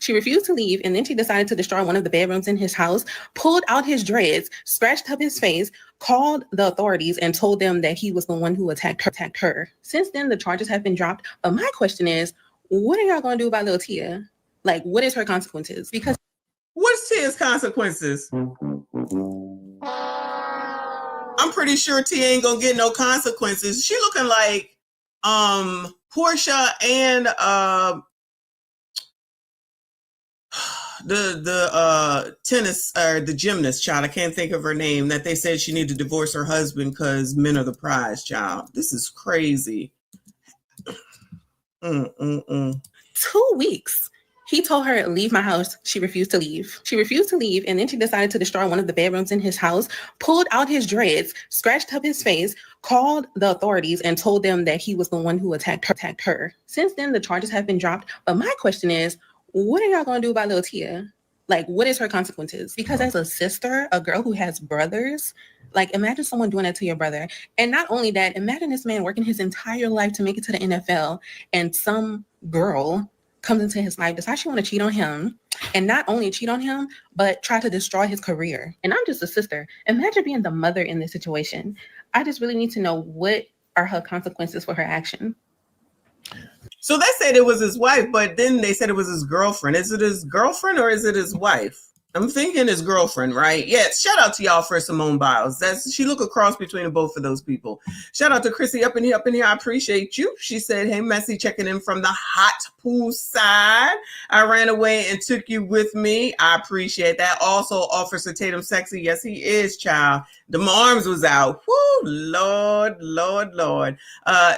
And then she decided to destroy one of the bedrooms in his house, pulled out his dreads, scratched up his face, called the authorities, and told them that he was the one who attacked her. Since then, the charges have been dropped. But my question is, what are y'all going to do about little Tia? Like, what is her consequences? Because what's Tia's consequences? I'm pretty sure Tia ain't going to get no consequences. She looking like Portia and the tennis or the gymnast child. I can't think of her name. That they said she needed to divorce her husband because men are the prize child. This is crazy. 2 weeks. He told her, leave my house. She refused to leave. And then she decided to destroy one of the bedrooms in his house, pulled out his dreads, scratched up his face, called the authorities, and told them that he was the one who attacked her. Since then, the charges have been dropped. But my question is, what are y'all going to do about little Tia? Like, what is her consequences? Because as a sister, a girl who has brothers, like, imagine someone doing that to your brother. And not only that, imagine this man working his entire life to make it to the NFL, and some girl comes into his life, decides she want to cheat on him, and not only cheat on him, but try to destroy his career. And I'm just a sister. Imagine being the mother in this situation. I just really need to know, what are her consequences for her action? So they said it was his wife, but then they said it was his girlfriend. Is it his girlfriend or is it his wife? I'm thinking his girlfriend, right? Yes. Shout out to y'all for Simone Biles. She look a cross between both of those people. Shout out to Chrissy up in here. I appreciate you. She said, hey, Messy, checking in from the hot pool side. I ran away and took you with me. I appreciate that. Also, Officer Tatum Sexy. Yes, he is, child. The arms was out. Whoo, Lord.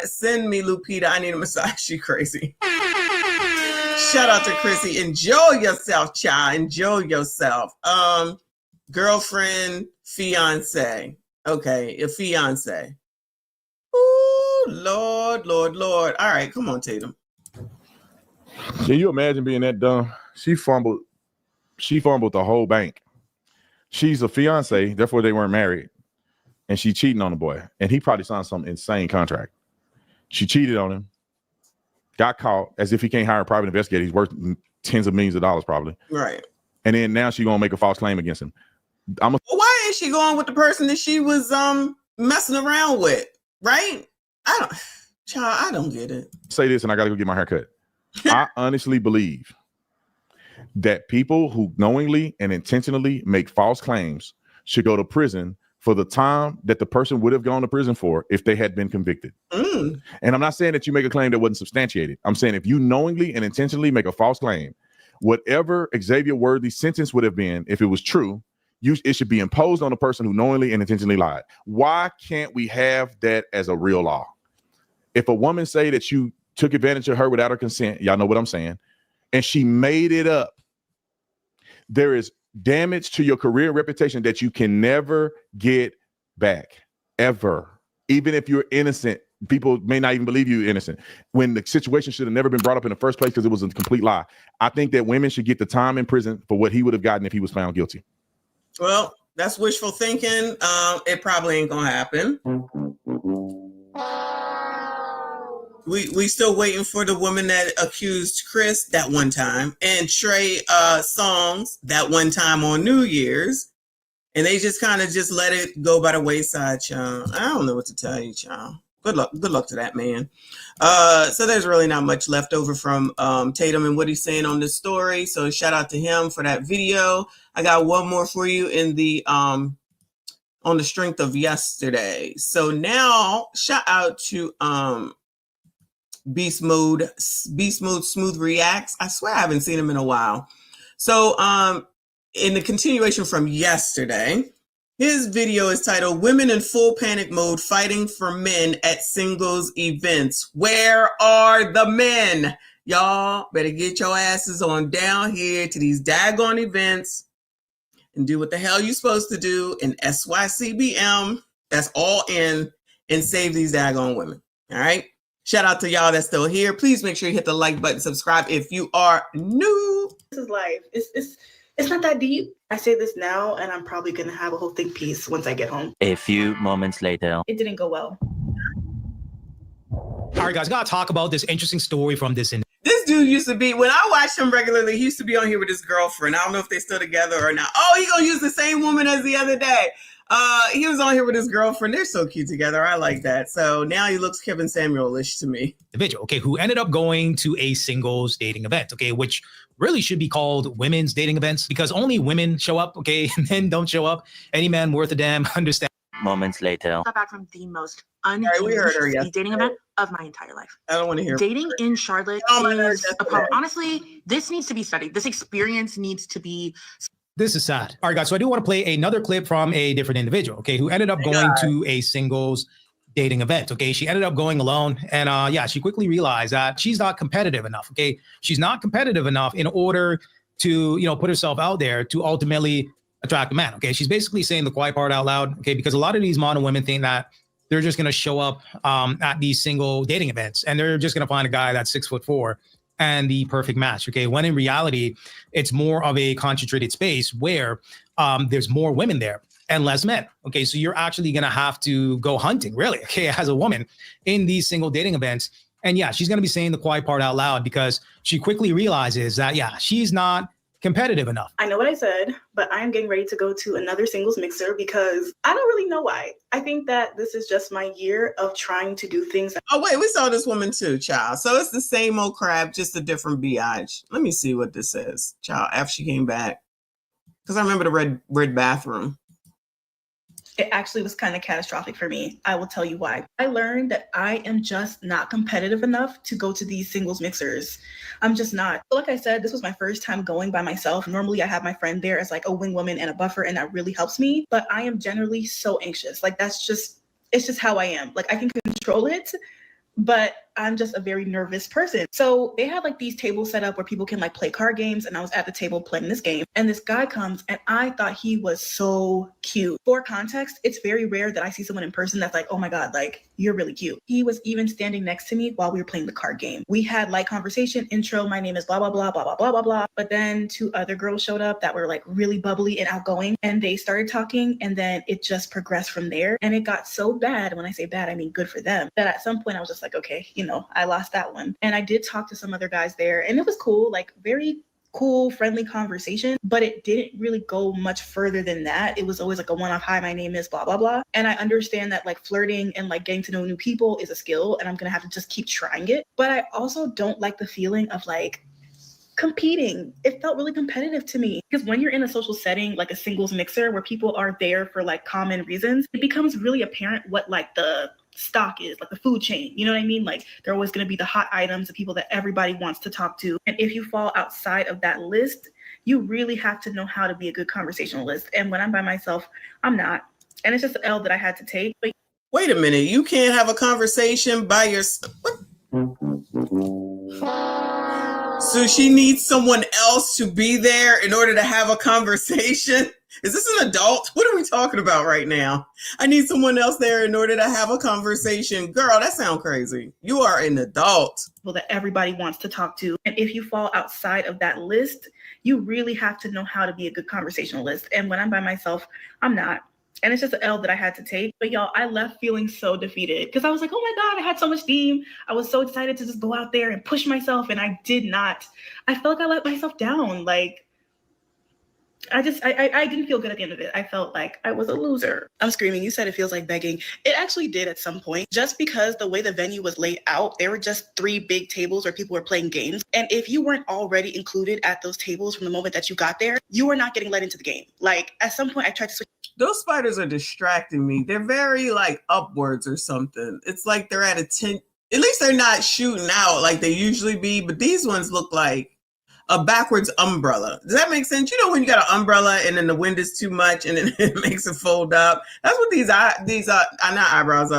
Send me Lupita. I need a massage. She crazy. Shout out to Chrissy. Enjoy yourself, child. Enjoy yourself. Girlfriend, fiance. Okay, a fiance. Ooh, Lord. All right, come on, Tatum. Can you imagine being that dumb? She fumbled the whole bank. She's a fiance, therefore they weren't married. And she cheating on the boy. And he probably signed some insane contract. She cheated on him. Got caught, as if he can't hire a private investigator. He's worth tens of millions of dollars probably. Right. And then now she's gonna make a false claim against him. Why is she going with the person that she was messing around with? Right? I don't get it. Say this, and I gotta go get my hair cut. I honestly believe that people who knowingly and intentionally make false claims should go to prison for the time that the person would have gone to prison for if they had been convicted. And I'm not saying that you make a claim that wasn't substantiated. I'm saying if you knowingly and intentionally make a false claim, whatever Xavier Worthy's sentence would have been, if it was true, it should be imposed on the person who knowingly and intentionally lied. Why can't we have that as a real law? If a woman say that you took advantage of her without her consent, y'all know what I'm saying, and she made it up, there is damage to your career and reputation that you can never get back, ever. Even if you're innocent, people may not even believe you're innocent when the situation should have never been brought up in the first place because it was a complete lie. I think that women should get the time in prison for what he would have gotten if he was found guilty. Well, that's wishful thinking. It probably ain't gonna happen. We still waiting for the woman that accused Chris that one time and Trey Songz that one time on New Year's, and they just kind of just let it go by the wayside, child. I don't know what to tell you, child. Good luck to that man. So there's really not much left over from Tatum and what he's saying on this story. So shout out to him for that video. I got one more for you in the on the strength of yesterday. So now shout out to Beast Mode Smooth Reacts. I swear I haven't seen him in a while. So in the continuation from yesterday, his video is titled Women in Full Panic Mode Fighting for Men at Singles Events. Where are the men? Y'all better get your asses on down here to these daggone events and do what the hell you're supposed to do in SYCBM. That's all in, and save these daggone women. All right. Shout out to y'all that's still here. Please make sure you hit the like button, subscribe if you are new. This is life. It's not that deep. I say this now, and I'm probably gonna have a whole think piece once I get home. A few moments later. It didn't go well. All right, guys, gotta talk about this interesting story from this. This dude used to be, when I watched him regularly, he used to be on here with his girlfriend. I don't know if they're still together or not. Oh, he gonna use the same woman as the other day. He was on here with his girlfriend. They're so cute together. I like that. So now he looks Kevin Samuel-ish to me. Individual, okay, who ended up going to a singles dating event, okay, which really should be called women's dating events because only women show up, okay, men don't show up. Any man worth a damn understand. Moments later. I got back from the most unhinged dating event of my entire life. I don't want to hear. Dating in Charlotte is a problem. Honestly, this needs to be studied. This experience needs to be. This is sad. All right, guys, so I do want to play another clip from a different individual, okay, who ended up going to a singles dating event, okay? She ended up going alone, and yeah, she quickly realized that she's not competitive enough, okay? She's not competitive enough in order to, you know, put herself out there to ultimately attract a man, okay? She's basically saying the quiet part out loud, okay? Because a lot of these modern women think that they're just going to show up at these single dating events, and they're just going to find a guy that's 6'4" and the perfect match. Okay, when in reality, it's more of a concentrated space where there's more women there and less men. Okay, so you're actually gonna have to go hunting, really, okay, as a woman in these single dating events. And yeah, she's gonna be saying the quiet part out loud because she quickly realizes that, yeah, she's not competitive enough. I know what I said, but I am getting ready to go to another singles mixer because I don't really know why. I think that this is just my year of trying to do things. Oh, wait, we saw this woman too, child. So it's the same old crap, just a different biatch. Let me see what this is, child, after she came back. Because I remember the red bathroom. It actually was kind of catastrophic for me. I will tell you why. I learned that I am just not competitive enough to go to these singles mixers. I'm just not. Like I said, this was my first time going by myself. Normally I have my friend there as like a wing woman and a buffer, and that really helps me. But I am generally so anxious. Like it's just how I am. Like I can control it, but I'm just a very nervous person. So they had like these tables set up where people can like play card games, and I was at the table playing this game, and this guy comes and I thought he was so cute. For context, it's very rare that I see someone in person that's like, oh my God, like you're really cute. He was even standing next to me while we were playing the card game. We had light conversation, intro, my name is blah, blah, blah, blah, blah, blah, blah, blah. But then 2 other girls showed up that were like really bubbly and outgoing, and they started talking, and then it just progressed from there. And it got so bad, when I say bad, I mean good for them, that at some point I was just like, okay, I lost that one. And I did talk to some other guys there, and it was cool, like very cool, friendly conversation, but it didn't really go much further than that. It was always like a one-off, hi, my name is blah, blah, blah. And I understand that like flirting and like getting to know new people is a skill, and I'm gonna have to just keep trying it. But I also don't like the feeling of like competing. It felt really competitive to me, because when you're in a social setting like a singles mixer where people are there for like common reasons, it becomes really apparent what like the stock is, like the food chain, you know what I mean? Like they're always going to be the hot items, the people that everybody wants to talk to. And if you fall outside of that list, you really have to know how to be a good conversationalist. And when I'm by myself, I'm not. And it's just an L that I had to take. But wait a minute, you can't have a conversation by yourself? So she needs someone else to be there in order to have a conversation? Is this an adult? What are we talking about right now? I need someone else there in order to have a conversation. Girl, that sounds crazy. You are an adult. People that everybody wants to talk to. And if you fall outside of that list, you really have to know how to be a good conversationalist. And when I'm by myself, I'm not. And it's just an L that I had to take. But y'all, I left feeling so defeated because I was like, oh my God, I had so much steam. I was so excited to just go out there and push myself. And I did not. I felt like I let myself down. Like, I didn't feel good at the end of it. I felt like I was a loser. I'm screaming. You said it feels like begging. It actually did at some point, just because the way the venue was laid out, there were just 3 big tables where people were playing games. And if you weren't already included at those tables from the moment that you got there, you were not getting let into the game. Like at some point I tried to switch. Those spiders are distracting me. They're very like upwards or something. It's like they're at a 10. At least they're not shooting out like they usually be. But these ones look like a backwards umbrella. Does that make sense? You know, when you got an umbrella and then the wind is too much and then it makes it fold up. That's what these not eyebrows,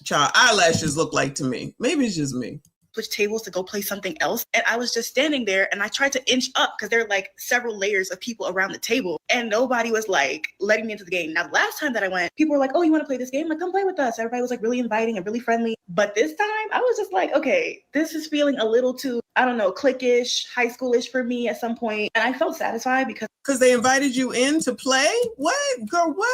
child eyelashes look like to me. Maybe it's just me. Switch tables to go play something else. And I was just standing there and I tried to inch up because there are like several layers of people around the table and nobody was like letting me into the game. Now, the last time that I went, people were like, oh, you want to play this game? Like, come play with us. Everybody was like really inviting and really friendly. But this time I was just like, okay, this is feeling a little too, I don't know, cliquish, high schoolish for me at some point. And I felt satisfied because they invited you in to play? What? Girl, what?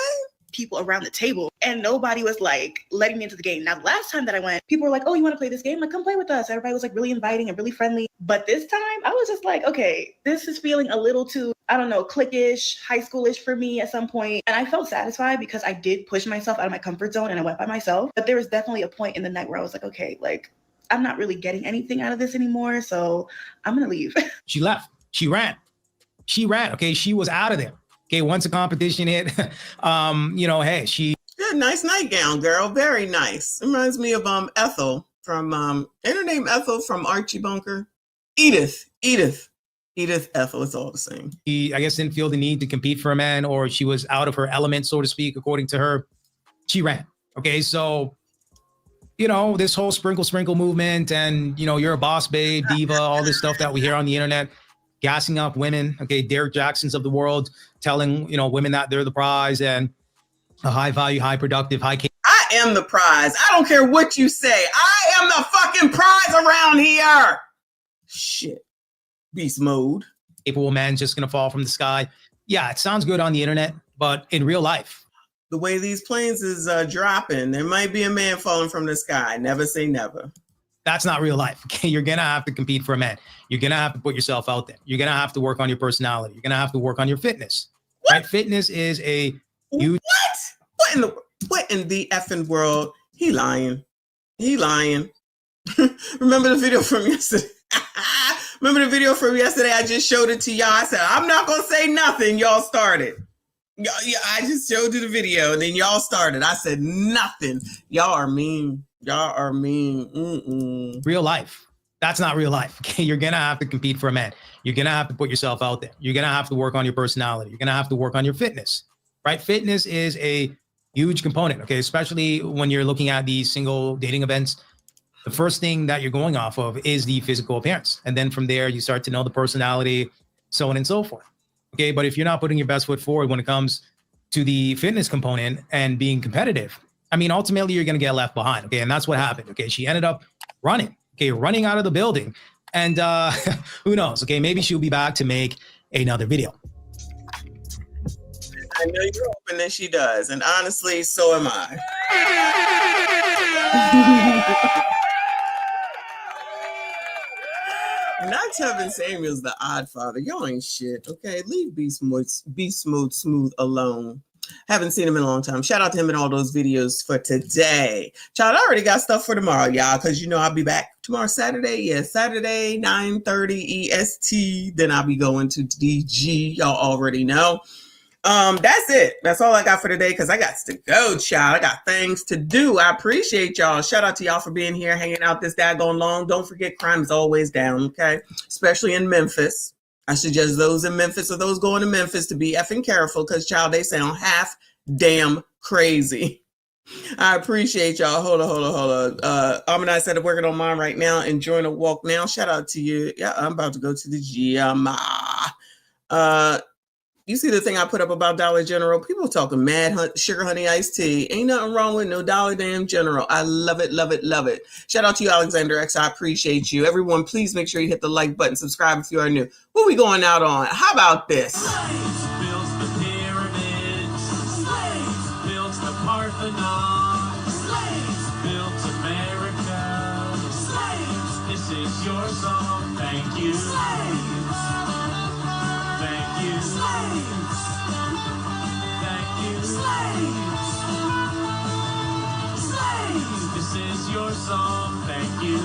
People around the table and nobody was like letting me into the game. Now, the last time that I went, people were like, oh, you want to play this game? Like, come play with us. Everybody was like really inviting and really friendly. But this time I was just like, okay, this is feeling a little too, I don't know, cliquish, high schoolish for me at some point. And I felt satisfied because I did push myself out of my comfort zone and I went by myself. But there was definitely a point in the night where I was like, okay, like I'm not really getting anything out of this anymore. So I'm going to leave. She left. She ran. Okay. She was out of there. Okay, once a competition hit, hey, she... Yeah, nice nightgown, girl. Very nice. It reminds me of Ethel from, ain't her name Ethel from Archie Bunker? Edith Ethel, it's all the same. She, I guess, didn't feel the need to compete for a man, or she was out of her element, so to speak, according to her. She ran. Okay, so, this whole sprinkle movement and, you're a boss babe, diva, all this stuff that we hear on the internet, gassing up women, okay, Derek Jacksons of the world, telling, women that they're the prize and a high value, high productive, high... I am the prize. I don't care what you say. I am the fucking prize around here. shit. Beast mode. Capable man just going to fall from the sky. Yeah, it sounds good on the internet, but in real life, the way these planes is dropping, there might be a man falling from the sky. Never say never. That's not real life. Okay, you're gonna have to compete for a man. You're gonna have to put yourself out there. You're gonna have to work on your personality. You're gonna have to work on your fitness. What? Right? Fitness is a huge. What in the effing world? He lying. He lying. Remember the video from yesterday? Remember the video from yesterday? I just showed it to y'all. I said, I'm not going to say nothing. Y'all started. Yeah, I just showed you the video and then y'all started. I said nothing. Y'all are mean. Y'all are mean. Mm-mm. Real life. That's not real life. Okay, you're going to have to compete for a man. You're going to have to put yourself out there. You're going to have to work on your personality. You're going to have to work on your fitness. Right? Fitness is a huge component. Okay, especially when you're looking at these single dating events. The first thing that you're going off of is the physical appearance. And then from there, you start to know the personality, so on and so forth. Okay, but if you're not putting your best foot forward when it comes to the fitness component and being competitive, I mean, ultimately, you're going to get left behind. Okay, and that's what happened. Okay, she ended up running. Okay, running out of the building. And who knows? Okay, maybe she'll be back to make another video. I know you're hoping that she does. And honestly, so am I. Not Tevin Samuels, the odd father. Y'all ain't shit, okay? Leave Beast Smooth alone. Haven't seen him in a long time. Shout out to him in all those videos for today. Child, I already got stuff for tomorrow, y'all, because you know I'll be back tomorrow, Saturday. Yeah, Saturday, 9:30 EST. Then I'll be going to DG. Y'all already know. That's it. That's all I got for today because I got to go, child. I got things to do. I appreciate y'all. Shout out to y'all for being here, hanging out this daggone long. Don't forget, crime is always down, okay? Especially in Memphis. I suggest those in Memphis or those going to Memphis to be effing careful because, child, they sound half damn crazy. I appreciate y'all. Hold on. Amina said I'm working on mine right now. Enjoying a walk now. Shout out to you. Yeah, I'm about to go to the gym. You see the thing I put up about Dollar General? People talking mad sugar honey iced tea. Ain't nothing wrong with no Dollar damn General. I love it, love it, love it. Shout out to you, Alexander X. I appreciate you. Everyone, please make sure you hit the like button, subscribe if you are new. What are we going out on? How about this? Slaves built the pyramids. Slaves built the Parthenon. Slaves built America. Slaves, this is your song. Thank you. Slaves. Thank you. Slaves. Thank you. Slaves. Slaves. This is your song. Thank you.